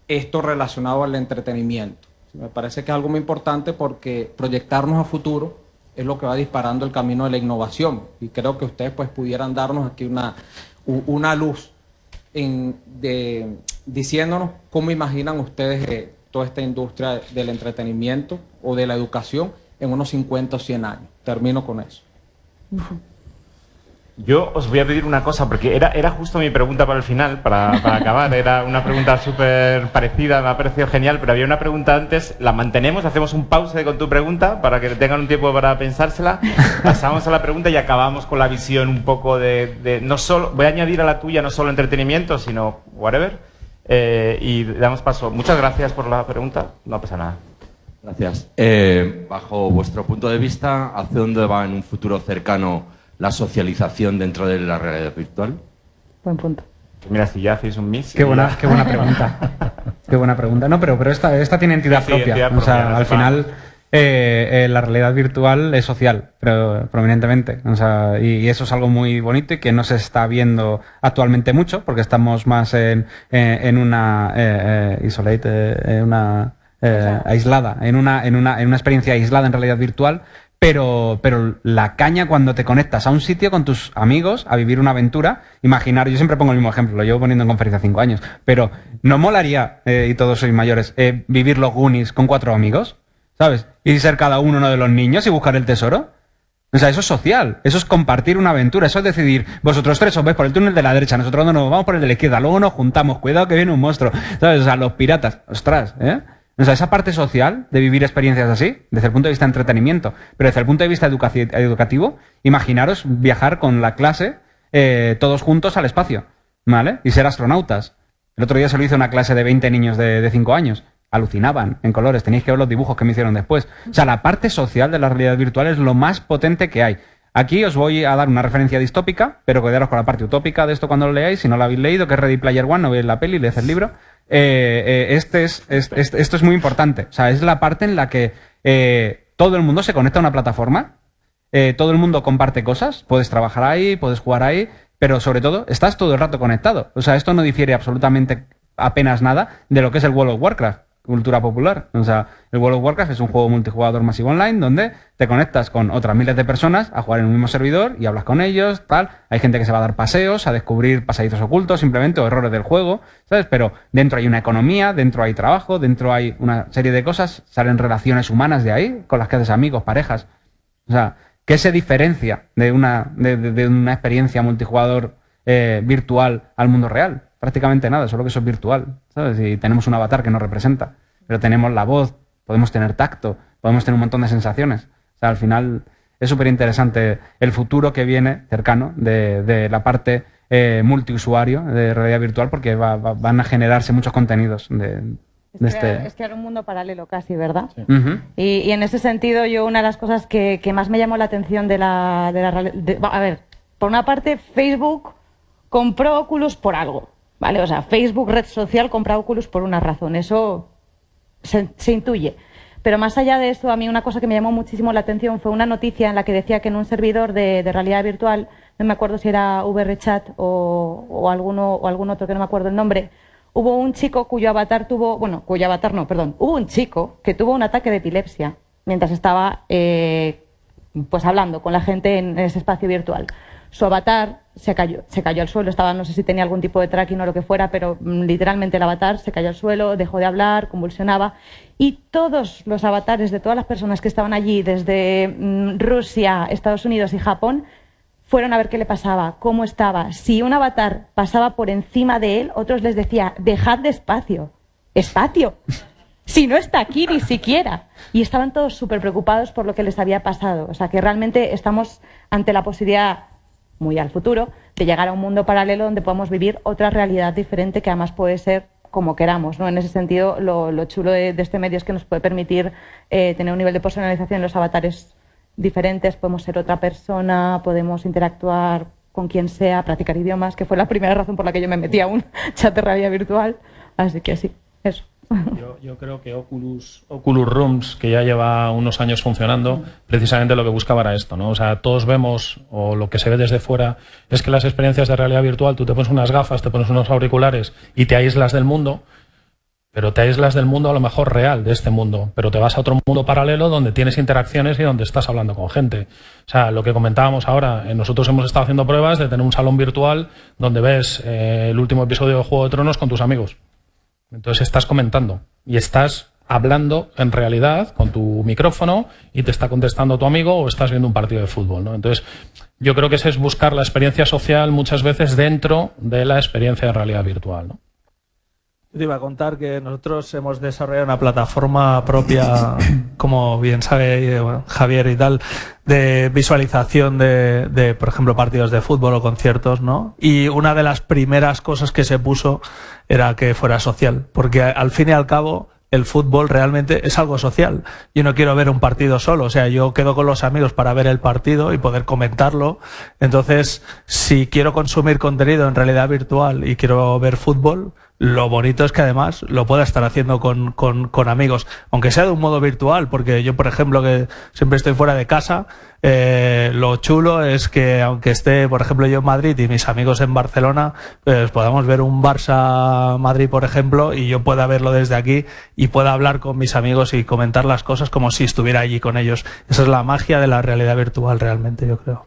esto relacionado al entretenimiento? Me parece que es algo muy importante porque proyectarnos a futuro es lo que va disparando el camino de la innovación, y creo que ustedes pues pudieran darnos aquí una luz diciéndonos cómo imaginan ustedes toda esta industria del entretenimiento o de la educación en unos 50 o 100 años. Termino con eso. Yo os voy a pedir una cosa, porque era justo mi pregunta para el final, para acabar. Era una pregunta súper parecida, me ha parecido genial, pero había una pregunta antes. La mantenemos, hacemos un pause con tu pregunta para que tengan un tiempo para pensársela. Pasamos a la pregunta y acabamos con la visión un poco de no solo, voy a añadir a la tuya no solo entretenimiento, sino whatever. Y damos paso. Muchas gracias por la pregunta. No pasa nada. Gracias. Bajo vuestro punto de vista, ¿hacia dónde va en un futuro cercano la socialización dentro de la realidad virtual? Buen punto. Mira, si ya hacéis un mix. Qué buena pregunta. Qué buena pregunta. No, pero esta tiene entidad propia. Entidad o sea, propia, al final la realidad virtual es social, pero prominentemente. O sea, y eso es algo muy bonito y que no se está viendo actualmente mucho, porque estamos más en una aislada, en una experiencia aislada en realidad virtual. Pero la caña cuando te conectas a un sitio con tus amigos a vivir una aventura, imaginar, yo siempre pongo el mismo ejemplo, lo llevo poniendo en conferencia 5 años, pero ¿no molaría, y todos sois mayores, vivir los Goonies con 4 amigos? ¿Sabes? Y ser cada uno de los niños y buscar el tesoro. O sea, eso es social, eso es compartir una aventura, eso es decidir, vosotros 3 os vais por el túnel de la derecha, nosotros no nos vamos por el de la izquierda, luego nos juntamos, cuidado que viene un monstruo, ¿sabes? O sea, los piratas, ostras, O sea, esa parte social de vivir experiencias así, desde el punto de vista de entretenimiento, pero desde el punto de vista educativo, imaginaros viajar con la clase todos juntos al espacio, ¿vale? Y ser astronautas. El otro día se lo hizo una clase de 20 niños de 5 años. Alucinaban en colores, tenéis que ver los dibujos que me hicieron después. O sea, la parte social de la realidad virtual es lo más potente que hay. Aquí os voy a dar una referencia distópica, pero quedaros con la parte utópica de esto cuando lo leáis, si no lo habéis leído, que es Ready Player One, no veis la peli, leed el libro. Esto es muy importante. O sea, es la parte en la que todo el mundo se conecta a una plataforma, todo el mundo comparte cosas, puedes trabajar ahí, puedes jugar ahí, pero sobre todo estás todo el rato conectado. O sea, esto no difiere absolutamente apenas nada de lo que es el World of Warcraft, cultura popular. O sea, el World of Warcraft es un juego multijugador masivo online donde te conectas con otras miles de personas a jugar en un mismo servidor y hablas con ellos, tal. Hay gente que se va a dar paseos, a descubrir pasadizos ocultos simplemente o errores del juego, ¿sabes? Pero dentro hay una economía, dentro hay trabajo, dentro hay una serie de cosas, salen relaciones humanas de ahí con las que haces amigos, parejas. O sea, ¿qué se diferencia de una experiencia multijugador virtual al mundo real? Prácticamente nada, solo que eso es virtual, ¿sabes? Y tenemos un avatar que nos representa, pero tenemos la voz, podemos tener tacto, podemos tener un montón de sensaciones. O sea, al final es súper interesante el futuro que viene cercano de la parte multiusuario de realidad virtual, porque van a generarse muchos contenidos Es crear un mundo paralelo casi, ¿verdad? Sí. Y en ese sentido, yo una de las cosas que más me llamó la atención a ver, por una parte, Facebook compró Oculus por algo, ¿vale? O sea, Facebook, red social, compra Oculus por una razón, eso se intuye. Pero más allá de eso, a mí una cosa que me llamó muchísimo la atención fue una noticia en la que decía que en un servidor de realidad virtual, no me acuerdo si era VRChat o algún otro que no me acuerdo el nombre, hubo un chico cuyo avatar tuvo, hubo un chico que tuvo un ataque de epilepsia mientras estaba pues hablando con la gente en ese espacio virtual. Su avatar se cayó al suelo, no sé si tenía algún tipo de tracking o lo que fuera, pero literalmente el avatar se cayó al suelo, dejó de hablar, convulsionaba, y todos los avatares de todas las personas que estaban allí, desde Rusia, Estados Unidos y Japón, fueron a ver qué le pasaba, cómo estaba. Si un avatar pasaba por encima de él, otros les decía, dejad despacio. ¿Espacio? Si no está aquí ni siquiera. Y estaban todos súper preocupados por lo que les había pasado. O sea que realmente estamos ante la posibilidad, muy al futuro, de llegar a un mundo paralelo donde podamos vivir otra realidad diferente que además puede ser como queramos, ¿no? En ese sentido, lo chulo de este medio es que nos puede permitir tener un nivel de personalización en los avatares diferentes. Podemos ser otra persona, podemos interactuar con quien sea, practicar idiomas, que fue la primera razón por la que yo me metí a un chat de realidad virtual. Así que sí, eso. Yo creo que Oculus Rooms, que ya lleva unos años funcionando, precisamente lo que buscaba era esto, ¿no? O sea, todos vemos, o lo que se ve desde fuera, es que las experiencias de realidad virtual, tú te pones unas gafas, te pones unos auriculares y te aíslas del mundo, pero te aíslas del mundo a lo mejor real, de este mundo, pero te vas a otro mundo paralelo donde tienes interacciones y donde estás hablando con gente. O sea, lo que comentábamos ahora, nosotros hemos estado haciendo pruebas de tener un salón virtual donde ves el último episodio de Juego de Tronos con tus amigos. Entonces estás comentando y estás hablando en realidad con tu micrófono y te está contestando tu amigo o estás viendo un partido de fútbol, ¿no? Entonces yo creo que ese es buscar la experiencia social muchas veces dentro de la experiencia de realidad virtual, ¿no? Te iba a contar que nosotros hemos desarrollado una plataforma propia, como bien sabe Javier y tal, de visualización de, por ejemplo, partidos de fútbol o conciertos, ¿no? Y una de las primeras cosas que se puso era que fuera social, porque al fin y al cabo el fútbol realmente es algo social. Yo no quiero ver un partido solo, o sea, yo quedo con los amigos para ver el partido y poder comentarlo. Entonces, si quiero consumir contenido en realidad virtual y quiero ver fútbol, lo bonito es que además lo pueda estar haciendo con amigos, aunque sea de un modo virtual, porque yo, por ejemplo, que siempre estoy fuera de casa, lo chulo es que aunque esté, por ejemplo, yo en Madrid y mis amigos en Barcelona, pues podamos ver un Barça-Madrid, por ejemplo, y yo pueda verlo desde aquí y pueda hablar con mis amigos y comentar las cosas como si estuviera allí con ellos. Esa es la magia de la realidad virtual realmente, yo creo.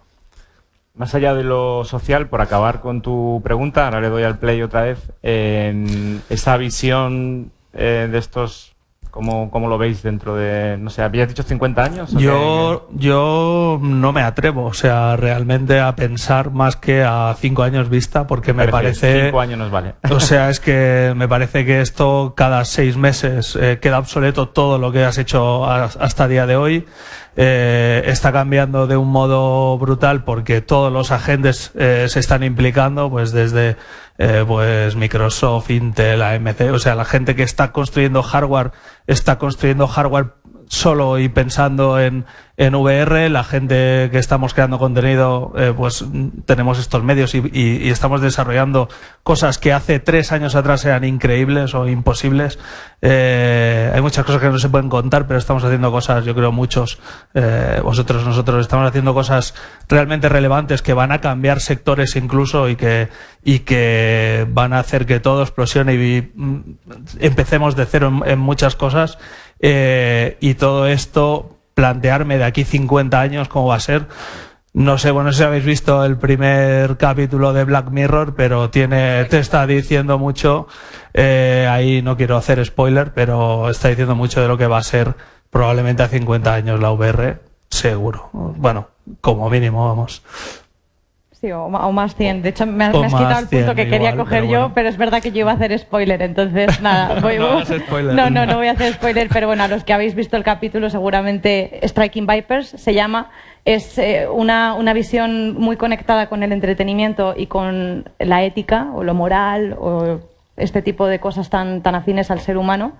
Más allá de lo social, por acabar con tu pregunta, ahora le doy al play otra vez, esa visión de estos, ¿cómo lo veis dentro de, no sé, habías dicho 50 años? Yo no me atrevo, o sea, realmente a pensar más que a 5 años vista, porque me parece... 5 años nos vale. O sea, es que me parece que esto cada 6 meses queda obsoleto todo lo que has hecho hasta el día de hoy. Está cambiando de un modo brutal porque todos los agentes se están implicando, pues desde pues Microsoft, Intel, AMD, o sea, la gente que está construyendo hardware solo y pensando en VR, la gente que estamos creando contenido, pues tenemos estos medios y estamos desarrollando cosas que hace 3 años atrás eran increíbles o imposibles. Hay muchas cosas que no se pueden contar, pero estamos haciendo cosas, yo creo nosotros estamos haciendo cosas realmente relevantes que van a cambiar sectores incluso y que van a hacer que todo explosione y empecemos de cero en muchas cosas. Y todo esto, plantearme de aquí 50 años cómo va a ser. No sé, bueno, no sé si habéis visto el primer capítulo de Black Mirror, pero te está diciendo mucho, ahí no quiero hacer spoiler, pero está diciendo mucho de lo que va a ser probablemente a 50 años la VR, seguro. Bueno, como mínimo, vamos. Sí, o más 100. De hecho, me has quitado el punto que quería coger yo, pero es verdad que yo iba a hacer spoiler, entonces nada. No voy a hacer spoiler, pero bueno, a los que habéis visto el capítulo, seguramente Striking Vipers se llama. Es una visión muy conectada con el entretenimiento y con la ética o lo moral o este tipo de cosas tan afines al ser humano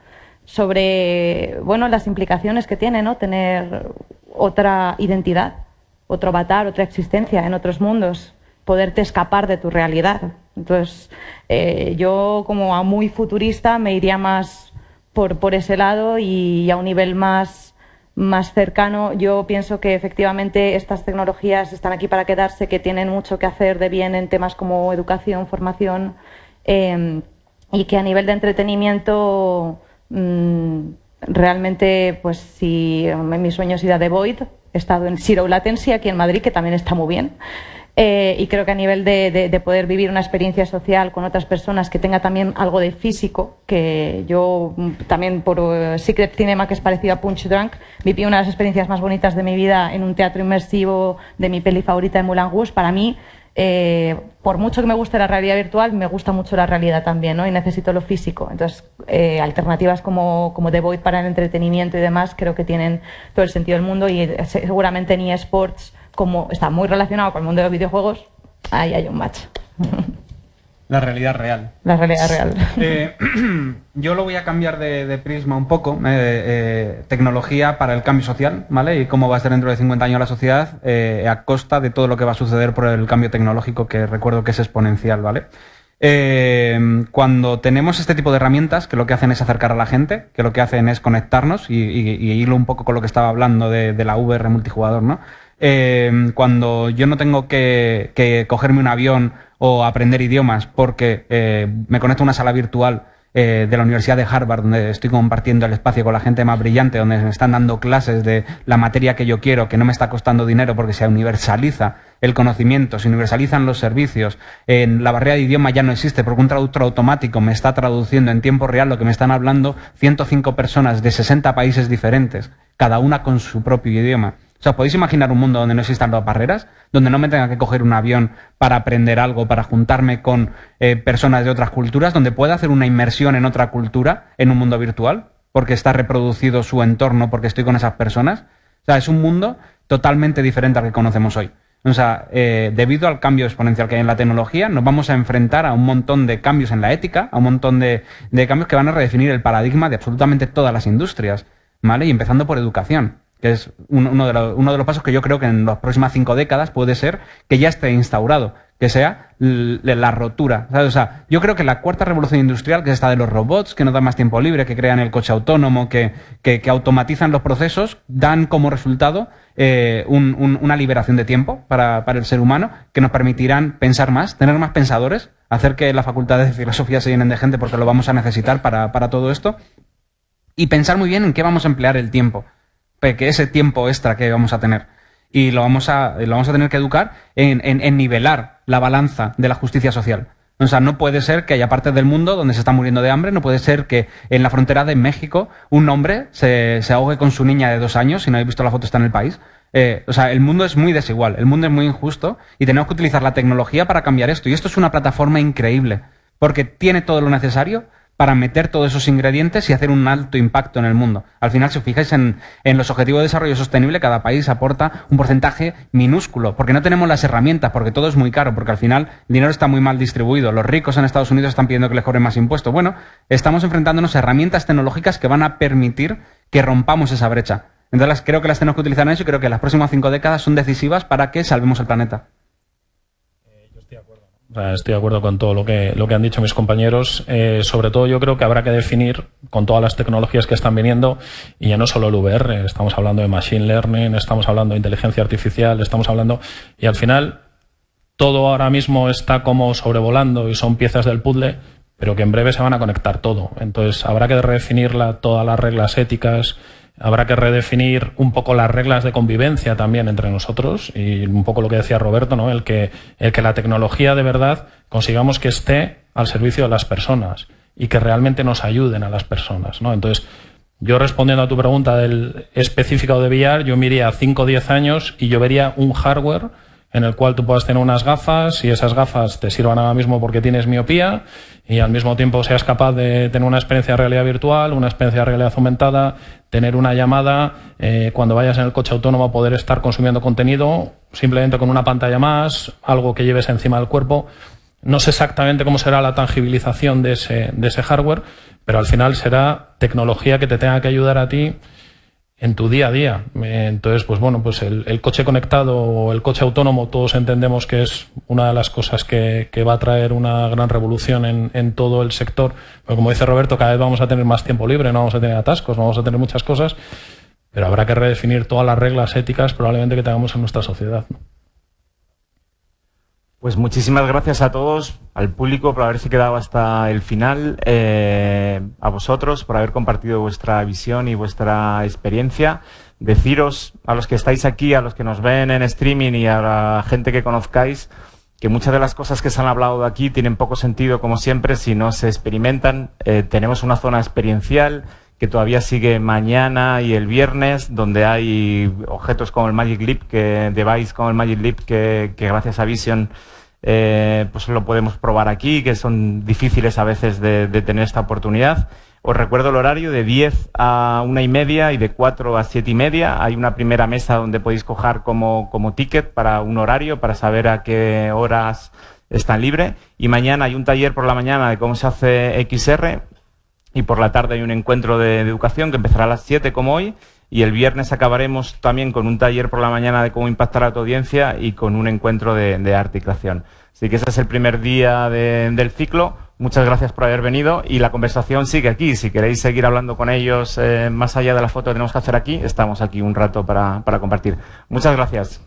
sobre, bueno, las implicaciones que tiene, ¿no? Tener otra identidad, otro avatar, otra existencia en otros mundos, poderte escapar de tu realidad. Entonces, yo como muy futurista me iría más por ese lado y a un nivel más cercano. Yo pienso que efectivamente estas tecnologías están aquí para quedarse, que tienen mucho que hacer de bien en temas como educación, formación, y que a nivel de entretenimiento realmente, pues si mi sueño es ir a The Void, he estado en Zero Latency aquí en Madrid, que también está muy bien, Y creo que a nivel de poder vivir una experiencia social con otras personas que tenga también algo de físico, que yo también por Secret Cinema, que es parecido a Punch Drunk, viví una de las experiencias más bonitas de mi vida en un teatro inmersivo de mi peli favorita de Moulin Rouge. Para mí, por mucho que me guste la realidad virtual, me gusta mucho la realidad también, ¿no? Y necesito lo físico. Entonces, alternativas como The Void para el entretenimiento y demás creo que tienen todo el sentido del mundo, y seguramente en eSports, como está muy relacionado con el mundo de los videojuegos, ahí hay un match. La realidad real. La realidad real. Yo lo voy a cambiar de prisma un poco. Tecnología para el cambio social, ¿vale? Y cómo va a ser dentro de 50 años la sociedad a costa de todo lo que va a suceder por el cambio tecnológico, que recuerdo que es exponencial, ¿vale? Cuando tenemos este tipo de herramientas, que lo que hacen es acercar a la gente, que lo que hacen es conectarnos, y hilo un poco con lo que estaba hablando de la VR multijugador, ¿no? Cuando yo no tengo que cogerme un avión o aprender idiomas porque me conecto a una sala virtual de la Universidad de Harvard, donde estoy compartiendo el espacio con la gente más brillante, donde me están dando clases de la materia que yo quiero, que no me está costando dinero porque se universaliza el conocimiento, se universalizan los servicios, la barrera de idioma ya no existe porque un traductor automático me está traduciendo en tiempo real lo que me están hablando 105 personas de 60 países diferentes, cada una con su propio idioma. O sea, ¿podéis imaginar un mundo donde no existan las barreras? Donde no me tenga que coger un avión para aprender algo, para juntarme con personas de otras culturas, donde pueda hacer una inmersión en otra cultura, en un mundo virtual, porque está reproducido su entorno, porque estoy con esas personas. O sea, es un mundo totalmente diferente al que conocemos hoy. O sea, debido al cambio exponencial que hay en la tecnología, nos vamos a enfrentar a un montón de cambios en la ética, a un montón de cambios que van a redefinir el paradigma de absolutamente todas las industrias, ¿vale? Y empezando por educación, que es uno de los pasos que yo creo que en las próximas 5 décadas puede ser que ya esté instaurado, que sea la rotura, ¿sabes? O sea, yo creo que la cuarta revolución industrial, que es esta de los robots, que nos dan más tiempo libre, que crean el coche autónomo, que automatizan los procesos, dan como resultado una liberación de tiempo para el ser humano, que nos permitirán pensar más, tener más pensadores, hacer que las facultades de filosofía se llenen de gente porque lo vamos a necesitar para todo esto, y pensar muy bien en qué vamos a emplear el tiempo, que ese tiempo extra que vamos a tener. Y lo vamos a tener que educar en nivelar la balanza de la justicia social. O sea, no puede ser que haya partes del mundo donde se está muriendo de hambre, no puede ser que en la frontera de México un hombre se ahogue con su niña de 2 años, si no habéis visto la foto está en el país. O sea, el mundo es muy desigual, el mundo es muy injusto y tenemos que utilizar la tecnología para cambiar esto. Y esto es una plataforma increíble, porque tiene todo lo necesario para meter todos esos ingredientes y hacer un alto impacto en el mundo. Al final, si os fijáis en los Objetivos de Desarrollo Sostenible, cada país aporta un porcentaje minúsculo, porque no tenemos las herramientas, porque todo es muy caro, porque al final el dinero está muy mal distribuido. Los ricos en Estados Unidos están pidiendo que les cobren más impuestos. Bueno, estamos enfrentándonos a herramientas tecnológicas que van a permitir que rompamos esa brecha. Entonces, creo que las tenemos que utilizar en eso y creo que las próximas 5 décadas son decisivas para que salvemos el planeta. Estoy de acuerdo con todo lo que han dicho mis compañeros. Sobre todo yo creo que habrá que definir con todas las tecnologías que están viniendo, y ya no solo el VR, estamos hablando de Machine Learning, estamos hablando de inteligencia artificial, estamos hablando... Y al final todo ahora mismo está como sobrevolando y son piezas del puzzle, pero que en breve se van a conectar todo. Entonces habrá que redefinir todas las reglas éticas, habrá que redefinir un poco las reglas de convivencia también entre nosotros, y un poco lo que decía Roberto, ¿no? El que la tecnología de verdad consigamos que esté al servicio de las personas y que realmente nos ayuden a las personas, ¿no? Entonces, yo respondiendo a tu pregunta del específico de VR, yo me iría a 5 o 10 años y yo vería un hardware en el cual tú puedas tener unas gafas y esas gafas te sirvan ahora mismo porque tienes miopía, y al mismo tiempo seas capaz de tener una experiencia de realidad virtual, una experiencia de realidad aumentada, tener una llamada, cuando vayas en el coche autónomo poder estar consumiendo contenido simplemente con una pantalla más, algo que lleves encima del cuerpo. No sé exactamente cómo será la tangibilización de ese hardware, pero al final será tecnología que te tenga que ayudar a ti en tu día a día. Entonces, pues bueno, pues el coche conectado o el coche autónomo, todos entendemos que es una de las cosas que va a traer una gran revolución en todo el sector. Pero como dice Roberto, cada vez vamos a tener más tiempo libre, no vamos a tener atascos, no vamos a tener muchas cosas, pero habrá que redefinir todas las reglas éticas probablemente que tengamos en nuestra sociedad, ¿no? Pues muchísimas gracias a todos, al público por haberse quedado hasta el final, a vosotros por haber compartido vuestra visión y vuestra experiencia. Deciros a los que estáis aquí, a los que nos ven en streaming y a la gente que conozcáis, que muchas de las cosas que se han hablado de aquí tienen poco sentido, como siempre, si no se experimentan. Tenemos una zona experiencial que todavía sigue mañana y el viernes, donde hay objetos como el Magic Leap, device como el Magic Leap, que gracias a Vision pues lo podemos probar aquí, que son difíciles a veces de tener esta oportunidad. Os recuerdo el horario: de 10 a 1:30 y de 4 a 7:30. Hay una primera mesa donde podéis coger como ticket para un horario, para saber a qué horas están libres. Y mañana hay un taller por la mañana de cómo se hace XR, y por la tarde hay un encuentro de educación que empezará a las 7 como hoy. Y el viernes acabaremos también con un taller por la mañana de cómo impactar a tu audiencia y con un encuentro de arte y creación. Así que ese es el primer día del ciclo. Muchas gracias por haber venido y la conversación sigue aquí. Si queréis seguir hablando con ellos más allá de la foto que tenemos que hacer aquí, estamos aquí un rato para compartir. Muchas gracias.